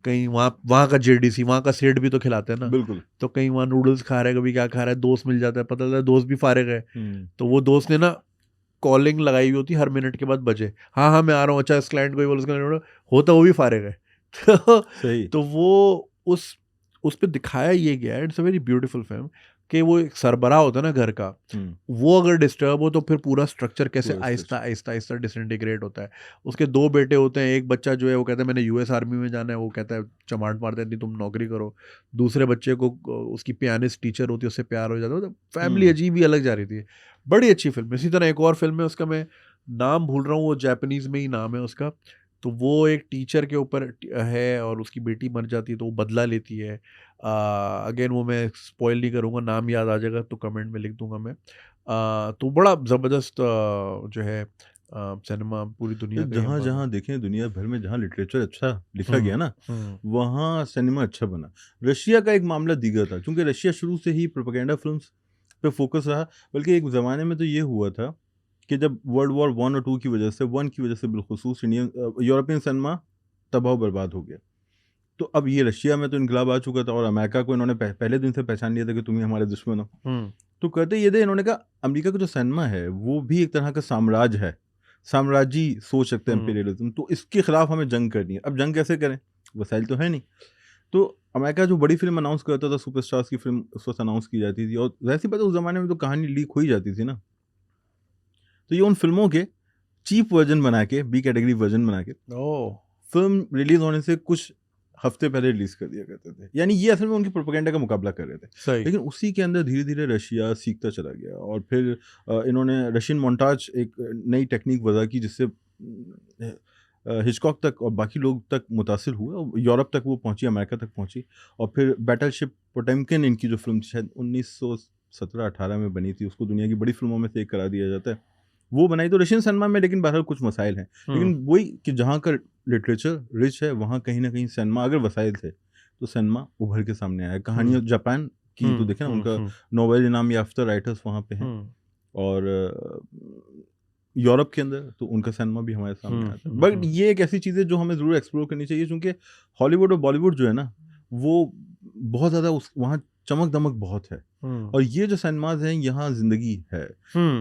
कहीं वहाँ वहाँ का जेडीसी, वहाँ का सेठ भी तो खिलाते हैं ना।
बिल्कुल।
तो कहीं वहाँ नूडल्स खा रहा है, कभी क्या खा रहा है, दोस्त मिल जाता है, पता चलता है दोस्त भी फ़ारिग है। तो वो दोस्त ने ना कॉलिंग लगाई हुई होती हर मिनट के बाद बजे। हाँ, हाँ, मैं आ रहा हूँ। अच्छा इस क्लाइंट को भी बोलो, उसका होता वो भी फ़ारिग है। तो
सही।
तो वो उस पे दिखाया ये गया है, it's a very beautiful film कि वो एक सरबराह होता है ना घर का, वो अगर डिस्टर्ब हो तो फिर पूरा स्ट्रक्चर कैसे
पूरा
आहिस्ता,
स्ट्रक्चर।
आहिस्ता, आहिस्ता डिसइंटीग्रेट होता है। उसके 2 बेटे होते हैं, एक बच्चा जो है वो कहता है मैंने यूएस आर्मी में जाना है, वो कहता है चमाट मार देती तुम नौकरी करो। दूसरे बच्चे को उसकी पियानिस्ट टीचर होती है, उससे प्यार हो जाता है। तो फैमिली अजीब ही अलग जा रही थी। बड़ी अच्छी फ़िल्म। इसी तरह एक और फ़िल्म है, उसका मैं नाम भूल रहा हूँ, वो जापानीज़ में ही नाम है उसका। तो वो एक टीचर के ऊपर है और उसकी बेटी मर जाती है तो वो बदला लेती है। अगेन वो मैं स्पॉइल नहीं करूँगा, नाम याद आ जाएगा तो कमेंट में लिख दूँगा मैं। तो बड़ा ज़बरदस्त जो है सिनेमा पूरी दुनिया का ही हम
जहाँ-जहाँ देखें दुनिया भर में जहाँ लिटरेचर अच्छा लिखा
हुँ,
गया ना,
हुँ,
वहाँ सिनेमा अच्छा बना। रशिया का एक मामला दीगर था, क्योंकि रशिया शुरू से ही प्रोपेगेंडा फ़िल्म्स पे फ़ोकस रहा, बल्कि एक ज़माने में तो ये हुआ था कि जब वर्ल्ड वॉर 1 और 2 की वजह से, 1 की वजह से बिलख़ुसूस यूरोपियन सिनेमा तबाह-बर्बाद हो गया। तो अब ये रशिया में तो इनकलाब आ चुका था और अमेरिका को इन्होंने पहले दिन से पहचान लिया था कि तुम ही हमारे दुश्मन हो।
हुँ,
तो कहते ये थे, इन्होंने कहा अमेरिका का जो सिनेमा है वो भी एक तरह का साम्राज्य है, साम्राज्यी सोच रखते हैं,
हुँ,
इंपीरियलिज्म, तो इसके खिलाफ हमें जंग करनी है। अब जंग कैसे करें, वसाइल तो है नहीं। तो अमेरिका जो बड़ी फिल्म अनाउंस करता था, सुपरस्टार्स की फिल्म उस वक्त अनाउंस की जाती थी, और वैसे ही पता उस जमाने में तो कहानी लीक हो ही जाती थी ना। तो ये उन फिल्मों के चीप वर्जन बना के, बी कैटेगरी वर्जन बना के,
ओह!
फिल्म रिलीज होने से कुछ हफ्ते पहले रिलीज कर दिया करते थे। यानी ये असल में उनकी प्रोपेगेंडा का मुकाबला कर रहे थे।
सही।
लेकिन उसी के अंदर धीरे धीरे रशिया सीखता चला गया, और फिर इन्होंने रशियन मोन्टाज एक नई टेक्निक वजह की, जिससे हिचकॉक तक और बाकी लोग तक मुतासिर हुए, और यूरोप तक वो पहुंची, अमेरिका तक पहुंची। और फिर बैटलशिप पोटेमकिन, इनकी जो फिल्म शायद 1917-18 में बनी थी, उसको दुनिया की बड़ी फिल्मों में से एक करार दिया जाता है। वो बनाई तो रशियन सिनेमा में, लेकिन बहरहाल कुछ मसाइल हैं। लेकिन वही कि जहाँ का लिटरेचर रिच है, वहाँ कहीं ना कहीं सिनेमा, अगर वसाइल थे तो सिनेमा उभर के सामने आया। कहानियाँ जापान की तो देखें ना, उनका नोबेल इनाम याफ्ता राइटर्स वहाँ पे हैं, और यूरोप के अंदर तो उनका सिनेमा भी हमारे सामने आता है। बट ये एक ऐसी चीज़ है जो हमें ज़रूर एक्सप्लोर करनी चाहिए, क्योंकि हॉलीवुड और बॉलीवुड जो है ना, वो बहुत ज़्यादा वहाँ चमक दमक बहुत है, और ये जो सिनेमाज हैं यहाँ ज़िंदगी है।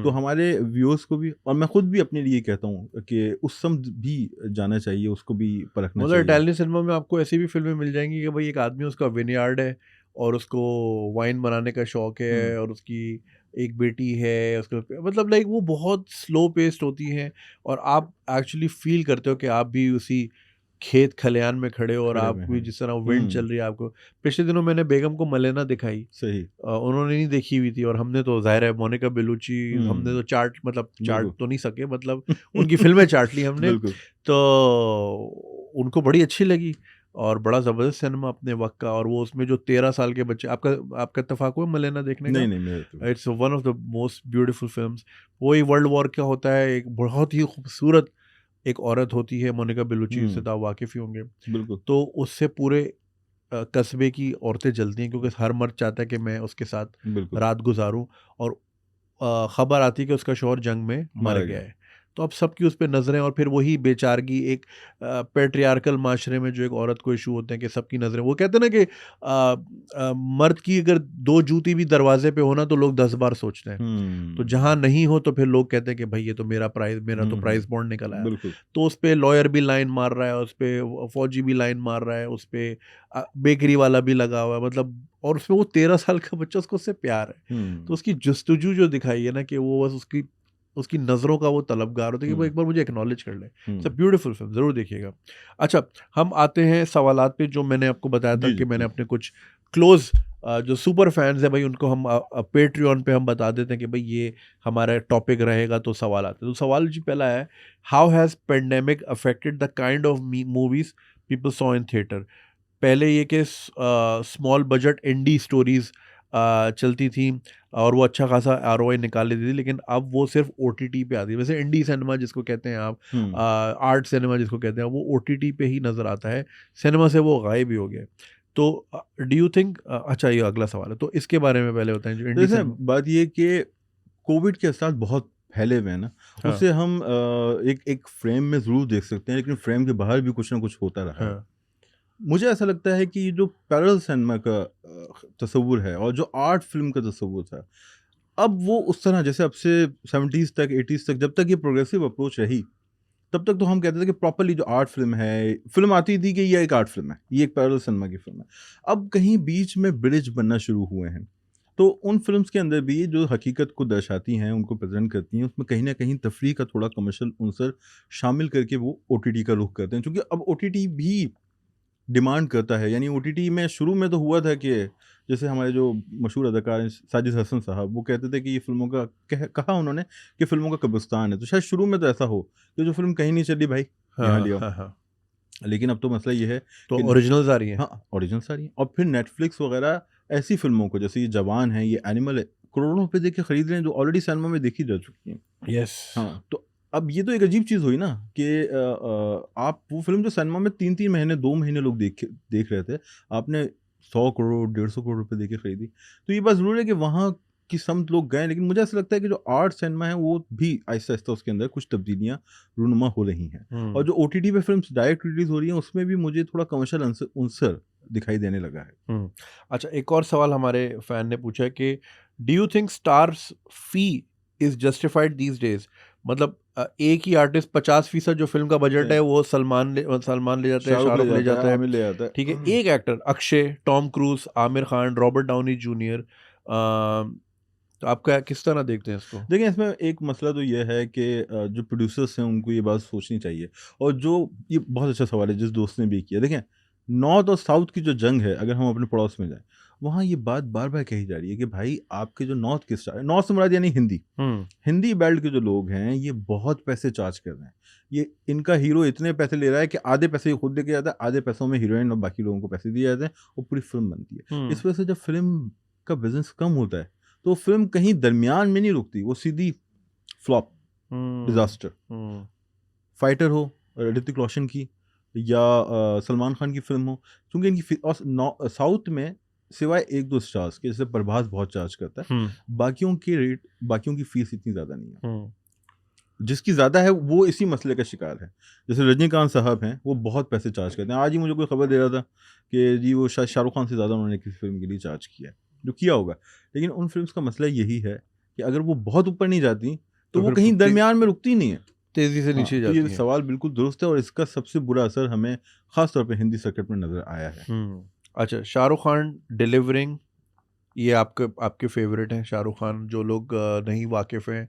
तो हमारे व्यूअर्स को भी, और मैं खुद भी अपने लिए कहता हूँ कि उस समय भी जाना चाहिए, उसको भी परखना
मतलब
चाहिए।
इटालियन सिनेमा में आपको ऐसी भी फिल्में मिल जाएंगी कि भाई एक आदमी, उसका विनयार्ड है और उसको वाइन बनाने का शौक है और उसकी एक बेटी है, उसको मतलब लाइक वो बहुत स्लो पेस्ड होती हैं और आप एक्चुअली फील करते हो कि आप भी उसी खेत खलियान में खड़े हो और
खड़े
आप
हुए
भी
हैं।
जिस तरह विंड चल रही है आपको। पिछले दिनों मैंने बेगम को मलेना दिखाई,
सही।
उन्होंने नहीं देखी हुई थी और हमने तो ज़ाहिर है मोनिका बेलुची, हमने तो चाट मतलब चाट
बिल्कुल।
तो नहीं सके, मतलब उनकी फ़िल्में चाट ली हमने।
बिल्कुल।
तो उनको बड़ी अच्छी लगी और बड़ा ज़बरदस्त सिनेमा अपने वक़्त का। और वो उसमें जो 13 साल के बच्चे, आपका आपका इत्तेफ़ाक हुआ मलेना देखने का?
नहीं, नहीं, मेरा तो
it's one of the most beautiful films. वही वर्ल्ड वॉर का होता है, एक बहुत ही खूबसूरत एक औरत होती है मोनिका बेलुची, उससे तो आप वाकिफ़ ही होंगे।
बिल्कुल।
तो उससे पूरे कस्बे की औरतें जलती हैं क्योंकि हर मर्द चाहता है कि मैं उसके साथ
बिल्कुल।
रात गुज़ारूँ और ख़बर आती है कि उसका शौहर जंग में मर
मारा
गया
गया।
है। तो अब सबकी उस पर नज़रें, और फिर वही बेचारगी एक पेट्रियार्कल माशरे में जो एक औरत को इशू होते हैं कि सबकी नज़रें, वो कहते हैं ना कि मर्द की अगर 2 जूती भी दरवाजे पे हो ना तो लोग 10 बार सोचते हैं, तो जहाँ नहीं हो तो फिर लोग कहते हैं कि भाई ये तो मेरा तो प्राइस बॉन्ड निकल आया।
बिल्कुल।
तो उस पे लॉयर भी लाइन मार रहा है, उस पे फौजी भी लाइन मार रहा है, उस पे बेकरी वाला भी लगा हुआ है, मतलब, और उसमें वो 13 साल का बच्चा, उसको उससे प्यार है। तो उसकी जुस्तजू जो दिखाई है ना कि वो बस उसकी नज़रों का वो तलबगार होता है कि वो एक बार मुझे एक्नॉलेज कर ले। इट्स अ ब्यूटीफुल फिल्म, ज़रूर देखिएगा। अच्छा, हम आते हैं सवालात पे, जो मैंने आपको बताया था
जी,
कि
जी,
मैंने
जी।
अपने कुछ क्लोज जो सुपर फैंस है भाई उनको हम पेट्रियन पे हम बता देते हैं कि भाई ये हमारा टॉपिक रहेगा, तो सवाल आते हैं। तो सवाल जी पहला है, how has pandemic affected the kind of movies people saw in theatre. पहले ये कि स्मॉल बजट इंडी स्टोरीज चलती थी और वो अच्छा खासा आरओआई निकाल लेती थी, लेकिन अब वो सिर्फ ओटीटी पे आती है। वैसे इंडी सिनेमा जिसको कहते हैं आप, आर्ट सिनेमा जिसको कहते हैं, वो ओटीटी पे ही नज़र आता है, सिनेमा से वो गायब ही हो गया। तो डू यू थिंक, अच्छा ये अगला सवाल है, तो इसके बारे में पहले होता है जो इंडी
जैसे
सिनेमा।
बात ये कि कोविड के असर बहुत फैले हुए हैं ना,
हाँ,
उसे हम एक फ्रेम में ज़रूर देख सकते हैं, लेकिन फ्रेम के बाहर भी कुछ ना कुछ होता रहा है।
हाँ,
मुझे ऐसा लगता है कि ये जो पैरेलल सिनेमा का तसव्वुर है और जो आर्ट फ़िल्म का तसव्वुर था, अब वो उस तरह जैसे अब से 70s तक, 80s तक, जब तक ये प्रोग्रेसिव अप्रोच रही, तब तक तो हम कहते थे कि प्रॉपर्ली जो आर्ट फ़िल्म है, फ़िल्म आती थी कि ये एक आर्ट फ़िल्म है, ये एक पैरेलल सिनेमा की फ़िल्म है। अब कहीं बीच में ब्रिज बनना शुरू हुए हैं। तो उन फ़िल्म्स के अंदर भी जो हकीकत को दर्शाती हैं, उनको प्रेज़ेंट करती हैं, उसमें कहीं न कहीं तफ़रीह का थोड़ा कमर्शियल अंसर शामिल करके वो ओटीटी का रुख करते हैं। क्योंकि अब ओटीटी भी डिमांड करता है, यानी ओटीटी में शुरू में तो हुआ था कि जैसे हमारे जो मशहूर अदाकार हैं साजिद हसन साहब, वो कहते थे कि ये फ़िल्मों का कहा उन्होंने कि फ़िल्मों का कब्रिस्तान है। तो शायद शुरू में तो ऐसा हो कि जो फ़िल्म कहीं नहीं चली भाई, यहाँ
हाँ,
ले आओ।
हाँ, हाँ,
लेकिन अब तो मसला ये है
तो
कि
ओरिजिनल्स आ रही हैं।
हाँ, ओरिजिनल्स आ रही हैं और फिर नेटफ्लिक्स वगैरह ऐसी फ़िल्मों को, जैसे ये जवान है, ये एनिमल है, करोड़ों रुपए दे के खरीद रहे हैं, जो ऑलरेडी सिनेमा में देखी जा चुकी हैं।
यस।
हाँ, तो अब ये तो एक अजीब चीज़ हुई ना कि आप वो फ़िल्म जो सिनेमा में 3-3 महीने, 2 महीने लोग देख रहे थे, आपने 100 करोड़, 150 करोड़ रुपए देके खरीदी। तो ये बात ज़रूर है कि वहाँ की समझ लोग गए, लेकिन मुझे ऐसा लगता है कि जो आर्ट सिनेमा है, वो भी आहिस्ता-आहिस्ता उसके अंदर कुछ तब्दीलियाँ रूनुमा हो रही हैं। और जो ओटीटी पे फ़िल्म्स डायरेक्ट रिलीज़ हो रही हैं, उसमें भी मुझे थोड़ा कमर्शियल अंसर दिखाई देने लगा है।
अच्छा, एक और सवाल हमारे फैन ने पूछा है कि do you think stars fee is justified these days. मतलब एक ही आर्टिस्ट 50% जो फिल्म का बजट है वो सलमान ले जाता है,
शाहरुख ले
शाहरुख ले
जाता है,
जाता है,
आमिर ले जाता
ठीक है,
है।
एक actor Akshay, Tom cruise, Aamir Khan, Robert Downey junior. तो आपका किस तरह देखते हैं इसको।
देखिए, इसमें एक मसला तो ये है कि जो प्रोड्यूसर्स हैं उनको ये बात सोचनी चाहिए, और जो ये बहुत अच्छा सवाल है जिस दोस्त ने भी किया। देखें, नॉर्थ और साउथ की जो जंग है, अगर हम अपने पड़ोस में जाएँ, वहाँ ये बात बार-बार कही जा रही है कि भाई आपके जो नॉर्थ के स्टार, नॉर्थ से मुराद यानी हिंदी,
हम्म
हिंदी बेल्ट के जो लोग हैं, ये बहुत पैसे चार्ज कर रहे हैं। ये इनका हीरो इतने पैसे ले रहा है कि आधे पैसे ये खुद लेके जाता है, आधे पैसों में हीरोइन और बाकी लोगों को पैसे दिए जाते हैं और पूरी फ़िल्म बनती है।
हम्म
इस वजह से जब फ़िल्म का बिज़नेस कम होता है, तो फ़िल्म कहीं दरमियान में नहीं रुकती, वो सीधी फ्लॉप,
हम्म
डिज़ास्टर।
हम्म
फाइटर हो ऋतिक रोशन की, या सलमान खान की फ़िल्म हो, क्योंकि इनकी और साउथ में सिवाय 1-2 स्टार्स के, जैसे प्रभास बहुत चार्ज करता है,
हम्म
बाकियों की फ़ीस इतनी ज़्यादा नहीं है।
हम्म
जिसकी ज़्यादा है वो इसी मसले का शिकार है। जैसे रजनीकांत साहब हैं, वो बहुत पैसे चार्ज करते हैं। आज ही मुझे कोई खबर दे रहा था कि जी वो शायद शाहरुख खान से ज़्यादा उन्होंने किसी फ़िल्म के लिए चार्ज किया है, जो किया होगा। लेकिन उन फ़िल्म्स का मसला यही है कि अगर वो बहुत ऊपर नहीं जाती, तो
तो
वो
फिर
कहीं दरमियान में रुकती नहीं है।
तेजी से नीचे
हाँ, तो ये
जाती हैं।
सवाल बिल्कुल दुरुस्त है और इसका सबसे बुरा असर हमें ख़ास तौर पे हिंदी सर्किट में नज़र आया है।
अच्छा, शाहरुख खान डिलीवरिंग, ये आपके फेवरेट हैं शाहरुख खान। जो लोग नहीं वाकिफ़ हैं,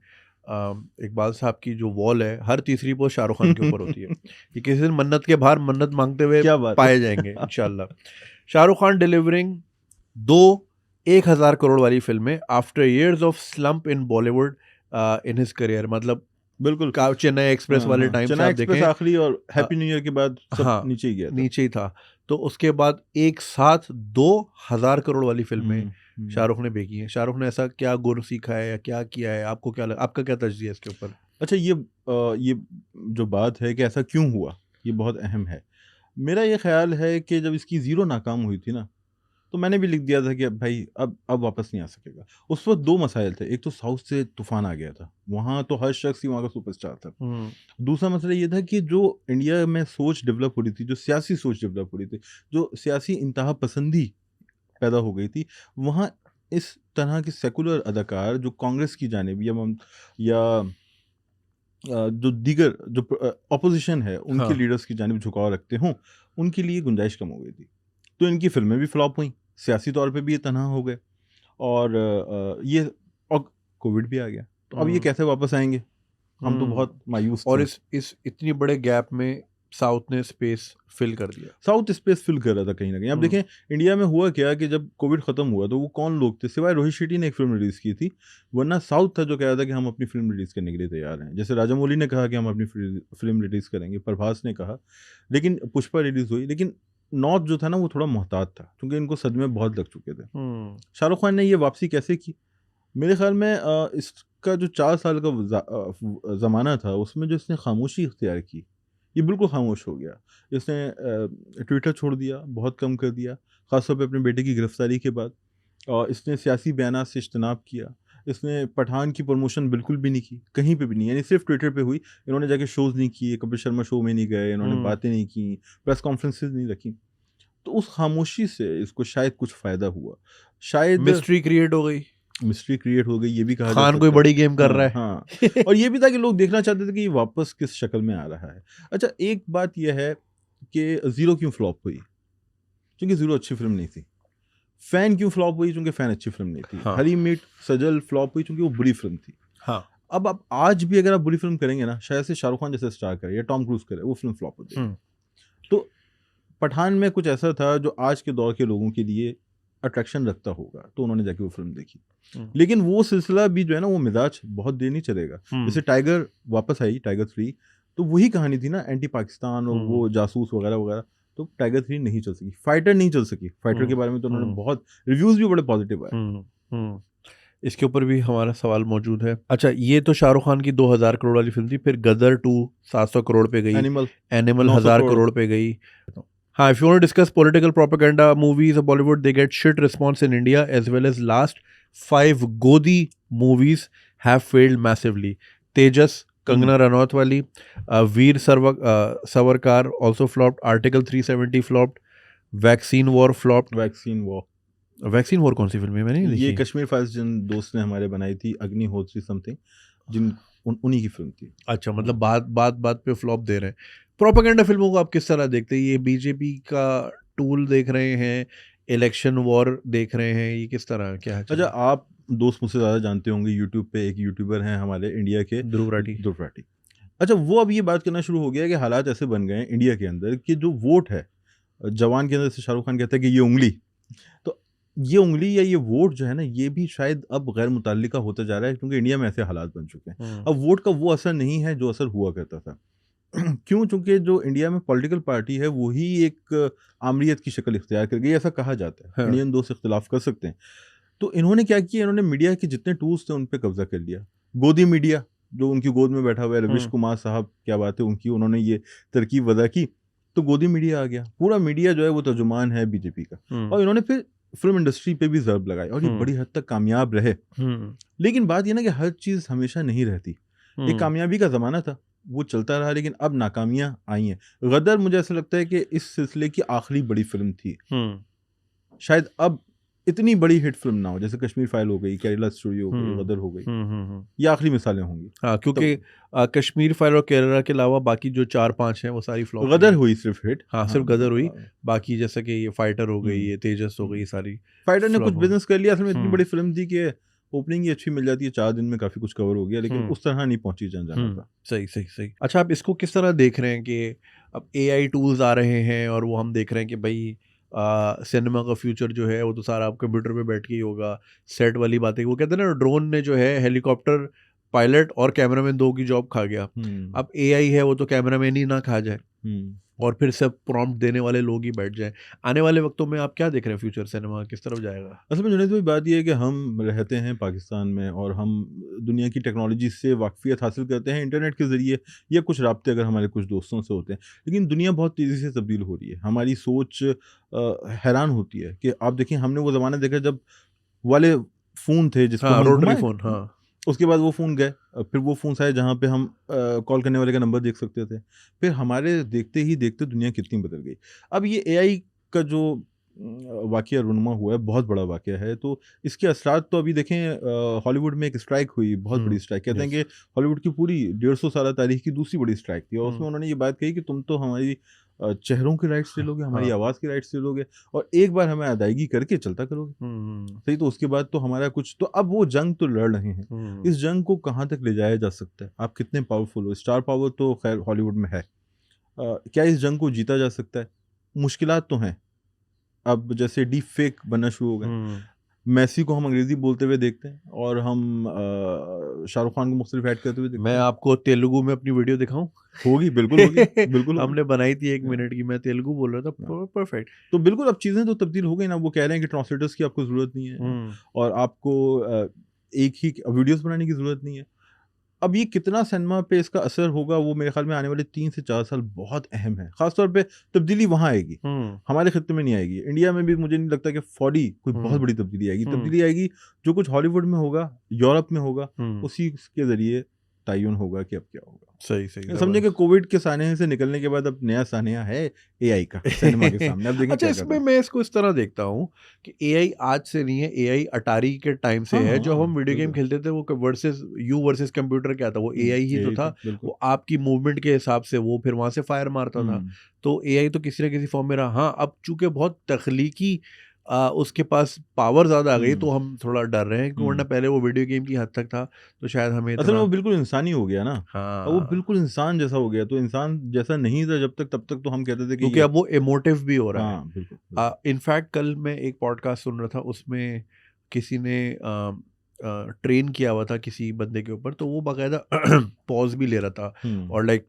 इकबाल साहब की जो वॉल है हर तीसरी पोस्ट शाहरुख खान के ऊपर होती है। ये किसी दिन मन्नत के बाहर मन्नत मांगते हुए
क्या बात
पाए
है!
जाएंगे इंशाल्लाह। शाहरुख खान डिलीवरिंग 2 1000 करोड़ वाली फिल्में after years of slump in Bollywood in his career. मतलब
बिल्कुल।
चेन्नई एक्सप्रेस
हाँ,
वाले
हाँ।
टाइम से
चेन्नई
आप
एक्सप्रेस
देखें,
आखिरी और
अ,
हैप्पी न्यू ईयर के बाद सब
हाँ,
नीचे ही गया था।
नीचे ही था। तो उसके बाद एक साथ 2000 करोड़ वाली फ़िल्में
हुँ, हुँ।
शाहरुख ने बेकी हैं। शाहरुख ने ऐसा क्या गुर सीखा है या क्या किया है? आपका क्या तजज़िया है इसके ऊपर?
अच्छा, ये जो बात है कि ऐसा क्यों हुआ, ये बहुत अहम है। मेरा ये ख़्याल है कि जब इसकी ज़ीरो नाकाम हुई थी ना, तो मैंने भी लिख दिया था कि अब भाई अब वापस नहीं आ सकेगा। उस वक्त 2 मसाइल थे, एक तो साउथ से तूफान आ गया था, वहाँ तो हर शख्स ही वहाँ का सुपरस्टार था। दूसरा मसला ये था कि जो इंडिया में सोच डेवलप हो रही थी, जो सियासी सोच डेवलप हो रही थी, जो सियासी इंतहा पसंदी पैदा हो गई थी, वहाँ इस तरह के सेकुलर अदाकार जो कांग्रेस की जानिब या जो दीगर जो ऑपोजिशन है उनके
हाँ।
लीडर्स की जानिब झुकाव रखते हों, उनके लिए गुंजाइश कम हो गई थी। तो इनकी फिल्में भी फ्लॉप हुई, सियासी तौर पे भी ये तनहा हो गए, और कोविड भी आ गया। तो अब ये कैसे वापस आएंगे? हम तो बहुत मायूस
और
थे।
इस इतनी बड़े गैप में साउथ ने स्पेस फिल कर दिया।
साउथ स्पेस फिल कर रहा था कहीं ना कहीं। अब देखें इंडिया में हुआ क्या कि जब कोविड खत्म हुआ तो वो कौन लोग थे, सिवाय रोहित शेट्टी ने एक फिल्म रिलीज की थी, वरना साउथ था जो कह रहा था कि हम अपनी फिल्म रिलीज करने के लिए तैयार हैं। जैसे राजामौली ने कहा कि हम अपनी फिल्म रिलीज करेंगे, प्रभास ने कहा, लेकिन पुष्पा रिलीज हुई, लेकिन नॉर्थ जो था ना वो थोड़ा मोहतात था, क्योंकि इनको सदमे बहुत लग चुके थे। शाहरुख खान ने ये वापसी कैसे की? मेरे ख्याल में इसका जो 4 साल का ज़माना था उसमें जो इसने खामोशी इख्तियार की, ये बिल्कुल खामोश हो गया। इसने ट्विटर छोड़ दिया, बहुत कम कर दिया, ख़ासतौर पे अपने बेटे की गिरफ़्तारी के बाद। और इसने सियासी बयानात से इज्तनाब किया। इसने पठान की प्रमोशन बिल्कुल भी नहीं की, कहीं पे भी नहीं, यानी सिर्फ ट्विटर पे हुई। इन्होंने जाके शोज़ नहीं किए, कपिल शर्मा शो में नहीं गए, इन्होंने बातें नहीं की, प्रेस कॉन्फ्रेंसेस नहीं रखी। तो उस खामोशी से इसको शायद कुछ फ़ायदा हुआ, शायद
मिस्ट्री क्रिएट हो गई,
मिस्ट्री क्रिएट हो गई, ये भी कहा जा
खान
सकता
कोई
है।
बड़ी गेम कर रहा है।
हाँ। और ये भी था कि लोग देखना चाहते थे कि ये वापस किस शक्ल में आ रहा है। अच्छा, एक बात यह है कि ज़ीरो क्यों फ्लॉप हुई? क्योंकि ज़ीरो अच्छी फिल्म नहीं थी। फैन क्यों फ्लॉप हुई? क्योंकि फैन अच्छी फिल्म नहीं थी।
हाँ।
हरी मीट सजल फ्लॉप हुई क्योंकि वो बुरी फिल्म थी।
हाँ।
अब आप आज भी अगर आप बुरी फिल्म करेंगे ना, शायद से शाहरुख खान जैसे स्टार करे या टॉम क्रूज करे, वो फिल्म फ्लॉप हो जाएगी। तो पठान में कुछ ऐसा था जो आज के दौर के लोगों के लिए अट्रैक्शन रखता होगा, तो उन्होंने जाके वो फिल्म देखी। लेकिन वो सिलसिला भी जो है ना, वो मिजाज बहुत देर नहीं चलेगा। जैसे टाइगर वापस आई, टाइगर 3, तो वही कहानी थी ना, एंटी पाकिस्तान और वो जासूस वगैरह वगैरह। तो टाइगर 3 नहीं चल सकी, फाइटर नहीं चल सकी। फाइटर के बारे में तो उन्होंने बहुत रिव्यूज भी बड़े पॉजिटिव आए।
इसके ऊपर भी हमारा सवाल मौजूद है। अच्छा, ये तो शाहरुख खान की 2000 करोड़ वाली फिल्म थी, फिर गदर 2 700 करोड़ पे गई, एनिमल 1000 करोड़ पे गई। हाँ, if you want to discuss political propaganda movies of Bollywood, they get shit response in India, as well as last 5 Godi movies have failed massively. Tejas, Kangana Ranaut wali, Veer Savarkar also flopped, Article 370 flopped, Vaccine War flopped. Vaccine war कौन सी film है? मैंने नहीं देखी।
ये Kashmir files जिन दोस्त ने हमारे बनाई थी, अग्निहोत्री समथिंग, उन्हीं की फिल्म थी।
अच्छा, मतलब बात पे फ्लॉप दे रहे हैं। प्रोपेगेंडा फिल्मों को आप किस तरह देखते हैं? ये बीजेपी का टूल देख रहे हैं, इलेक्शन वॉर देख रहे हैं, ये किस तरह क्या है?
अच्छा, आप दोस्त मुझसे ज़्यादा जानते होंगे, यूट्यूब पे एक यूट्यूबर हैं हमारे इंडिया के,
ध्रुव राठी।
अच्छा, वो अब ये बात करना शुरू हो गया कि हालात ऐसे बन गए हैं इंडिया के अंदर कि जो वोट है, जवान के अंदर से शाहरुख खान कहता है कि ये उंगली, तो ये उंगली या ये वोट जो है ना, ये भी शायद अब गैर मुतल्लिका होता जा रहा है, क्योंकि इंडिया में ऐसे हालात बन चुके हैं। अब वोट का वो असर नहीं है जो असर हुआ करता था। क्यों? चूंकि जो इंडिया में पॉलिटिकल पार्टी है वही एक आमरीत की शक्ल इख्तियार कर गई, ऐसा कहा जाता है। इंडियन दोस्त इख्तिलाफ कर सकते हैं। तो इन्होंने क्या किया, इन्होंने मीडिया के जितने टूल्स थे उन पर कब्जा कर लिया। गोदी मीडिया जो उनकी गोद में बैठा हुआ है, रवीश कुमार साहब, क्या बात है उनकी, उन्होंने ये तरकीब वजह की, तो गोदी मीडिया आ गया। पूरा मीडिया जो है वो तर्जुमान है बीजेपी का, और इन्होंने फिर फिल्म इंडस्ट्री पे भी ज़र्ब लगाई, और ये बड़ी हद तक कामयाब रहे। लेकिन बात ये ना कि हर चीज़ हमेशा नहीं रहती। एक कामयाबी का ज़माना था, वो चलता रहा, लेकिन अब नाकामियां आई हैं। गदर मुझे ऐसा लगता है कि इस सिलसिले की आखिरी बड़ी फिल्म थी। शायद अब इतनी बड़ी हिट फिल्म ना हो, जैसे कश्मीर फाइल हो गई, केरला स्टोरी हो गई, गदर हो गई, ये आखिरी मिसालें होंगी।
हाँ, क्योंकि कश्मीर फाइल और केरला के अलावा बाकी जो 4-5 हैं वो सारी फ्लॉप।
गदर हुई सिर्फ हिट।
हाँ, सिर्फ गदर हुई। बाकी जैसे कि ये फाइटर हो गई, ये तेजस हो गई, सारी
फाइटर ने कुछ बिजनेस कर लिया। असल में इतनी बड़ी फिल्म थी कि ओपनिंग ही अच्छी मिल जाती है, 4 दिन में काफी कुछ कवर हो गया, लेकिन उस तरह नहीं पहुंची जाना था।
सही। अच्छा, आप इसको किस तरह देख रहे हैं कि अब AI टूल्स आ रहे हैं और वो हम देख रहे हैं कि भाई सिनेमा का फ्यूचर जो है वो तो सारा आप कंप्यूटर पे बैठ के ही होगा। सेट वाली बातें, वो कहते हैं ना, ड्रोन ने जो है हेलीकॉप्टर पायलट और कैमरामैन 2 की जॉब खा गया। अब AI है, वो तो कैमरामैन ही ना खा जाए। और फिर सब प्रॉम्प्ट देने वाले लोग ही बैठ जाएं। आने वाले वक्तों में आप क्या देख रहे हैं, फ्यूचर सिनेमा किस तरफ जाएगा?
असल में जुनैद भाई बात ये है कि हम रहते हैं पाकिस्तान में और हम दुनिया की टेक्नोलॉजी से वाकफियत हासिल करते हैं इंटरनेट के ज़रिए या कुछ राब्ते अगर हमारे कुछ दोस्तों से होते हैं। लेकिन दुनिया बहुत तेज़ी से तब्दील हो रही है। हमारी सोच हैरान होती है कि आप देखिए हमने वो ज़माना देखा जब वाले फ़ोन थे जिसको
हाँ,
हम
रोटरी
घुमाएँ,
फ़ोन, हाँ।
उसके बाद वो फ़ोन गए। फिर वो फ़ोन्स आए जहाँ पे हम कॉल करने वाले का नंबर देख सकते थे। फिर हमारे देखते ही देखते दुनिया कितनी बदल गई। अब ये एआई का जो वाक़या रूनुमा हुआ है, बहुत बड़ा वाक़या है। तो इसके असरात तो अभी देखें हॉलीवुड में एक स्ट्राइक हुई, बहुत बड़ी स्ट्राइक। कहते हैं
यस।
कि हॉलीवुड की पूरी 150 साला तारीख़ की दूसरी बड़ी स्ट्राइक थी और उसमें
हुँ,
उन्होंने ये बात कही कि तुम तो हमारी चेहरों की राइट्स ले लोगे, हमारी
हाँ।
आवाज़ की राइट्स ले लोगे और एक बार हमें अदायगी करके चलता करोगे।
हुँ,
सही, तो उसके बाद तो हमारा कुछ तो अब वो जंग तो लड़ रहे हैं।
हुँ,
इस जंग को कहाँ तक ले जाया जा सकता है? आप कितने पावरफुल हो? स्टार पावर तो ख़ैर हॉलीवुड में है। क्या इस जंग को जीता जा सकता है? मुश्किलात तो हैं। अब जैसे डीप फेक बनना शुरू हो गए।
हुँ।
मेसी को हम अंग्रेज़ी बोलते हुए देखते हैं और हम शाहरुख खान को मुख्तलिफ ऐड करते हुए
मैं
देखते हैं।
आपको तेलुगु में अपनी वीडियो दिखाऊँ?
होगी, बिल्कुल होगी, बिल्कुल होगी।
हमने बनाई थी 1
हाँ,
मिनट की, मैं तेलुगु बोल रहा था,
हाँ।
परफेक्ट।
तो बिल्कुल अब चीज़ें तो तब्दील हो गई ना, वो कह रहे हैं कि ट्रांसलेटर्स की आपको ज़रूरत नहीं है
हुँ,
और आपको एक ही वीडियोज़ बनाने की ज़रूरत नहीं है। अब ये कितना सिनेमा पे इसका असर होगा वो मेरे ख़्याल में आने वाले 3 से 4 साल बहुत अहम है। ख़ास तौर पे तब्दीली वहाँ आएगी,
हुँ,
हमारे खित्ते में नहीं आएगी। इंडिया में भी मुझे नहीं लगता कि फौरी कोई बहुत
हुँ,
बड़ी तब्दीली आएगी।
हुँ,
तब्दीली आएगी जो कुछ हॉलीवुड में होगा, यूरोप में होगा,
हुँ।
उसी के ज़रिए तय्युन होगा कि अब क्या होगा।
सही, सही,
समझिए कि
ज़बरदस्त।
कोविड के सानिए से निकलने के बाद अब नया सानिया है एआई का सिनेमा के सामने। अब देखें
अच्छा,
क्या
इसमें
करता है।
मैं इसको इस तरह देखता हूँ कि एआई आज से नहीं है, एआई अटारी के टाइम से
हाँ,
है। जब
हाँ,
हम वीडियो गेम
बिल्कुल।
खेलते थे, वो वर्सेस यू वर्सेस कंप्यूटर क्या था, वो एआई ही तो
एआई
था।
था, बिल्कुल।
वो आपकी मूवमेंट के हिसाब से वो फिर वहाँ से फायर मारता था।
हुँ,
तो एआई तो किसी न किसी फॉर्म में रहा। हाँ, अब चूँकि बहुत तख्लीकी उसके पास पावर ज़्यादा आ गई,
हुँ,
तो हम थोड़ा डर रहे हैं कि वरना
हुँ।
पहले वो वीडियो गेम की हद तक था, तो शायद हमें
असल में
इतना।
वो बिल्कुल इंसानी हो गया ना। अब वो
हाँ,
बिल्कुल इंसान जैसा हो गया, तो इंसान जैसा नहीं था जब तक तब तक तो हम कहते थे कि
क्योंकि
ये
अब वो इमोटिव भी हो रहा है।
हाँ, बिल्कुल, बिल्कुल।
इनफैक्ट कल मैं एक पॉडकास्ट सुन रहा था, उसमें किसी ने ट्रेन किया हुआ था किसी बंदे के ऊपर, तो वो बाकायदा पॉज भी ले रहा था
हुँ,
और लाइक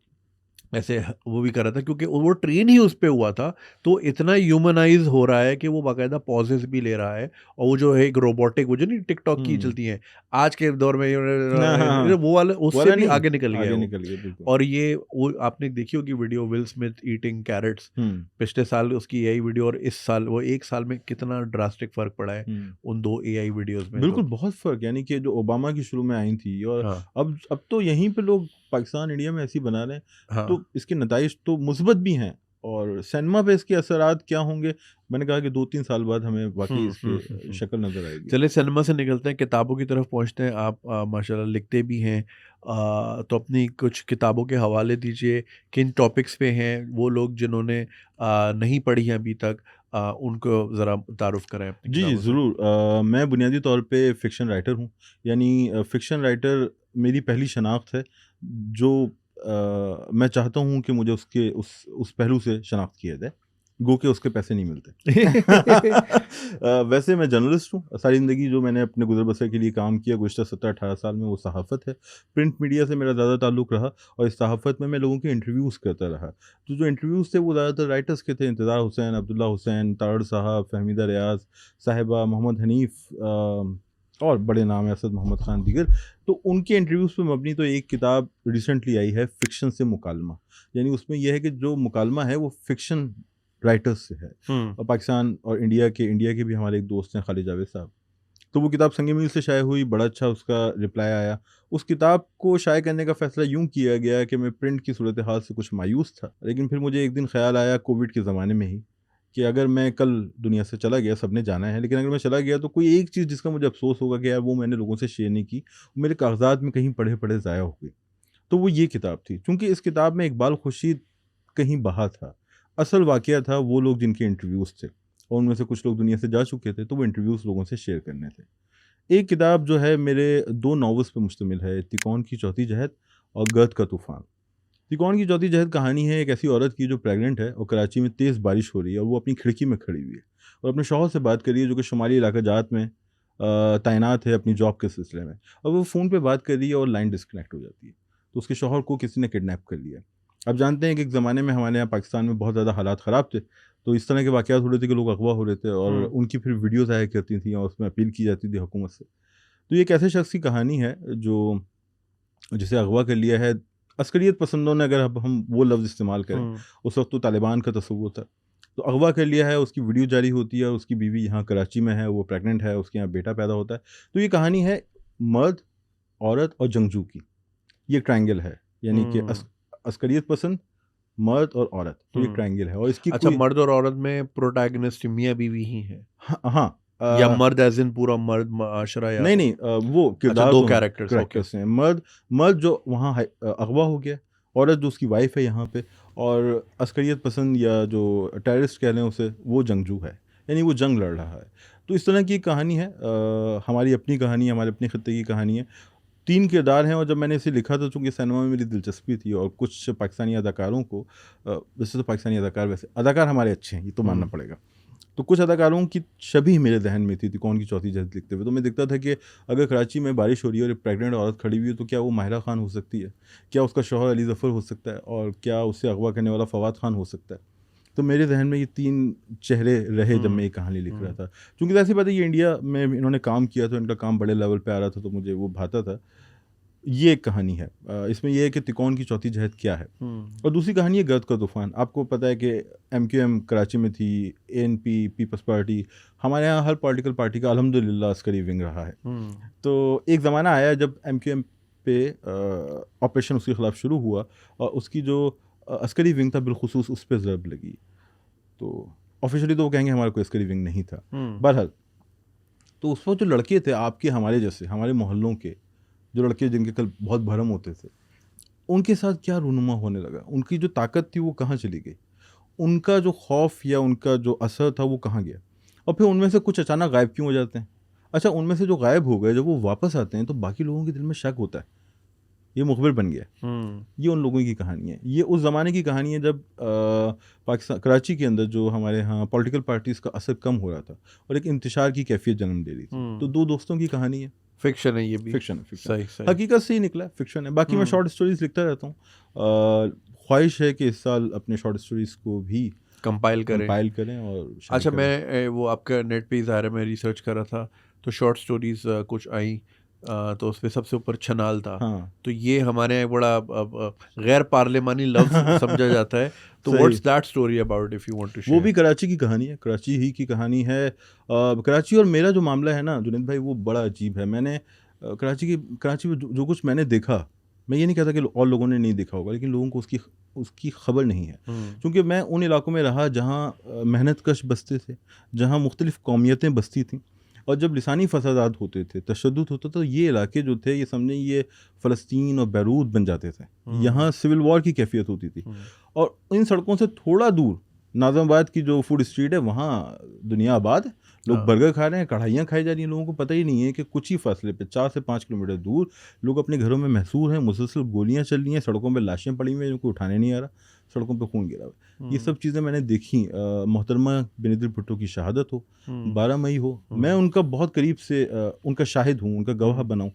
ऐसे वो भी कर रहा था, क्योंकि वो ट्रेन ही उस पे हुआ था। तो इतना ह्यूमनाइज हो रहा है कि वो बाकायदा पॉजेस भी ले रहा है। और वो जो है एक रोबोटिक, वो जो नहीं टिकटॉक की
हुँ।
चलती हैं आज के दौर में,
हाँ, हाँ, हाँ।
वो वाला उससे
वाला
भी
नहीं,
आगे निकल गया है
आगे
वो।
निकल गया, बिल्कुल।
और ये वो आपने देखी होगी video, Will Smith eating carrots.
हुँ,
पिछले साल उसकी एआई वीडियो और इस साल, वो एक साल में कितना ड्रास्टिक फ़र्क पड़ा है
हुँ।
उन 2 एआई वीडियोज़ में
बिल्कुल,
तो।
बहुत फ़र्क, यानी कि जो ओबामा की शुरू में आई थी और
हाँ,
अब तो यहीं पे लोग पाकिस्तान, इंडिया में ऐसे ही बना रहे हैं,
हाँ।
तो इसके नताइज तो मुस्बत भी हैं और सिनेमा पे इसके असरात क्या होंगे, मैंने कहा कि 2-3 साल बाद हमें वाक़ई इसकी शक्ल नज़र आएगी।
चलिए सिनेमा से निकलते हैं, किताबों की तरफ पहुँचते हैं। आप माशाल्लाह लिखते भी हैं। तो अपनी कुछ किताबों के हवाले दीजिए, किन टॉपिक्स पे हैं, वो लोग जिन्होंने नहीं पढ़ी हैं अभी तक, उनको ज़रा तारुफ़ कराएँ अपनी
जी, जी,
किताबों से।
ज़रूर। मैं बुनियादी तौर पे फ़िक्शन राइटर हूँ, यानी फ़िक्शन राइटर मेरी पहली शनाख्त है, जो मैं चाहता हूँ कि मुझे उसके उस पहलू से शनाख्त किया जाए, गो के उसके पैसे नहीं मिलते। वैसे मैं जर्नलिस्ट हूँ, सारी ज़िंदगी जो मैंने अपने गुज़र-बसर के लिए काम किया गुज़िश्ता 17-18 साल में वो सहाफ़त है। प्रिंट मीडिया से मेरा ज़्यादा ताल्लुक़ रहा और इस सहाफ़त में मैं लोगों के इंटरव्यूज़ करता रहा। तो जो इंटरव्यूज़ थे वो ज़्यादातर राइटर्स के थे, इंतज़ार हुसैन, अब्दुल्ला हुसैन, तारड़ साहब, फ़हमीदा रियाज़ साहिबा, मोहम्मद हनीफ़ और बड़े नाम हैं असद मोहम्मद ख़ान दीगर। तो उनके इंटरव्यूज़ पे मबनी तो एक किताब रिसेंटली आई है, फ़िक्शन से मुकालमा। यानी उसमें ये है कि जो मुकालमा है वो फ़िक्शन राइटर्स से है।
हुँ,
और पाकिस्तान और इंडिया के भी हमारे एक दोस्त हैं खालिद जावेद साहब। तो वो किताब संग मील से शाये हुई, बड़ा अच्छा उसका रिप्लाई आया। उस किताब को शाये करने का फ़ैसला यूँ किया गया कि मैं प्रिंट की सूरत हाल से कुछ मायूस था। लेकिन फिर मुझे एक दिन ख़्याल आया कोविड के ज़माने में ही कि अगर मैं कल दुनिया से चला गया, सबने जाना है, लेकिन अगर मैं चला गया तो कोई एक चीज़ जिसका मुझे अफ़सोस होगा कि यार वो मैंने लोगों से शेयर नहीं की, वो मेरे कागज़ात में कहीं पड़े-पड़े ज़ाया हो गई। तो वो ये किताब थी। चूँकि इस किताब में इकबाल खुर्शीद कहीं बहा था। असल वाक़या था वो लोग जिनके इंटरव्यूज़ थे और उनमें से कुछ लोग दुनिया से जा चुके थे, तो वो इंटरव्यूज़ लोगों से शेयर करने थे। एक किताब जो है मेरे 2 नॉवेल्स पे मुश्तमिल है, तिकोन की चौथी जहद और गर्द का तूफ़ान। तिकोन की चौथी जहद कहानी है एक ऐसी औरत की जो प्रेग्नेंट है और कराची में तेज़ बारिश हो रही है और वो अपनी खिड़की में खड़ी हुई है और अपने शौहर से बात कर रही है जो कि शुमाली इलाका जात में तैनात है अपनी जॉब के सिलसिले में और वो फ़ोन पे बात कर रही है और लाइन डिस्कनेक्ट हो जाती है। तो उसके शौहर को किसी ने किडनैप कर लिया। आप जानते हैं कि एक ज़माने में हमारे यहाँ पाकिस्तान में बहुत ज़्यादा हालात ख़राब थे, तो इस तरह के वाक़यात हो रहे थे कि लोग अगवा हो रहे थे और उनकी फिर वीडियोज़ आया करती थी और उसमें अपील की जाती थी हुकूमत से। तो ये एक ऐसे शख्स की कहानी है जो जिसे अगवा कर लिया है। अस्करियत पसंदों ने, अगर अब हम वो लफ्ज़ इस्तेमाल करें, उस वक्त तो तालिबान का तसव्वुर था, तो अगवा कर लिया है, उसकी वीडियो जारी होती है और उसकी बीवी यहाँ कराची में है, वो प्रेग्नेंट है, उसके यहाँ बेटा पैदा होता है। तो ये कहानी है मर्द, औरत और जंगजू की। ये ट्रायंगल है, यानी कि अस्करियत पसंद, मर्द और औरत, तो ये ट्रायंगल है और इसकी
अच्छा,
कोई
मर्द और औरत में प्रोटैगनिस्ट मियाँ बीवी ही है
हाँ, हाँ
या मर्द एज इन पूरा मर्द माशरा या
नहीं नहीं वो
अच्छा,
किरदार
दो
तो
कैरेक्टर्स, ओके।
कैरेक्टर्स हैं। मर्द मर्द जो वहाँ अगवा हो गया, औरत जो उसकी वाइफ है यहाँ पे, और अस्करियत पसंद या जो टेररिस्ट कह रहे हैं उसे, वो जंगजू है, यानी वो जंग लड़ रहा है। तो इस तरह की कहानी है, हमारी अपनी कहानी है, हमारे अपने खत्ते की कहानी है। 3 किरदार हैं और जब मैंने इसे लिखा था, चूँकि सिनेमा में मेरी दिलचस्पी थी और कुछ पाकिस्तानी अदाकारों को वैसे तो पाकिस्तानी अदाकार, वैसे अदाकार हमारे अच्छे हैं, ये तो मानना पड़ेगा। तो कुछ अदाकारों की शबीह मेरे जहन में थी कौन की चौथी जहद लिखते हुए। तो मैं देखता था कि अगर कराची में बारिश हो रही है और एक प्रेग्नेंट औरत खड़ी हुई है, तो क्या वो माहिरा खान हो सकती है, क्या उसका शौहर अली ज़फ़र हो सकता है, और क्या उससे अगवा करने वाला फवाद खान हो सकता है। तो मेरे जहन में ये 3 चेहरे रहे जब मैं ये कहानी लिख रहा था। चूँकि ऐसी बात है, ये इंडिया में इन्होंने काम किया, तो इनका काम बड़े लेवल पे आ रहा था, तो मुझे वो भाता था। ये एक कहानी है, इसमें ये है कि तिकोन की चौथी जहद क्या है। और दूसरी कहानी है गर्द का तूफ़ान। आपको पता है कि MQM कराची में थी, ANP पीपल्स पार्टी, हमारे यहाँ हर पॉलिटिकल पार्टी का अल्हम्दुलिल्लाह अस्करी विंग रहा है। तो एक ज़माना आया जब MQM पे ऑपरेशन उसके ख़िलाफ़ शुरू हुआ और उसकी जो अस्करी विंग था बिलखुसूस उस पर ज़रब लगी। तो ऑफिशियली तो वो कहेंगे हमारा कोई अस्करी विंग नहीं था। बहरहाल, तो उस वक्त जो लड़के थे आपके हमारे जैसे, हमारे मोहल्लों के जो लड़के जिनके कल बहुत भरम होते थे, उनके साथ क्या रूनुमा होने लगा, उनकी जो ताकत थी वो कहाँ चली गई, उनका जो खौफ या उनका जो असर था वो कहाँ गया, और फिर उनमें से कुछ अचानक गायब क्यों हो जाते हैं। अच्छा, उनमें से जो गायब हो गए, जब वो वापस आते हैं तो बाकी लोगों के दिल में शक होता है, ये मुखबिर बन गया। ये उन लोगों की कहानी है, ये उस ज़माने की कहानी है जब पाकिस्तान कराची के अंदर जो हमारे यहाँ पॉलिटिकल पार्टीज़ का असर कम हो रहा था और एक इंतशार की कैफियत जन्म दे रही थी। तो 2 दोस्तों की कहानी है,
फिक्शन है ये भी,
फिक्शन है, फिक्शन
सही सही,
हकीकत से ही निकला है, फिक्शन है। बाकी मैं शॉर्ट स्टोरीज लिखता रहता हूँ। ख्वाहिश है कि इस साल अपने शॉर्ट स्टोरीज को भी
कंपाइल करें
और शायद
अच्छा,
करें।
मैं वो आपका नेट पे ज़ाहिर है मैं रिसर्च कर रहा था, तो शॉर्ट स्टोरीज कुछ आई, तो उस पे सबसे ऊपर छनाल था।
हाँ
तो ये हमारे यहाँ बड़ा गैर पार्लिमानी लफ्ज़ समझा जाता है। तो
सही।
What's that story about, if you want to
वो
शेयर?
भी कराची की कहानी है, कराची ही की कहानी है। कराची और मेरा जो मामला है ना जुनैद भाई, वो बड़ा अजीब है। मैंने कराची में जो कुछ मैंने देखा, मैं ये नहीं कहता कि और लोगों ने नहीं देखा होगा, लेकिन लोगों को उसकी खबर नहीं है। क्योंकि मैं उन इलाकों में रहा जहाँ मेहनत कश बसते थे, जहाँ मुख्तलिफ़ कौमियतें बसती थीं, और जब लिसानी फसादात होते थे, तशद्दुद होता था, तो ये इलाके जो थे, ये समझें ये फ़लस्तीन और बैरूत बन जाते थे। यहाँ सिविल वॉर की कैफियत होती थी। और इन सड़कों से थोड़ा दूर नाज़माबाद की जो फूड स्ट्रीट है, वहाँ दुनिया आबाद है। लोग बर्गर खा रहे हैं, कढ़ाइयाँ खाई जा रही हैं, लोगों को पता ही नहीं है कि कुछ ही फासले पे 4 से 5 किलोमीटर दूर लोग अपने घरों में महसूर हैं, मुसलसल गोलियाँ चल रही हैं, सड़कों पे लाशें पड़ी हुई हैं, जिनको उठाने नहीं आ रहा, सड़कों पे खून गिरा हुआ है। ये सब चीज़ें मैंने देखी। मोहतरमा बेनज़ीर भुट्टो की शहादत हो, 12 मई हो, मैं उनका बहुत करीब से उनका शाहिद हूँ, उनका गवाह बना हूँ।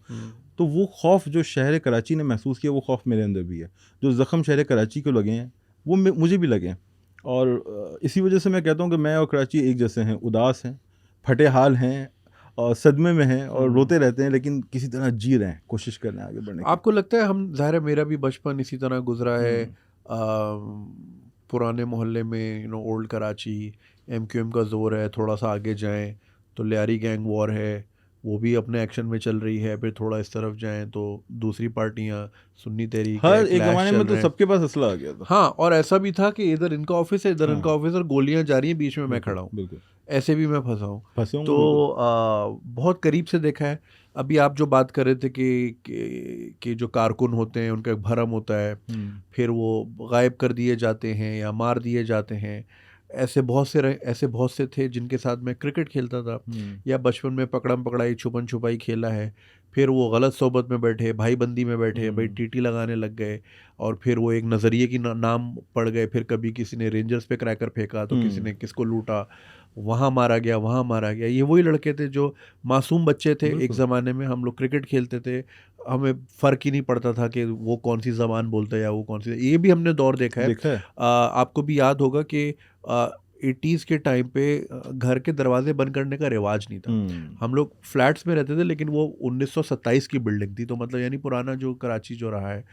तो वो खौफ जो शहर कराची ने महसूस किया, वो खौफ मेरे अंदर भी है। जो ज़ख्म शहर कराची को लगे हैं, वो मुझे भी लगे हैं। और इसी वजह से मैं कहता हूँ कि मैं और कराची एक जैसे हैं, उदास हैं, फटे हाल हैं और सदमे में हैं और रोते रहते हैं, लेकिन किसी तरह जी रहे हैं, कोशिश कर रहे हैं आगे बढ़ने की।
आपको लगता है हम, ज़ाहिर है मेरा भी बचपन इसी तरह गुजरा है, पुराने मोहल्ले में, ओल्ड कराची, MQM का जोर है, थोड़ा सा आगे जाएं तो लियारी गैंग वॉर है, वो भी अपने एक्शन में चल रही है, फिर थोड़ा इस तरफ जाएं तो दूसरी पार्टियां, सुन्नी तहरीक है,
हर एक
क्लैश
ज़माने
चल
में तो
रहे हैं।
सबके पास असला आ गया था।
हाँ, और ऐसा भी था कि इधर इनका ऑफिस है, इधर इनका ऑफिस, और गोलियां जा रही हैं, बीच में मैं खड़ा हूँ,
बिल्कुल
ऐसे भी मैं फंसा हूँ।
फंसे होंगे,
तो
बिल्कुल।
बहुत करीब से देखा है। अभी आप जो बात कर रहे थे कि जो कारकुन होते हैं उनका एक भरम होता है, फिर वो गायब कर दिए जाते हैं या मार दिए जाते हैं। ऐसे बहुत से थे जिनके साथ मैं क्रिकेट खेलता था, या बचपन में पकड़म पकड़ाई, छुपन छुपाई खेला है। फिर वो गलत सोबत में बैठे, भाई बंदी में बैठे, भाई टीटी लगाने लग गए, और फिर वो एक नज़रिए की नाम पड़ गए। फिर कभी किसी ने रेंजर्स पे क्रैकर फेंका, तो किसी ने किसको लूटा, वहाँ मारा गया, वहाँ मारा गया। ये वही लड़के थे जो मासूम बच्चे थे। एक ज़माने में हम लोग क्रिकेट खेलते थे, हमें फ़र्क ही नहीं पड़ता था कि वो कौन सी ज़बान बोलता है या वो कौन सी। ये भी हमने दौर देखा है। आपको भी याद होगा कि 80s के टाइम पे घर के दरवाजे बंद करने का रिवाज नहीं था। हम लोग फ्लैट्स में रहते थे, लेकिन वो 1927 की बिल्डिंग थी, तो मतलब यानी पुराना जो कराची जो रहा है।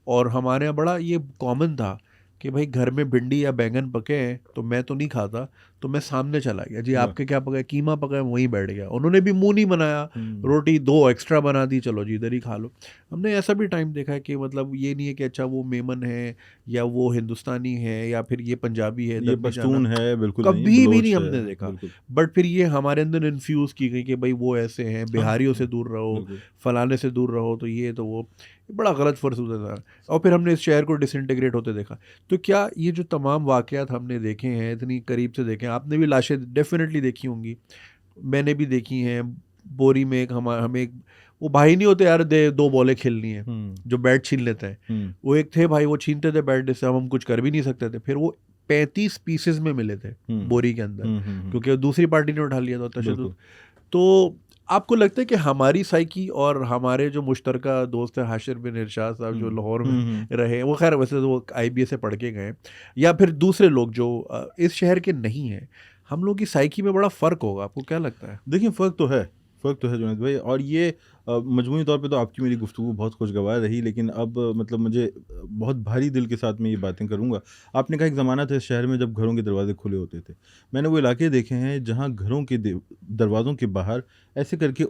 और हमारे यहाँ बड़ा ये कॉमन था कि भाई घर में भिंडी या बैंगन पके हैं तो मैं तो नहीं खाता, तो मैं सामने चला गया, जी आपके क्या पका है, कीमा पका है, वहीं बैठ गया। उन्होंने भी मुंह नहीं बनाया, रोटी 2 एक्स्ट्रा बना दी, चलो जी इधर ही खा लो। हमने ऐसा भी टाइम देखा है कि मतलब ये नहीं है कि अच्छा वो मेमन है या वो हिंदुस्तानी है या फिर ये पंजाबी है,
ये पश्तून है, बिल्कुल नहीं,
कभी भी
बलोच
नहीं
है,
हमने देखा।
बिल्कुल।
बट फिर ये हमारे अंदर इन्फ्यूज़ की गई कि भाई वो ऐसे हैं, बिहारियों से दूर रहो, फलाने से दूर रहो, तो ये तो वो, बड़ा गलत फर्ज होता था। और फिर हमने इस शहर को डिसइंटीग्रेट होते देखा। तो क्या ये जो तमाम वाक़यात हमने देखे हैं, इतनी करीब से देखे हैं, आपने भी लाशें डेफिनेटली देखी होंगी, मैंने भी देखी हैं। बोरी में एक हमें एक वो भाई नहीं होते यार, 2 बॉलें खेलनी है, जो बैट छीन लेते हैं, वो एक थे भाई, वो छीनते थे बैट, जिससे हम कुछ कर भी नहीं सकते थे। फिर वो 35 पीसेस में मिले थे बोरी के अंदर, क्योंकि दूसरी पार्टी ने उठा लिया था तशद्दुद। तो आपको लगता है कि हमारी साइकी और हमारे जो मुश्तरका दोस्त हैं हाशिर बिन इरशाद साहब जो लाहौर में रहे, वो खैर वैसे तो वो IBA से पढ़ के गए, या फिर दूसरे लोग जो इस शहर के नहीं हैं, हम लोग की साइकी में बड़ा फ़र्क होगा, आपको क्या लगता है?
देखिए फ़र्क तो है जुनैद भाई। और ये मजमूई तौर पे तो आपकी मेरी गुफ्तगू बहुत खुशगवार रही, लेकिन अब मतलब मुझे बहुत भारी दिल के साथ मैं ये बातें करूँगा। आपने कहा एक ज़माना था इस शहर में जब घरों के दरवाजे खुले होते थे। मैंने वो इलाके देखे हैं जहाँ घरों के दरवाज़ों के बाहर ऐसे करके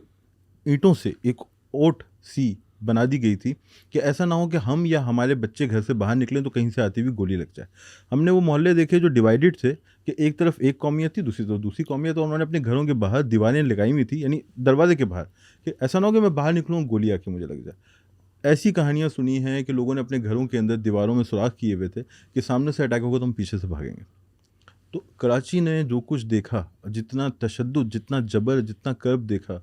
ईंटों से एक ओट सी बना दी गई थी कि ऐसा ना हो कि हम या हमारे बच्चे घर से बाहर निकलें तो कहीं से आती हुई गोली लग जाए। हमने वो मोहल्ले देखे जो डिवाइडेड थे कि एक तरफ एक कौमियत थी, दूसरी तरफ दूसरी कौमियत, और उन्होंने अपने घरों के बाहर दीवारें लगाई हुई थी, यानी दरवाजे के बाहर, कि ऐसा ना हो कि मैं बाहर निकलूँ गोली आके मुझे लग जाए। ऐसी कहानियाँ सुनी हैं कि लोगों ने अपने घरों के अंदर दीवारों में सुराख किए हुए थे कि सामने से अटैक होगा तो हम पीछे से भागेंगे। तो कराची ने जो कुछ देखा, जितना तशद्दुद, जितना जबर, जितना कर्ब देखा,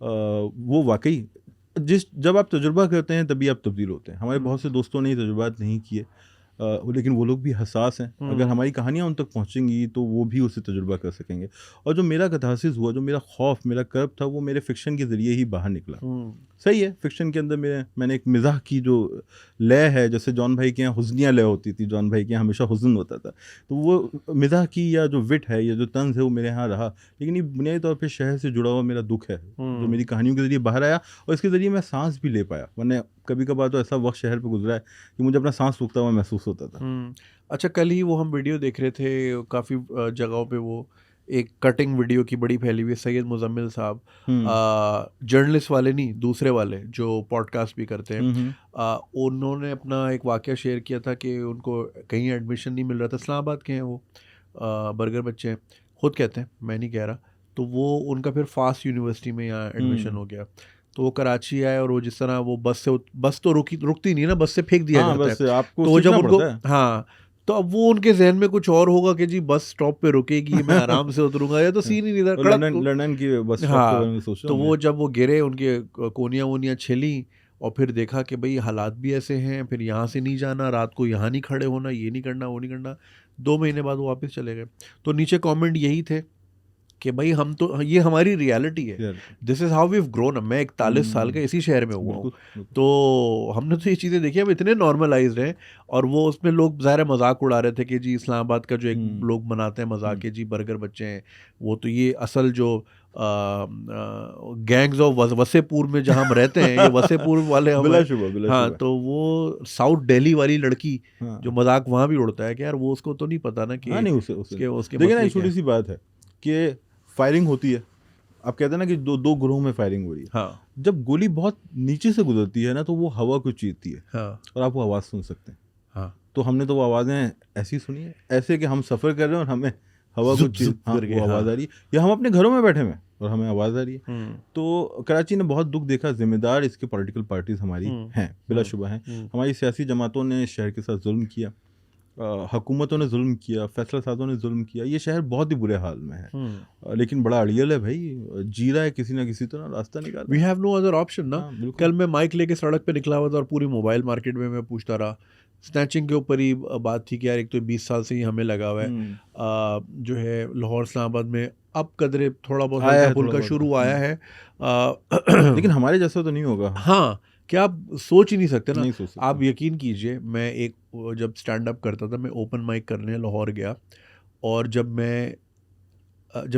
वो वाकई जब आप तजुर्बा करते हैं तभी आप तब्दील होते हैं। हमारे बहुत से दोस्तों ने ये तजुर्बात नहीं किए, लेकिन वो लोग भी हसास हैं। अगर हमारी कहानियाँ उन तक पहुँचेंगी तो वो भी उससे तजुर्बा कर सकेंगे। और जो मेरा कथासिस हुआ, जो मेरा खौफ, मेरा कर्ब था, वो मेरे फ़िक्शन के ज़रिए ही बाहर निकला। सही है, फ़िक्शन के अंदर मैंने एक मिज़ाह की जो लय है, जैसे जॉन भाई के यहाँ हुज़्निया लय होती थी, जॉन भाई के यहाँ हमेशा हुज़्न होता था, तो वो मिज़ाह की या जो विट है या जो तंज़ है वो मेरे यहाँ रहा। लेकिन ये बुनियादी तौर पे शहर से जुड़ा हुआ मेरा दुःख है, जो मेरी कहानियों के ज़रिए बाहर आया, और इसके ज़रिए मैं सांस भी ले पाया। वरना कभी कभार तो ऐसा वक्त शहर पे गुजरा है कि मुझे अपना सांस रुकता हुआ महसूस होता था।
अच्छा, कल ही वो हम वीडियो देख रहे थे, काफ़ी जगहों पे वो एक कटिंग वीडियो की बड़ी फैली हुई है। सैयद मुज़म्मिल साहब, जर्नलिस्ट वाले नहीं, दूसरे वाले जो पॉडकास्ट भी करते हैं, उन्होंने अपना एक वाक़या शेयर किया था कि उनको कहीं एडमिशन नहीं मिल रहा था। इस्लामाबाद के हैं वो, बर्गर बच्चे हैं, खुद कहते हैं, मैं नहीं कह रहा। तो वो उनका फिर फास्ट यूनिवर्सिटी में यहाँ एडमिशन हो गया। तो वो कराची आए, और वो जिस तरह वो बस तो रुकती नहीं ना, बस से फेंक दिया जाता
बस
है।
आपको
तो जब
सीखना
उनको,
पड़ता है।
हाँ, तो अब वो उनके जहन में कुछ और होगा कि जी बस स्टॉप पे रुकेगी, मैं आराम से उतरूंगा, या तो सीन ही नहीं था,
और
कड़क।
लंदन की बस स्टॉप के
हाँ,
बारे में सोच रहा
तो
हूँ
वो
मैं।
जब वो गिरे, उनके कोनियाँ वोनियाँ छिली, और फिर देखा कि भाई हालात भी ऐसे हैं, फिर यहाँ से नहीं जाना, रात को यहाँ नहीं खड़े होना, ये नहीं करना, वो नहीं करना। 2 महीने बाद वो वापस चले गए। तो नीचे कमेंट यही थे कि भाई हम तो, ये हमारी रियलिटी है, this is how we have grown up. मैं 41 साल का इसी शहर में हुआ हूँ, तो हमने तो ये चीज़ें देखी, हम इतने नॉर्मलाइज्ड हैं। और वो उसमें लोग ज़ाहिर मजाक उड़ा रहे थे कि जी इस्लामाबाद का जो एक लोग मनाते हैं मजाक के, जी बर्गर बच्चे हैं, वो तो ये असल जो गैंग्स ऑफ वसेपुर में जहाँ हम रहते हैं, ये वसेपुर वाले हम हैं। हाँ, तो वो साउथ दिल्ली वाली लड़की जो मजाक वहाँ भी उड़ता है कि यार वो उसको तो नहीं पता ना कि
नहीं,
उसके
देखिए ना,
मसले
छोटी सी बात है कि फायरिंग होती है, आप कहते हैं ना कि दो ग्रोह में फायरिंग हो रही है।
हाँ,
जब गोली बहुत नीचे से गुजरती है ना, तो वो हवा को चीरती है,
हाँ,
और आप वो आवाज़ सुन सकते हैं।
हाँ,
तो हमने तो वो आवाज़ें ऐसी सुनी है, ऐसे कि हम सफ़र कर रहे हैं और हमें हवा को वो आवाज़ आ रही है, या हम अपने घरों में बैठे हुए और हमें आवाज़ आ रही है। तो कराची ने बहुत दुख देखा। जिम्मेदार इसके पॉलिटिकल पार्टीज हमारी हैं, बिलाशुबा हैं। हमारी सियासी जमातों ने शहर के साथ जुल्म किया, हुकूमतों ने जुल्म किया, फैसला साजों ने जुल्म किया, ये शहर बहुत ही बुरे हाल में है। लेकिन बड़ा अड़ियल है भाई, जी रहा है किसी ना किसी तरह, रास्ता निकाल
we have no other option ना।
हाँ, बिल्कुल।
कल मैं माइक लेके सड़क पे निकला हुआ था और पूरी मोबाइल मार्केट में मैं पूछता रहा। स्नैचिंग के ऊपर ही बात थी कि यार एक तो 20 साल से ही हमें लगा हुआ है। जो है लाहौर इस्लामाबाद में अब कदरे थोड़ा बहुत
आया
हल्का
है, थोड़ा
फुल्का
बहुत।
शुरू आया है।
लेकिन हमारे जैसा तो नहीं होगा।
हाँ, क्या आप सोच ही नहीं सकते ना।
नहीं सोच सकते।
आप यकीन कीजिए, मैं एक जब स्टैंड अप करता था, मैं ओपन माइक करने लाहौर गया, और जब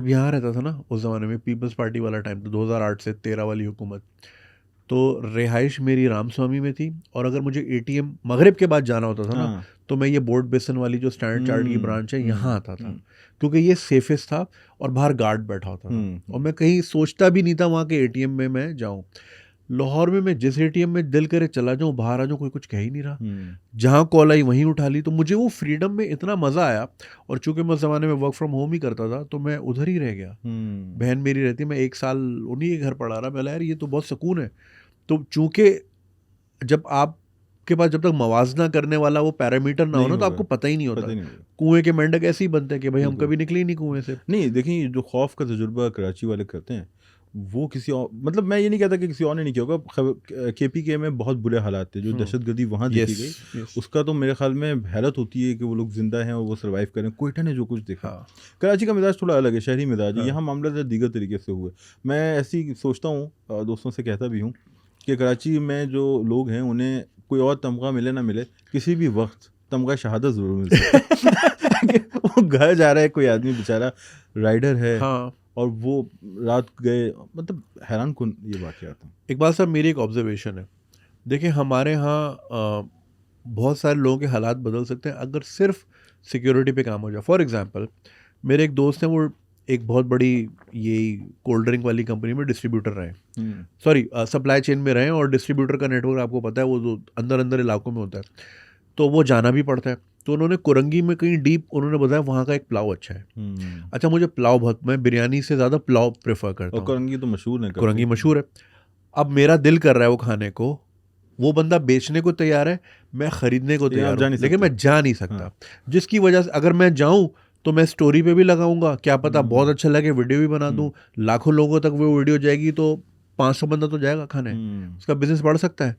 यहाँ रहता था ना, उस ज़माने में पीपल्स पार्टी वाला टाइम था, 2008 से 13 वाली हुकूमत, तो रिहाइश मेरी रामस्वामी में थी, और अगर मुझे एटीएम मगरिब के बाद जाना होता था ना,
हाँ।
तो मैं ये बोर्ड बेसन वाली जो स्टैंडर्ड चार्ट की ब्रांच है यहाँ आता था,
हम्म,
क्योंकि ये सेफेस्ट था और बाहर गार्ड बैठा होता था, और मैं कहीं सोचता भी नहीं था वहाँ के एटीएम में मैं जाऊँ। लाहौर में मैं जिस एटीएम में दिल करे चला जाऊँ, बाहर आ जाऊँ, कोई कुछ कह ही नहीं रहा। जहाँ कॉल आई वहीं उठा ली, तो मुझे वो फ्रीडम में इतना मज़ा आया। और चूंकि मैं उस ज़माने में वर्क फ्रॉम होम ही करता था, तो मैं उधर ही रह गया। बहन मेरी रहती, मैं 1 साल उन्हीं के घर पढ़ा रहा। बोला यार ये तो बहुत सुकून है। तो चूंकि जब आपके पास जब तक मवाजना करने वाला वो पैरामीटर ना हो ना, तो आपको पता ही नहीं होता। कुएं के मेंढक ऐसे ही बनते हैं कि भाई हम कभी निकले ही नहीं कुएं से।
नहीं, देखिए जो खौफ का तजुर्बा कराची वाले करते हैं, वो किसी और, मतलब मैं ये नहीं कहता कि किसी और ने नहीं किया होगा। KPK में बहुत बुरे हालात थे, जो दहशतगर्दी वहाँ देखी गई, उसका तो मेरे ख्याल में हैरत होती है कि वो लोग जिंदा हैं और वो सर्वाइव करें। कोयटा ने जो कुछ देखा, कराची का मिजाज थोड़ा अलग है, शहरी मिजाज है। यहाँ मामला तो दीगर तरीके से हुए। मैं ऐसी सोचता हूँ, दोस्तों से कहता भी हूँ कि कराची में जो लोग हैं, उन्हें कोई और तमगा मिले ना मिले, किसी भी वक्त तमगा शहादत ज़रूर मिल सकता है। वो घर जा रहा है, कोई आदमी बेचारा राइडर है, और वो रात गए, मतलब हैरान कुन ये वाक़या था।
इकबाल साहब, मेरी एक ऑब्जर्वेशन है। देखिए, हमारे यहाँ बहुत सारे लोगों के हालात बदल सकते हैं अगर सिर्फ सिक्योरिटी पे काम हो जाए। फॉर एग्जांपल, मेरे एक दोस्त हैं, वो एक बहुत बड़ी यही कोल्ड ड्रिंक वाली कंपनी में डिस्ट्रीब्यूटर रहे, सॉरी सप्लाई चेन में रहे, और डिस्ट्रीब्यूटर का नेटवर्क आपको पता है वो तो अंदर अंदर इलाकों में होता है, तो वो जाना भी पड़ता है। तो उन्होंने कुरंगी में कहीं डीप, उन्होंने बताया वहाँ का एक पुलाव अच्छा है। अच्छा, मुझे पुलाव बहुत, मैं बिरयानी से ज़्यादा पुलाव प्रेफर करता हूँ।
कुरंगी तो मशहूर है,
कुरंगी मशहूर है। अब मेरा दिल कर रहा है वो खाने को, वो बंदा बेचने को तैयार है, मैं खरीदने को तैयार हूँ, लेकिन मैं जा नहीं सकता। जिसकी वजह से अगर मैं जाऊँ तो मैं स्टोरी पे भी लगाऊंगा, क्या पता बहुत अच्छा लगे, वीडियो भी बना दूँ, लाखों लोगों तक वो वीडियो जाएगी, तो 500 बंदा तो जाएगा खाने, उसका बिजनेस बढ़ सकता है।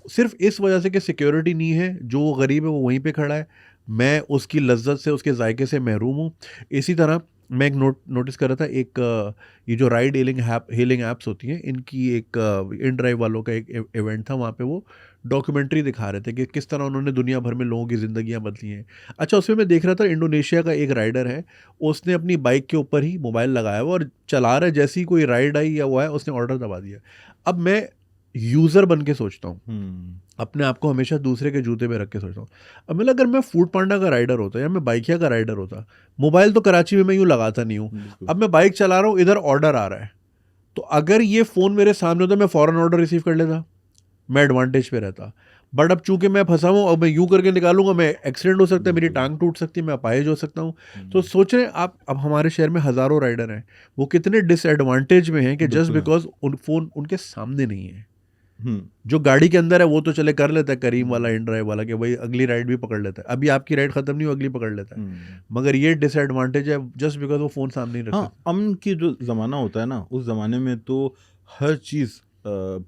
सिर्फ इस वजह से कि सिक्योरिटी नहीं है, जो गरीब है वो वहीं पे खड़ा है, मैं उसकी लज्जत से, उसके जायके से महरूम हूँ। इसी तरह मैं एक नोटिस कर रहा था, एक ये जो राइड हेलिंग ऐप्स होती हैं, इनकी एक इन ड्राइव वालों का एक इवेंट था, वहाँ पे वो डॉक्यूमेंट्री दिखा रहे थे कि किस तरह उन्होंने दुनिया भर में लोगों की ज़िंदगियाँ बदली हैं। अच्छा, उसमें मैं देख रहा था, इंडोनेशिया का एक राइडर है, उसने अपनी बाइक के ऊपर ही मोबाइल लगाया हुआ और चला रहा है, जैसे ही कोई राइड आई या वो है, उसने ऑर्डर दबा दिया। अब मैं यूज़र बन के सोचता हूँ, अपने आप को हमेशा दूसरे के जूते में रख के सोचता हूँ। अब मतलब अगर मैं फूड पांडा का राइडर होता या मैं बाइकिया का राइडर होता, मोबाइल तो कराची में मैं यूँ लगाता नहीं हूँ, अब मैं बाइक चला रहा हूँ, इधर ऑर्डर आ रहा है, तो अगर ये फ़ोन मेरे सामने होता, मैं फ़ौरन ऑर्डर रिसीव कर लेता, मैं एडवांटेज पे रहता। बट अब चूंकि मैं फंसा हूँ, अब मैं यूँ करके निकालूंगा, मैं एक्सीडेंट हो सकता है, मेरी टांग टूट सकती है, मैं अपाहिज हो सकता हूँ। तो सोच रहे हैं आप, अब हमारे शहर में हज़ारों राइडर हैं, वो कितने डिसएडवांटेज में हैं कि जस्ट बिकॉज फ़ोन उनके सामने नहीं है। जो गाड़ी के अंदर है वो तो चले कर लेता है, करीम वाला, इन ड्राइव वाला, कि भाई अगली राइड भी पकड़ लेता है, अभी आपकी राइड खत्म नहीं हो, अगली पकड़ लेता है। मगर ये डिसएडवांटेज है जस्ट बिकॉज वो फ़ोन सामने नहीं रखता।
हाँ, अमन की जो ज़माना होता है ना, उस ज़माने में तो हर चीज़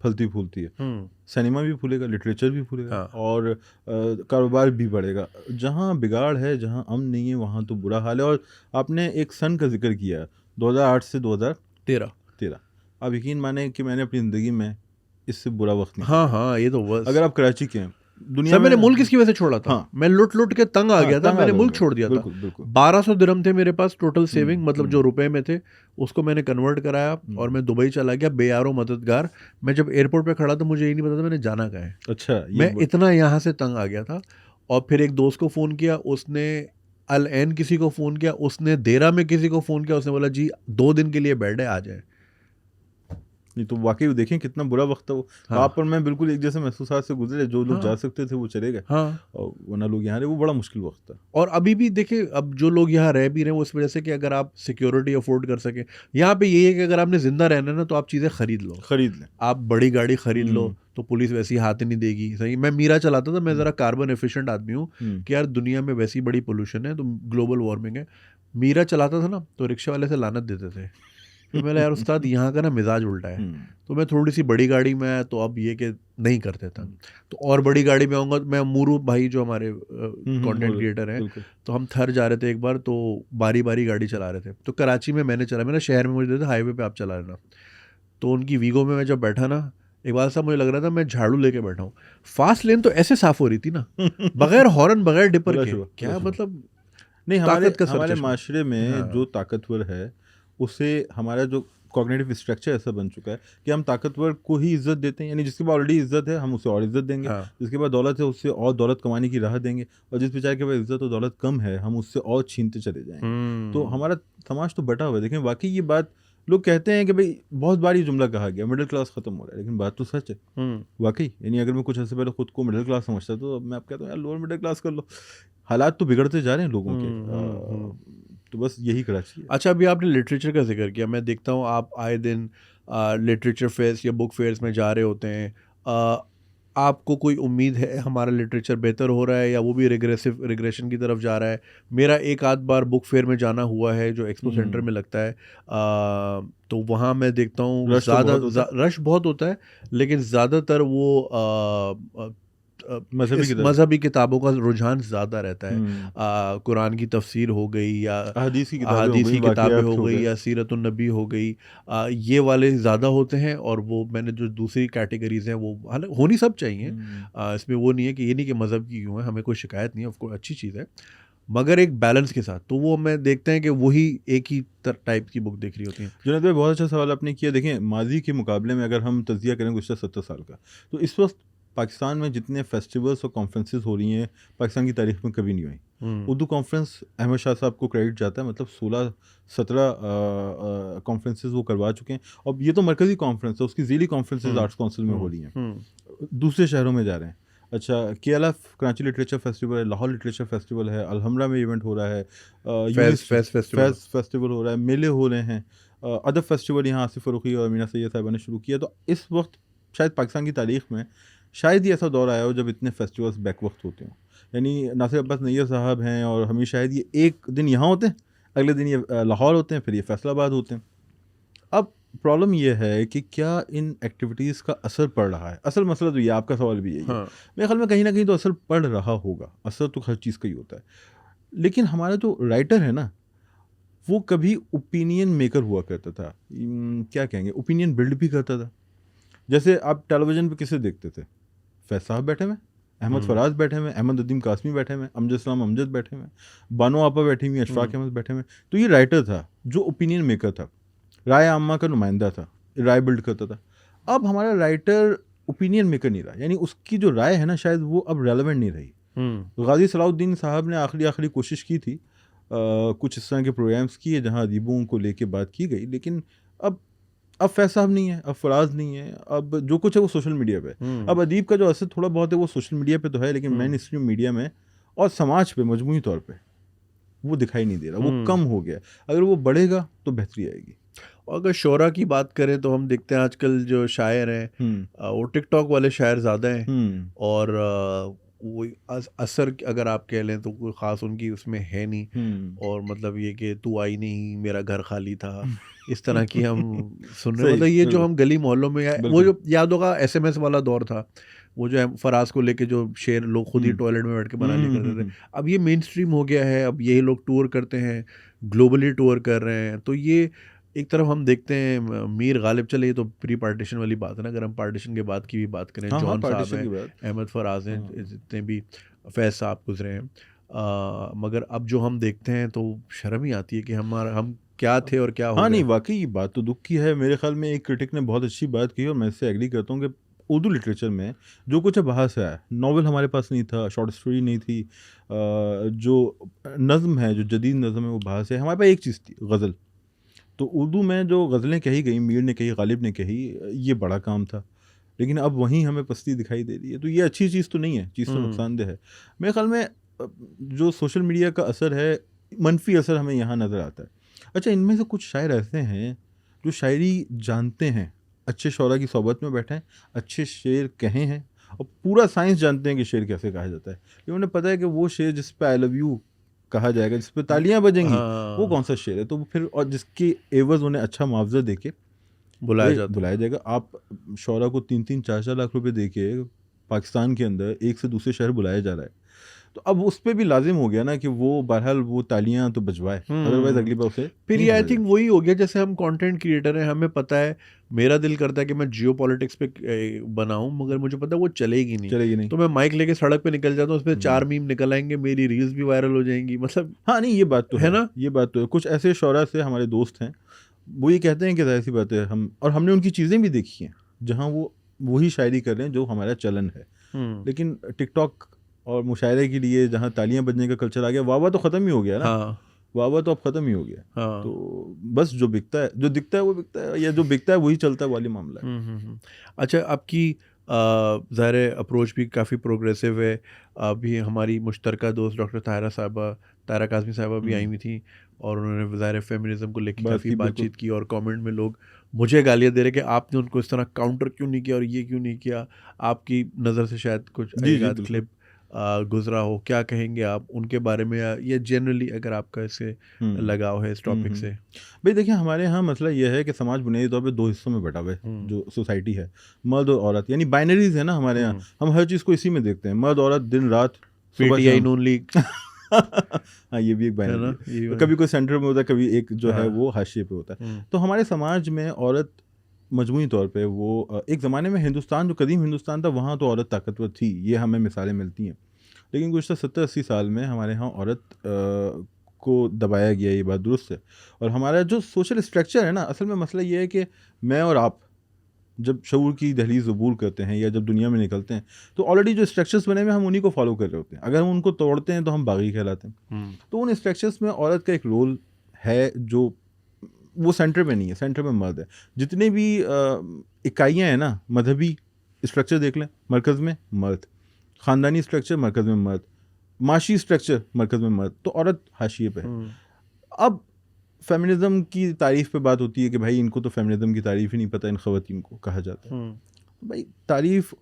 फलती फूलती है। सिनेमा भी फूलेगा, लिटरेचर भी फूलेगा, और कारोबार भी बढ़ेगा। जहाँ बिगाड़ है, जहाँ अमन नहीं है, वहाँ तो बुरा हाल है। और आपने एक सन का जिक्र किया, 2008 से 2013। आप यकीन माने कि मैंने अपनी ज़िंदगी में इससे बुरा वक्त नहीं।
हाँ, ये तो बस।
अगर आप कराची के हैं,
दुनिया में मैंने मुल्क किसकी वजह से छोड़ा था? मैं लुट के तंग आ गया था, मैंने मुल्क छोड़ दिया था। 1200 दिरहम थे मेरे पास टोटल सेविंग, मतलब जो रुपए में थे, उसको मैंने कन्वर्ट कराया और मैं दुबई चला गया, बेयारो मददगार। मैं जब एयरपोर्ट पे खड़ा था, मुझे ये नहीं पता था मैंने जाना कहाँ है।
अच्छा,
मैं इतना यहाँ से तंग आ गया था। और फिर एक दोस्त को फ़ोन किया, उसने अल एन किसी को फ़ोन किया, उसने देरा में किसी को फ़ोन किया, उसने बोला जी 2 दिन के लिए बैठ है, आ जाए।
नहीं तो वाकई देखें कितना बुरा वक्त था वो।
हाँ।
आप और मैं बिल्कुल एक जैसे महसूसात से गुजरे, जो लोग जा सकते थे वो चले गए,
हाँ।
और वरना लोग यहाँ रहे, वो बड़ा मुश्किल वक्त था।
और अभी भी देखिए, अब जो लोग यहाँ रह भी रहे हैं वो इस वजह से कि अगर आप सिक्योरिटी अफोर्ड कर सकें। यहाँ पे ये है कि अगर आपने जिंदा रहना है ना तो आप चीज़ें खरीद लो,
खरीद लें।
आप बड़ी गाड़ी खरीद लो तो पुलिस वैसी हाथ नहीं देगी। सही, मैं मीरा चलाता था, मैं ज़रा कार्बन एफिशिएंट आदमी हूँ कि यार दुनिया में वैसी बड़ी पोल्यूशन है तो ग्लोबल वार्मिंग है। मीरा चलाता था ना तो रिक्शा वाले से लानत देते थे, तो मैंने यार उस्ताद यहाँ का ना मिजाज उल्टा है, तो मैं थोड़ी सी बड़ी गाड़ी में आया तो अब ये कि नहीं करते था, तो और बड़ी गाड़ी में आऊँगा। मैं मूरू भाई जो हमारे कंटेंट क्रिएटर हैं, तो हम थर जा रहे थे एक बार, तो बारी बारी गाड़ी चला रहे थे, तो कराची में मैंने चला, मेरा शहर में मुझे देते हाईवे पे आप चला लेना, तो उनकी वीगो में मैं जब बैठा ना, इकबाल साहब मुझे लग रहा था मैं झाड़ू लेके बैठा हूँ। फास्ट लेन तो ऐसे साफ हो रही थी ना, बगैर हॉर्न बगैर डिपर के, क्या मतलब
नहीं, हमारे
चश्मा।
माशरे में जो ताकतवर है उसे हमारा जो कॉग्निटिव स्ट्रक्चर ऐसा बन चुका है कि हम ताकतवर को ही इज्जत देते हैं, यानी जिसके पास ऑलरेडी इज्जत है हम उसे और इज्जत देंगे, जिसके पास दौलत है उससे और दौलत कमाने की राह देंगे, और जिस बेचारे के पास इज्जत और दौलत कम है हम उससे और छीनते चले जाएंगे। तो हमारा समाज तो बटा हुआ है। देखें, वाकई ये बात लोग कहते हैं कि भाई बहुत बार ये जुमला कहा गया मिडिल क्लास खत्म हो रहा है, लेकिन बात तो सच है वाकई। यानी अगर मैं कुछ अर्से पहले खुद को मिडिल क्लास समझता तो मैं आप कहता हूँ यार लोअर मिडिल क्लास कर लो, हालात तो बिगड़ते जा रहे हैं लोगों के। तो बस यही कराची है।
अच्छा, अभी आपने लिटरेचर का जिक्र किया, मैं देखता हूँ आप आए दिन लिटरेचर फेयर्स या बुक फेयर्स में जा रहे होते हैं। आपको कोई उम्मीद है हमारा लिटरेचर बेहतर हो रहा है या वो भी रिग्रेशन की तरफ जा रहा है? मेरा एक आध बार बुक फेयर में जाना हुआ है जो एक्सपो सेंटर में लगता है, तो वहाँ मैं देखता हूँ ज़्यादा रश बहुत होता है, लेकिन ज़्यादातर वो मजहबी किताबों का रुझान ज़्यादा रहता है। कुरान की तफसीर हो गई या
अहादीस की
किताबें हो गई या सीरतुन नबी हो गई, ये वाले ज़्यादा होते हैं। और वो मैंने जो दूसरी कैटेगरीज हैं वो हालांकि होनी सब चाहिए, इसमें वो नहीं है कि ये नहीं कि मज़हब की क्यों है, हमें कोई शिकायत नहीं है, ऑफकोर्स अच्छी चीज़ है, मगर एक बैलेंस के साथ। तो वो मैं देखते हैं कि वही एक ही टाइप की बुक देख रही होती हैं।
जुनैद भाई, बहुत अच्छा सवाल आपने किया। देखें, माजी के मुकाबले में अगर हम तजिया करें गुज़श्ता 70 साल का, तो इस वक्त पाकिस्तान में जितने फेस्टिवल्स और कॉन्फ्रेंसेस हो रही हैं पाकिस्तान की तारीख में कभी नहीं हुई। उर्दू कॉन्फ्रेंस अहमद शाह साहब को क्रेडिट जाता है, मतलब 16-17 कॉन्फ्रेंसेस वो करवा चुके हैं। और ये तो मरकज़ी कॉन्फ्रेंस है, उसकी ज़ीली कॉन्फ्रेंसेस आर्ट्स काउंसिल में हो रही हैं, दूसरे शहरों में जा रहे हैं। अच्छा, KLF कराची लिटरेचर फेस्टिवल है, लाहौर लिटरेचर फेस्टिवल है, अलहमरा में इवेंट हो रहा है, फेस्ट फेस्टिवल हो रहा है, मेले हो रहे हैं, अदब फेस्टिवल यहाँ आसिफ फ़ारूकी और अमीना सैयद साहिबा ने शुरू किया। तो इस वक्त शायद पाकिस्तान की तारीख़ में शायद ही ऐसा दौर आया हो जब इतने फेस्टिवल्स बैक वक्त होते हों। यानी नासिर अब्बास नैयर साहब हैं और हमें शायद ये एक दिन यहाँ होते हैं, अगले दिन ये लाहौर होते हैं, फिर ये फैसलाबाद होते हैं। अब प्रॉब्लम ये है कि क्या इन एक्टिविटीज़ का असर पड़ रहा है? असल मसला तो ये, आपका सवाल भी यही है। मेरे ख्याल में कहीं ना कहीं तो असर पड़ रहा होगा, असर तो हर चीज़ का ही होता है, लेकिन हमारा जो राइटर है ना, वो कभी ओपिनियन मेकर हुआ करता था, क्या कहेंगे, ओपिनियन बिल्ड भी करता था। जैसे आप टेलीविज़न पे किसे देखते थे? फैज साहब बैठे हुए, अहमद फराज बैठे हुए, अहमद अदीम कासमी बैठे हुए, अमजद इस्लाम अमजद बैठे हुए, बानो आपा बैठी हुई, अशफाक अहमद बैठे हुए। तो ये राइटर था जो ओपिनियन मेकर था, राय आम्मा का नुमाइंदा था, राय बिल्ड करता था। अब हमारा राइटर ओपिनियन मेकर नहीं रहा, यानी उसकी जो राय है ना शायद वो अब रेलेवेंट नहीं रही। गाजी सलाउद्दीन साहब ने आखिरी कोशिश की थी, कुछ इस तरह के प्रोग्राम्स किए जहाँ अदीबों को लेके बात की गई, लेकिन अब फैज साहब नहीं है, अब फराज नहीं है, अब जो कुछ है वो सोशल मीडिया पे। अब अदीब का जो असर थोड़ा बहुत है वो सोशल मीडिया पे तो है, लेकिन मेन स्ट्रीम मीडिया में और समाज पे मजमूई तौर पे वो दिखाई नहीं दे रहा, वो कम हो गया। अगर वो बढ़ेगा तो बेहतरी आएगी।
और अगर शोरा की बात करें तो हम देखते हैं आजकल जो शायर हैं वो टिकटॉक वाले शायर ज़्यादा हैं, और वो असर अगर आप कह लें तो कोई ख़ास उनकी उसमें है नहीं। और मतलब ये कि तू आई नहीं, मेरा घर खाली था, इस तरह की हम सुन रहे हैं। मतलब ये जो हम गली मोहल्लों में, वो जो याद होगा SMS वाला दौर था, वो जो है फराज को लेके जो शेर लोग खुद ही टॉयलेट में बैठ के बना लिया करते थे, अब ये मेन स्ट्रीम हो गया है। अब यही लोग टूर करते हैं, ग्लोबली टूर कर रहे हैं। तो ये एक तरफ हम देखते हैं मीर गालिब, चले ये तो प्री पार्टीशन वाली बात है ना, अगर हम पार्टीशन के बाद की भी बात करें, जॉन साहब हैं, अहमद फराज हैं, जितने भी फैज़ साहब गुजरे हैं, मगर अब जो हम देखते हैं तो शर्म ही आती है कि हम क्या थे और क्या हो गए।
नहीं, वाकई ये बात तो दुख की है। मेरे ख्याल में एक क्रिटिक ने बहुत अच्छी बात की और मैं इससे एग्री करता हूँ कि उर्दू लिटरेचर में जो कुछ है बाहर से आया। नॉवल हमारे पास नहीं था, शॉर्ट स्टोरी नहीं थी, जो नज़म है, जो जदीद नज़म है वो बाहर से। हमारे पास एक चीज़ थी, गज़ल। तो उर्दू में जो गज़लें कही गई, मीर ने कही, गालिब ने कही, ये बड़ा काम था, लेकिन अब वहीं हमें पस्ती दिखाई दे रही है। तो ये अच्छी चीज़ तो नहीं है, चीज़ तो नुकसानदेह है। मेरे ख्याल में जो सोशल मीडिया का असर है, मनफी असर हमें यहाँ नज़र आता है। अच्छा, इनमें से कुछ शायर ऐसे हैं जो शायरी जानते हैं, अच्छे शौरा की सोबत में बैठे हैं, अच्छे शेर कहे हैं और पूरा साइंस जानते हैं कि शेर कैसे कहा जाता है। लेकिन उन्हें पता है कि वो शेर जिस पे आई लव यू कहा जाएगा, जिस पे तालियां बजेंगी, वो कौन सा शेर है, तो फिर और जिसके एवज उन्हें अच्छा मुआवजा देके बुलाया जाएगा। आप शौरा को 3-3, 4-4 लाख रुपए देके पाकिस्तान के अंदर एक से दूसरे शहर बुलाया जा रहा है, तो अब उस पे भी लाजिम हो गया ना कि वो बहरहाल वो तालियां तो बजवाए, अदरवाइज अगली बार उसे
फिर ये आई थिंक वही हो गया, जैसे हम कंटेंट क्रिएटर हैं, हमें पता है, मेरा दिल करता है कि मैं जियो पॉलिटिक्स पे बनाऊं, मगर मुझे पता है वो चलेगी नहीं। तो मैं माइक लेके सड़क पे निकल जाता हूँ, उस पर 4 मीम निकल आएंगे, मेरी रील्स भी वायरल हो जाएंगी, मतलब।
हाँ नहीं, ये बात तो
है ना,
ये बात तो है। कुछ ऐसे शौरा से हमारे दोस्त हैं, वो ये कहते हैं कि जाहिर सी बात है, हमने उनकी चीज़ें भी देखी हैं जहाँ वो वही शायरी कर रहे हैं जो हमारा चलन है, लेकिन टिकटॉक और मुशायरे के लिए जहाँ तालियां बजने का कल्चर आ गया, वाह तो ख़त्म ही हो गया ना।
हाँ।
वाह तो अब ख़त्म ही हो गया।
हाँ।
तो बस जो बिकता है, जो दिखता है वो बिकता है, या जो बिकता है वही चलता है वाली मामला है।
अच्छा, आपकी ज़ाहिर अप्रोच भी काफ़ी प्रोग्रेसिव है। अभी हमारी मुश्तरका दोस्त डॉक्टर तायरा काज़मी साहिबा भी आई हुई थी, और उन्होंने ज़ाहिर फेमिनिज़म को लेकर काफ़ी बातचीत की, और कमेंट में लोग मुझे गालियाँ दे रहे कि आपने उनको इस तरह काउंटर क्यों नहीं किया और ये क्यों नहीं किया। आपकी नज़र से शायद कुछ आगाज़ क्लिप गुजरा हो, क्या कहेंगे आप उनके बारे में, या जनरली अगर आपका इससे लगाव है इस टॉपिक से?
भाई देखिए, हमारे यहाँ मसला ये है कि समाज बुनियादी तौर पे 2 हिस्सों में बटा हुआ है, जो सोसाइटी है, मर्द और औरत, यानी बाइनरीज है ना हमारे यहाँ। हम हर चीज़ को इसी में देखते हैं, मर्द औरत, दिन रात,
पीटीआई, नून लीग।
हाँ, ये भी एक बाइनरी है, कभी कोई सेंटर में होता है, कभी एक जो है वो हाशिए पे होता है। तो हमारे समाज में औरत मजमूई तौर पे वो एक ज़माने में हिंदुस्तान, जो कदीम हिंदुस्तान था, वहाँ तो औरत ताकतवर थी, ये हमें मिसालें मिलती हैं। लेकिन गुज़श्ता 70-80 साल में हमारे यहाँ औरत को दबाया गया, ये बात दुरुस्त है। और हमारा जो सोशल स्ट्रक्चर है ना, असल में मसला ये है कि मैं और आप जब शऊर की दहलीज़ अबूर करते हैं या जब दुनिया में निकलते हैं, तो ऑलरेडी जो स्ट्रक्चर्स बने हुए हैं हम उन्हीं को फॉलो कर रहे होते हैं। अगर हम उनको तोड़ते हैं तो हम बागी कहलाते हैं। तो उन स्ट्रक्चर्स में औरत का एक रोल है जो वो सेंटर में नहीं है, सेंटर में मर्द है। जितने भी इकाइयाँ हैं ना, मजहबी स्ट्रक्चर देख लें, मरकज़ में मर्द, ख़ानदानी स्ट्रक्चर मरकज़ में मर्द, माशी स्ट्रक्चर मरकज़ में मर्द, तो औरत हाशिए पे है। अब फेमिनिज़म की तारीफ़ पे बात होती है कि भाई इनको तो फेमिनिज़म की तारीफ़ ही नहीं पता, इन ख़वातीन को कहा जाता है। तो भाई तारीफ़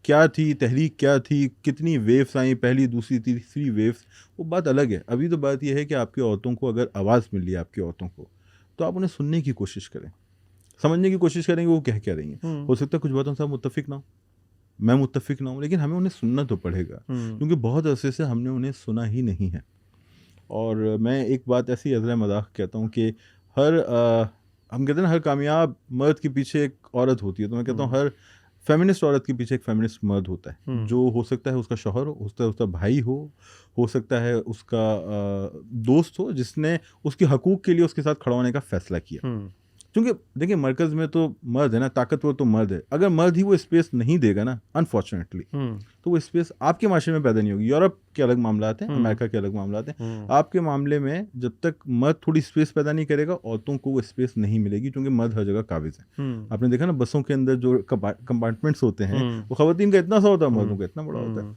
क्या थी, तहरीक क्या थी, कितनी वेव्स आई, पहली, दूसरी, तीसरी वेव्स, वो बात अलग है। अभी तो बात यह है कि आपकी औरतों को अगर आवाज़ मिल रही है, आपकी औरतों को, तो आप उन्हें सुनने की कोशिश करें, समझने की कोशिश करें कि वो कह क्या रही हैं। हो सकता है कुछ बातों से आप मुत्तफ़िक ना हो, मैं मुत्तफ़िक ना हूँ, लेकिन हमें उन्हें सुनना तो पड़ेगा, क्योंकि बहुत अरसे से हमने उन्हें सुना ही नहीं है। और मैं एक बात ऐसी अज़रा मज़ाक कहता हूँ कि हम कहते हैं ना, हर कामयाब मर्द के पीछे एक औरत होती है, तो मैं कहता हूँ हर फेमिनिस्ट औरत के पीछे एक फेमिनिस्ट मर्द होता है, जो हो सकता है उसका शौहर हो सकता है उसका भाई हो सकता है उसका दोस्त हो, जिसने उसके हकूक़ के लिए उसके साथ खड़ा होने का फ़ैसला किया। क्योंकि देखिए, मरकज़ में तो मर्द है ना, ताकतवर तो मर्द है। अगर मर्द ही वो स्पेस नहीं देगा ना, अनफॉर्चुनेटली, तो वो स्पेस आपके माशरे में पैदा नहीं होगी। यूरोप के अलग मामला हैं, अमेरिका के अलग मामला हैं। आपके मामले में जब तक मर्द थोड़ी स्पेस पैदा नहीं करेगा, औरतों को वो स्पेस नहीं मिलेगी, क्योंकि मर्द हर जगह काबिज़ है। आपने देखा ना, बसों के अंदर जो कंपार्टमेंट्स होते हैं, वो ख़वातीन का इतना सा होता है, मर्दों का इतना बड़ा होता है।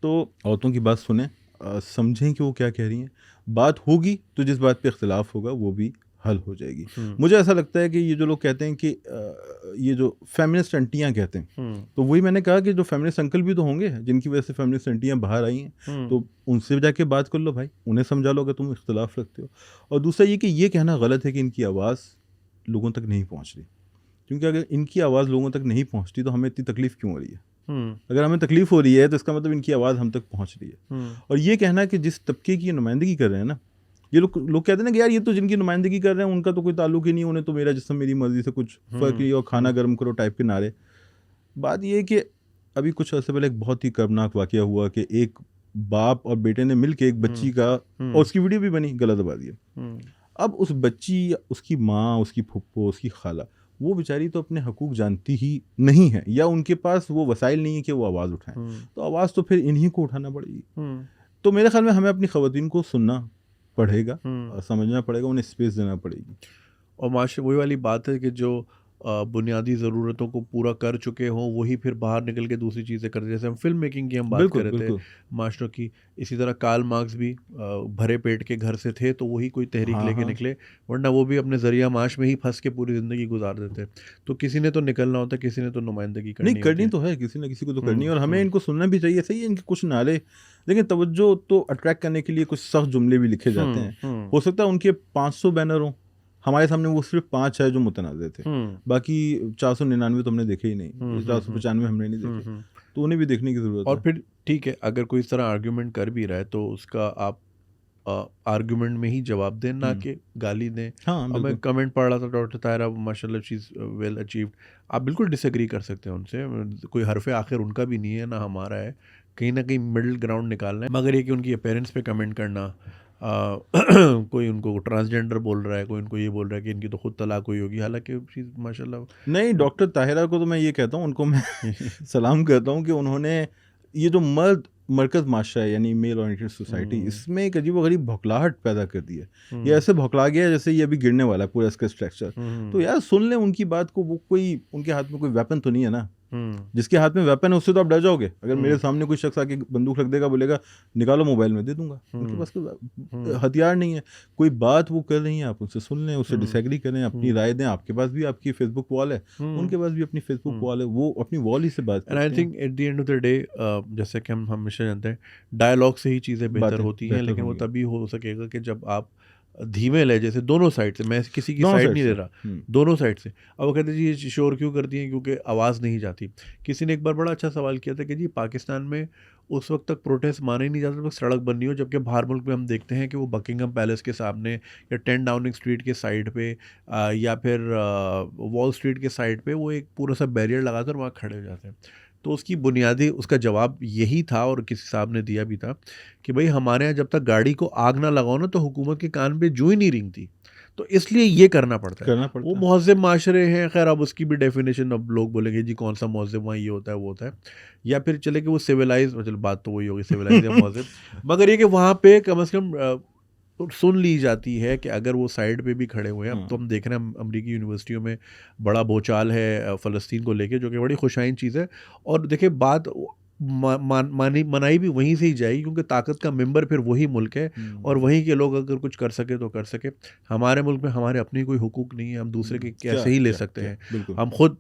तो औरतों की बात सुने, समझें कि वो क्या कह रही हैं। बात होगी तो जिस बात पे इख्तिलाफ होगा वो भी हल हो जाएगी। मुझे ऐसा लगता है कि ये जो लोग कहते हैं कि ये जो फेमिनिस्ट आंटियाँ कहते हैं, तो वही मैंने कहा कि जो फेमिनिस्ट अंकल भी तो होंगे जिनकी वजह से फेमिनिस्ट आंटियाँ बाहर आई हैं, तो उनसे जाके बात कर लो भाई, उन्हें समझा लो अगर तुम इख्तिलाफ रखते हो। और दूसरा ये कि ये कहना गलत है कि इनकी आवाज़ लोगों तक नहीं पहुँच रही, क्योंकि अगर इनकी आवाज़ लोगों तक नहीं पहुँचती तो हमें इतनी तकलीफ़ क्यों हो रही है। अगर हमें तकलीफ़ हो रही है तो इसका मतलब इनकी आवाज़ हम तक पहुँच रही है। और ये कहना कि जिस तबके की नुमाइंदगी कर रहे हैं ना, ये लोग कहते हैं ना कि यार ये तो जिनकी नुमाइंदगी कर रहे हैं उनका तो कोई ताल्लुक ही नहीं, उन्हें तो मेरा जिस्म मेरी मर्जी से कुछ फ़र्क नहीं, और खाना गर्म करो टाइप के नारे। बात ये है कि अभी कुछ अर्से पहले एक बहुत ही कर्मनाक वाक़या हुआ कि एक बाप और बेटे ने मिल के एक बच्ची का, और उसकी वीडियो भी बनी, गलत आबादी है। अब उस बच्ची, उसकी माँ, उसकी फुप्पो, उसकी खाला, वो बेचारी तो अपने हकूक़ जानती ही नहीं है, या उनके पास वो वसाइल नहीं है कि वो आवाज़ उठाएं, तो आवाज़ तो फिर इन्हीं को उठाना पड़ेगी। तो मेरे ख्याल में हमें अपनी ख़वातीन को सुनना पड़ेगा, समझना पड़ेगा, उन्हें स्पेस देना पड़ेगी।
और माशरे वही वाली बात है कि जो बुनियादी ज़रूरतों को पूरा कर चुके हों वही फिर बाहर निकल के दूसरी चीज़ें करते, जैसे हम फिल्म मेकिंग की हम बात कर
बिल्कुल
रहे थे
बिल्कुल।
माशरों की। इसी तरह कार्ल मार्क्स भी भरे पेट के घर से थे तो वही कोई तहरीक
हाँ
लेके
हाँ।
निकले, वरना वो भी अपने ज़रिया माश में ही फंस के पूरी ज़िंदगी गुजार देते। तो किसी ने तो निकलना होता है, किसी ने तो नुमाइंदगी
नहीं,
करनी होती
करनी
है।
तो है, किसी ना किसी को तो करनी है और हमें
हुँ।
इनको सुनना भी चाहिए। सही है इनके कुछ नारे, लेकिन तवज्जो तो अट्रैक्ट करने के लिए कुछ सख्त जुमले भी लिखे जाते हैं।
हुँ।
हो सकता है उनके 500 बैनर हों, हमारे सामने वो सिर्फ 5 है जो मुतनाज़ थे।
हुँ।
बाकी 499 तो हमने देखे ही नहीं,
हुँ,
ये
हुँ, हुँ।
495 हमने नहीं
हुँ,
देखे।
हुँ।
तो उन्हें भी देखने की ज़रूरत
और
है।
फिर ठीक है, अगर कोई इस तरह आर्गुमेंट कर भी रहा है तो उसका आप आर्गुमेंट में ही जवाब दें, ना
हुँ।
कि गाली दें।
हाँ,
और मैं
बिल्कुल।
कमेंट पढ़ रहा था डॉक्टर ताहिरा, माशाल्लाह शी इज़ वेल अचीव्ड। आप बिल्कुल डिसएग्री कर सकते हैं उनसे, कोई हरफ़ आखिर उनका भी नहीं है ना हमारा है। कहीं न कहीं मिडल ग्राउंड निकालना है, मगर ये कि उनकी अपीयरेंस पे कमेंट करना, कोई उनको ट्रांसजेंडर बोल रहा है, कोई उनको ये बोल रहा है कि इनकी तो खुद तलाक हुई होगी, हालाँकि शी इज़ माशाल्लाह
नहीं, डॉक्टर ताहिरा को तो मैं ये कहता हूँ, उनको मैं सलाम कहता हूँ कि उन्होंने ये जो मरकज़ माशरा है, यानी मेल ओरिएंटेड सोसाइटी, इसमें एक अजीब-व-गरीब भौकलाहट पैदा कर दी है। ये ऐसे भौकला गया है जैसे ये अभी गिरने वाला है पूरा इसका स्ट्रक्चर। तो यार सुन लें उनकी बात को, वो कोई उनके हाथ में कोई वेपन तो नहीं है ना। जिसके हाथ में वेपन है उससे तो आप डर जाओगे। अगर मेरे सामने कोई शख्स आके बंदूक रख देगा, बोलेगा निकालो मोबाइल में दे दूँगा। उनके पास कोई हथियार नहीं है। कोई बात वो कर रही हैं, आप उनसे सुन लें, उससे डिसएग्री करें, अपनी राय दें। आपके पास भी आपकी फेसबुक वॉल है, उनके पास भी अपनी फेसबुक वॉल है, वो अपनी वॉल ही से बात
एंड आई
करते हैं।
Think at the end of the day, जैसे कि हम हमेशा जानते हैं, डायलॉग से ही चीज़ें बेहतर
बातें
होती हैं,
बेहतर
लेकिन वो
होंगी
तभी हो सकेगा कि जब आप धीमे लहजे से दोनों साइड से, मैं किसी की
दोनों
साइड
साइड
नहीं
से।
ले रहा, दोनों साइड से। अब वो कहते हैं जी ये शोर क्यों करती हैं, क्योंकि आवाज़ नहीं जाती। किसी ने एक बार बड़ा अच्छा सवाल किया था कि जी पाकिस्तान में उस वक्त तक प्रोटेस्ट माने ही नहीं जाते जब तक सड़क बंद नहीं हो, जबकि बाहर मुल्क में हम देखते हैं कि वो बकिंगम पैलेस के सामने या 10 डाउनिंग स्ट्रीट के साइड पे या फिर वॉल स्ट्रीट के साइड पे वो एक पूरा सा बैरियर लगाकर वहाँ खड़े हो जाते हैं। तो उसकी बुनियादी उसका जवाब यही था, और किसी साहब ने दिया भी था, कि भाई हमारे यहाँ जब तक गाड़ी को आग ना लगाओ ना तो हुकूमत के कान पे जूं ही नहीं रेंगती, तो इसलिए ये करना पड़ता है।
करना
वो
पड़ता है।
महज़्ज़ब माशरे हैं, खैर अब उसकी भी डेफिनेशन अब लोग बोलेंगे जी कौन सा महज़्ज़ब, वहाँ ये होता है वो होता है, या फिर चले कि वो सिविलाइज, चलो बात तो वही होगी सिविलाइज या महज़्ज़ब, मगर ये कि वहाँ पे कम से कम सुन ली जाती है कि अगर वो साइड पे भी खड़े हुए हैं। अब तो हम देख रहे हैं अमेरिकी यूनिवर्सिटियों में बड़ा बोचाल है फ़लस्तीन को लेके, जो कि बड़ी खुशाइन चीज़ है। और देखिए बात मनाई भी वहीं से ही जाएगी, क्योंकि ताकत का मेंबर फिर वही मुल्क है, और वहीं के लोग अगर कुछ कर सके तो कर सके। हमारे मुल्क में हमारे अपनी कोई हुकूक नहीं है, हम दूसरे के
क्या
कैसे ही ले
क्या
सकते
क्या
हैं।
बिल्कुल।
हम खुद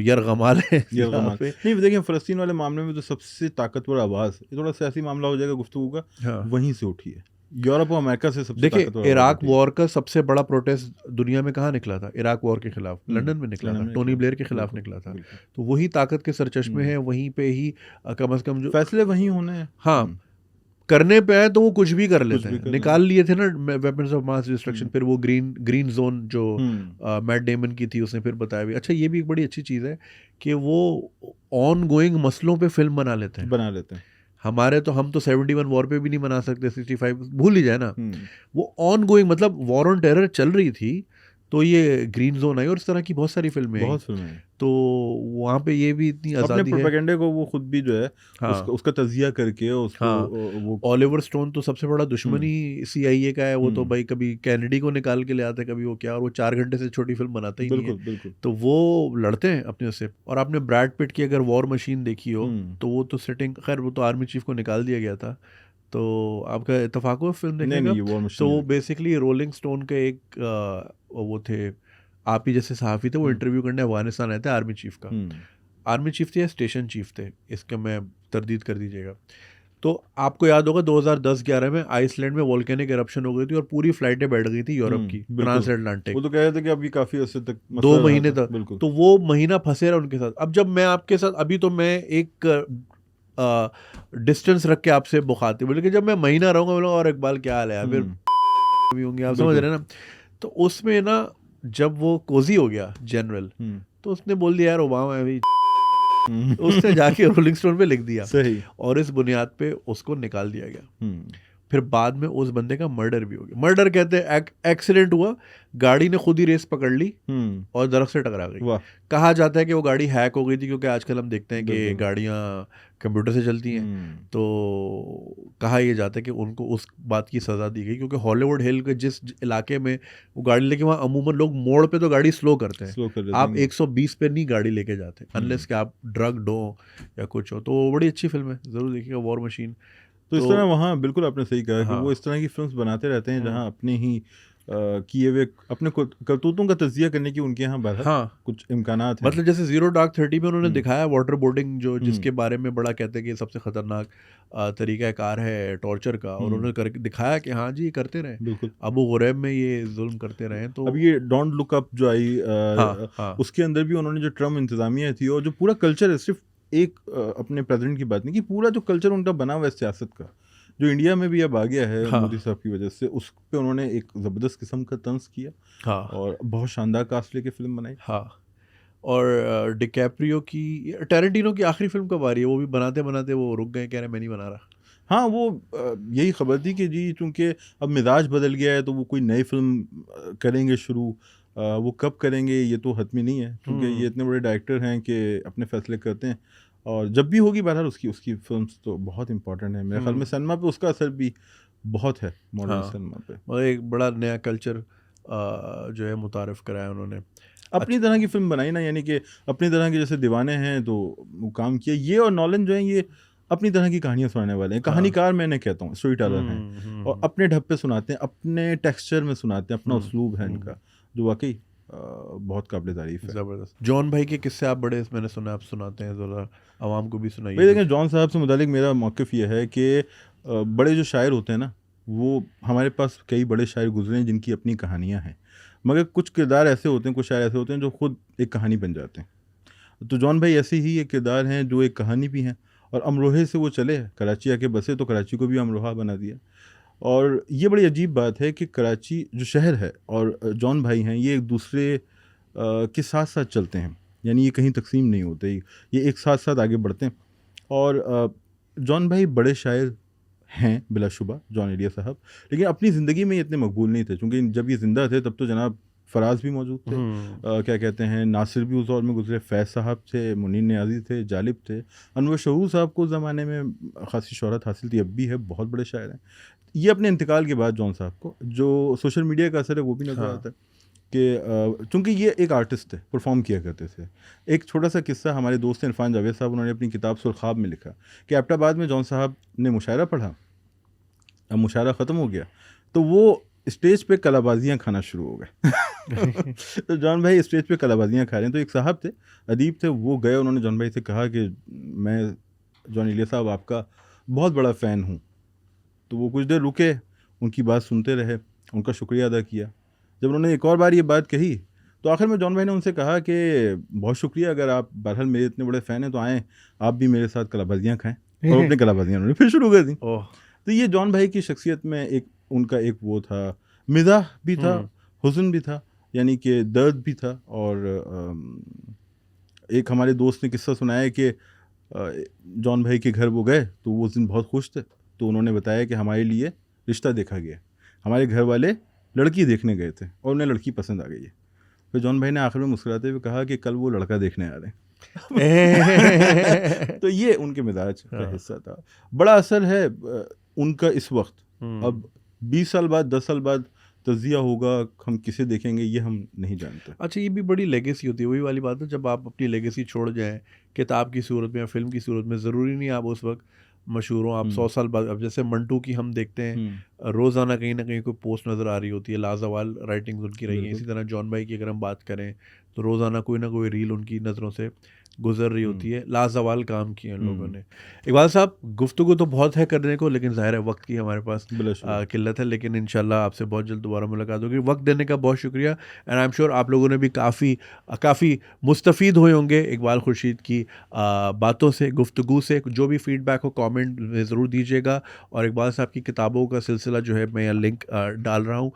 यरगमाल हैं
ये
यहाँ
गमान
पे।
नहीं, देखिए फ़लस्तीन वाले मामले में तो सबसे ताकतवर आवाज़, ये थोड़ा सियासी मामला हो जाएगा गुफ्तगू का,
हाँ,
वहीं से उठी है। यूरोप और अमेरिका से सबसे
देखिए
ताकतवर आवाज़
इराक
उठी है।
वॉर का सबसे बड़ा प्रोटेस्ट दुनिया में कहाँ निकला था? इराक वॉर के खिलाफ लंदन में निकला
लंदन
था,
में
टोनी
निकला।
ब्लेयर के खिलाफ
बिल्कुल,
निकला था।
बिल्कुल।
तो वही ताकत के सरचश्मे हैं, वहीं पे ही कम से कम जो
फैसले वहीं होने हैं।
हाँ, करने पे आए तो वो कुछ भी कर
कुछ
लेते
भी
हैं।
कर
निकाल
लेंगे।
लिए थे ना वेपन्स ऑफ मास डिस्ट्रक्शन, फिर वो ग्रीन ज़ोन जो मैट डेमन की थी उसने फिर बताया भी। अच्छा ये भी एक बड़ी अच्छी चीज़ है कि वो ऑन गोइंग मसलों पे फ़िल्म बना लेते हैं।
बना लेते हैं।
हमारे तो हम तो 71 वॉर पे भी नहीं बना सकते, 65 भूल ही जाए ना।
हुँ।
वो ऑन गोइंग मतलब वॉर ऑन टेरर चल रही थी, तो ये ग्रीन ज़ोन आई और इस तरह की बहुत सारी फ़िल्में आई।
बहुत फिल्में हैं।
तो वहाँ पे ये भी इतनी
अपने
आज़ादी है।
प्रोपेगेंडे को वो खुद भी जो है
हाँ,
उसका तज़िया करके उसको
हाँ।
वो
ऑलिवर स्टोन तो सबसे बड़ा दुश्मन
हुँ,
ही सीआईए का है। वो तो
हुँ।
भाई कभी कैनेडी को निकाल के ले आते हैं, कभी वो क्या, और वो 4 घंटे से छोटी फ़िल्म बनाता ही नहीं है।
बिल्कुल, बिल्कुल।
तो वो लड़ते हैं अपने उससे। और आपने ब्रैड पिट की अगर वॉर मशीन देखी हो,
हुँ।
तो वो तो सेटिंग, खैर वो तो आर्मी चीफ़ को निकाल दिया गया था। तो आपका इत्तेफ़ाक हुआ फ़िल्म देखने
नहीं,
का?
नहीं, ये वॉर
तो
मशीन
वो
है।
बेसिकली रोलिंग स्टोन के एक वो थे, आप ही जैसे सहाफ़ी थे, वो
हुँ,
इंटरव्यू करने अफ़गानिस्तान आए थे आर्मी चीफ़ का।
हुँ।
आर्मी चीफ़ थे या स्टेशन चीफ़ थे, इसका मैं तरदीद कर दीजिएगा। तो आपको याद होगा 2010-11 में आइसलैंड में वोल्केनिक इरप्शन हो गई थी और पूरी फ्लाइटें बैठ गई थी यूरोप की,
बिल्कुल।
Trans Atlantic.
वो तो कह रहे थे कि अभी काफ़ी अर्से तक
2
मसला रहा
महीने
था।
तक,
बिल्कुल।
तो वो महीना फँसे रहा उनके साथ। अब जब मैं आपके साथ, अभी तो मैं एक डिस्टेंस रख के आपसे मुखातिब हूँ, लेकिन जब मैं महीना रहूँगा, बोलूँगा और इकबाल क्या हाल है यार, फिर
हुँ,
भी होंगे, आप समझ
बिल्कुल।
रहे हैं ना? तो उसमें ना जब वो कोज़ी हो गया जनरल,
हुँ,
तो उसने बोल दिया यार ओबामा अभी,
हुँ।
उसने जाके रोलिंग स्टोन पे लिख दिया,
सही।
और इस बुनियाद पे उसको निकाल दिया गया।
हुँ,
फिर बाद में उस बंदे का मर्डर भी हो गया। मर्डर कहते हैं एक्सीडेंट हुआ, गाड़ी ने खुद ही रेस पकड़ ली
हुँ।
और दरख्त से टकरा गई।
वाह!
कहा जाता है कि वो गाड़ी हैक हो गई थी, क्योंकि आजकल हम देखते हैं कि
बिल्कुल।
गाड़ियाँ कंप्यूटर से चलती हैं।
हुँ।
तो कहा यह जाता है कि उनको उस बात की सज़ा दी गई, क्योंकि हॉलीवुड हिल के जिस इलाके में वो गाड़ी लेके, वहाँ अमूमन लोग मोड़ पे तो गाड़ी स्लो करते हैं,
स्लो कर देते
आप
हैं।
120 पे नहीं गाड़ी लेके जाते अनलेस कि आप ड्रग्ड हो या कुछ हो। तो वो बड़ी अच्छी फिल्म है, ज़रूर देखिएगा, वॉर मशीन।
तो इस तरह वहाँ बिल्कुल आपने सही कहा कि
हाँ।
वो इस तरह की फिल्म्स बनाते रहते हैं जहाँ अपने ही किए हुए अपने करतूतों का तज्जिया करने की उनके यहाँ बहरहाल
हाँ,
कुछ इम्कानात हैं।
मतलब जैसे ज़ीरो डार्क 30 में उन्होंने दिखाया वाटर बोर्डिंग, जो जिसके
हम्म,
बारे में बड़ा कहते हैं कि सबसे खतरनाक तरीका कार है टॉर्चर का, और उन्होंने करके दिखाया कि हाँ जी ये करते रहे,
बिल्कुल।
अबू गुरैब में ये जुल्म करते रहे। तो
अब ये डोंट लुक अप जो आई
हाँ, हाँ,
उसके अंदर भी उन्होंने जो ट्रम्प इंतजामिया थी और जो पूरा कल्चर है, सिर्फ एक अपने प्रेसिडेंट की बात नहीं की, पूरा जो कल्चर उनका बना हुआ है सियासत का, जो इंडिया में भी अब आ गया है
हाँ,
मोदी साहब की वजह से, उस पे उन्होंने एक ज़बरदस्त किस्म का तंज किया
हाँ,
और बहुत शानदार कास्ट लेके फिल्म बनाई।
हाँ। और डिकैप्रियो की, टैरेंटिनो की आखिरी फिल्म कब आ रही है? वो भी बनाते बनाते वो रुक गए, कह रहे मैं नहीं बना रहा।
हाँ, वो यही खबर थी कि जी चूँकि अब मिजाज बदल गया है तो वो कोई नई फ़िल्म करेंगे शुरू। वो कब करेंगे ये तो हतमी नहीं है, क्योंकि ये इतने बड़े डायरेक्टर हैं कि अपने फ़ैसले करते हैं और जब भी होगी बहरहाल उसकी उसकी फ़िल्म्स तो बहुत इम्पोर्टेंट है। मेरे ख़्याल में सिनेमा पे उसका असर भी बहुत है, मॉडर्न
हाँ,
सिनेमा पे।
मतलब एक बड़ा नया कल्चर जो है मुतारिफ कराया उन्होंने।
अपनी तरह की फ़िल्म बनाई ना, यानी कि अपनी तरह के जैसे दीवाने हैं तो वो काम किया। ये और नॉलन जो हैं ये अपनी तरह की कहानियाँ सुनाने वाले हैं।
हाँ,
कहानीकार मैं कहता हूँ, स्टोरी टेलर हैं और
हम्म,
अपने ढब पे सुनाते हैं, अपने टेक्सचर में सुनाते हैं, अपना उस्लूब है
हम्म,
इनका, जो वाक़ई बहुत काबिल तारीफ़ है।
ज़बरदस्त। जॉन भाई के किस्से आप बड़े, मैंने सुना आप सुनाते हैं, ज़रा आवाम को भी सुनाइए
भाई
कुछ।
देखें, जॉन साहब से मुतालिक मेरा मौक़िफ़ ये है कि बड़े जो शायर होते हैं ना, वो हमारे पास कई बड़े शायर गुज़रे हैं जिनकी अपनी कहानियाँ हैं, मगर कुछ किरदार ऐसे होते हैं, कुछ शायर ऐसे होते हैं जो खुद एक कहानी बन जाते हैं। तो जॉन भाई ऐसे ही एक किरदार हैं जो एक कहानी भी हैं और अमरोहे से वो चले, कराची आके बसे तो कराची को भी अमरोहा बना दिया। और ये बड़ी अजीब बात है कि कराची जो शहर है और जॉन भाई हैं, ये एक दूसरे के साथ-साथ चलते हैं, यानी ये कहीं तक़सीम नहीं होते, ये एक साथ-साथ आगे बढ़ते हैं। और जॉन भाई बड़े शायर हैं बिलाशुबा, जॉन एलिया साहब, लेकिन अपनी ज़िंदगी में ये इतने मकबूल नहीं थे, क्योंकि जब ये ज़िंदा थे तब तो जनाब फराज भी मौजूद थे, क्या कहते हैं, नासिर भी उस दौर में गुज़रे, फैज़ साहब थे, मुनीर नियाज़ी थे, जालिब थे, अनवर शहूर साहब को उस ज़माने में ख़ासी शोहरत हासिल थी, अब भी है, बहुत बड़े शायर हैं। ये अपने इंतकाल के बाद जॉन साहब को जो सोशल मीडिया का असर है वो भी नज़र
हाँ,
आता है कि चूँकि ये एक आर्टिस्ट थे, परफॉर्म किया करते थे। एक छोटा सा किस्सा, हमारे दोस्त हैं इरफान जावेद साहब, उन्होंने अपनी किताब सुरख़ाब में लिखा कि एबटाबाद में जॉन साहब ने मुशायरा पढ़ा, अब मुशायरा ख़त्म हो गया तो वो स्टेज पे कलाबाजियाँ खाना शुरू हो गए। तो जॉन भाई स्टेज पे कलाबाजियाँ खा रहे हैं, तो एक साहब थे, अदीब थे, वो गए, उन्होंने जॉन भाई से कहा कि मैं जॉन एलिया साहब आपका बहुत बड़ा फ़ैन हूँ। तो वो कुछ देर रुके, उनकी बात सुनते रहे, उनका शुक्रिया अदा किया। जब उन्होंने एक और बार ये बात कही तो आखिर में जॉन भाई ने उनसे कहा कि बहुत शुक्रिया, अगर आप बहरहाल मेरे इतने बड़े फ़ैन हैं तो आएँ आप भी मेरे साथ कलाबाजियाँ खाएँ। और अपनी कलाबाजियाँ उन्होंने फिर शुरू कर दी।
ओह,
तो ये जॉन भाई की शख्सियत में एक उनका एक वो था, मिज़ाह भी था, हुज़्न भी था, यानी कि दर्द भी था। और एक हमारे दोस्त ने किस्सा सुनाया है कि जॉन भाई के घर वो गए तो वो उस दिन बहुत खुश थे, तो उन्होंने बताया कि हमारे लिए रिश्ता देखा गया, हमारे घर वाले लड़की देखने गए थे और उन्हें लड़की पसंद आ गई है। फिर जॉन भाई ने आखिर में मुस्कुराते हुए कहा कि कल वो लड़का देखने आ रहे हैं। तो ये उनके मिजाज का हिस्सा था। बड़ा असर है उनका इस वक्त। अब 20 साल बाद, 10 साल बाद तज़िया होगा, हम किसे देखेंगे ये हम नहीं जानते।
अच्छा, ये भी बड़ी लेगेसी होती है, वही वाली बात है, जब आप अपनी लेगेसी छोड़ जाएं किताब की सूरत में या फिल्म की सूरत में, ज़रूरी नहीं आप उस वक्त मशहूर हो, आप 100 साल बाद, अब जैसे मंटू की हम देखते हैं रोज़ाना कहीं ना कहीं कोई पोस्ट नज़र आ रही होती है, लाजवाल राइटिंग्स उनकी रही हैं। इसी तरह जॉन भाई की अगर हम बात करें तो रोज़ाना कोई ना कोई रील उनकी नज़रों से गुजर रही होती है, लाजवाल काम किए हैं लोगों ने। इकबाल साहब, गुफ्तगू तो बहुत है करने को, लेकिन ज़ाहिर है वक्त की हमारे पास किल्लत है, लेकिन इंशाल्लाह आपसे बहुत जल्द दोबारा मुलाकात होगी। वक्त देने का बहुत शुक्रिया, एंड आई एम श्योर आप लोगों ने भी काफ़ी मुस्तफ़ीद हुए होंगे इकबाल खुर्शीद की बातों से, गुफ्तगू से। जो भी फीडबैक हो कमेंट में ज़रूर दीजिएगा, और इकबाल साहब की किताबों का सिलसिला जो है मैं यहाँ लिंक डाल रहा हूँ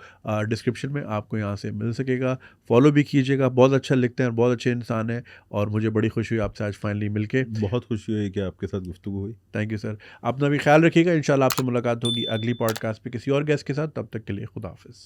डिस्क्रिप्शन में, आपको यहाँ से मिल सकेगा, फॉलो भी कीजिएगा। बहुत अच्छा लिखते हैं, बहुत अच्छे इंसान हैं, और मुझे बड़ी खुशी हुई आपसे आज फाइनली मिलके।
बहुत खुशी हुई कि आपके साथ गुफ्तगू हुई।
थैंक यू सर, अपना भी ख्याल रखिएगा। इंशाल्लाह आपसे मुलाकात होगी अगली पॉडकास्ट पे किसी और गेस्ट के साथ, तब तक के लिए खुदा हाफिज़।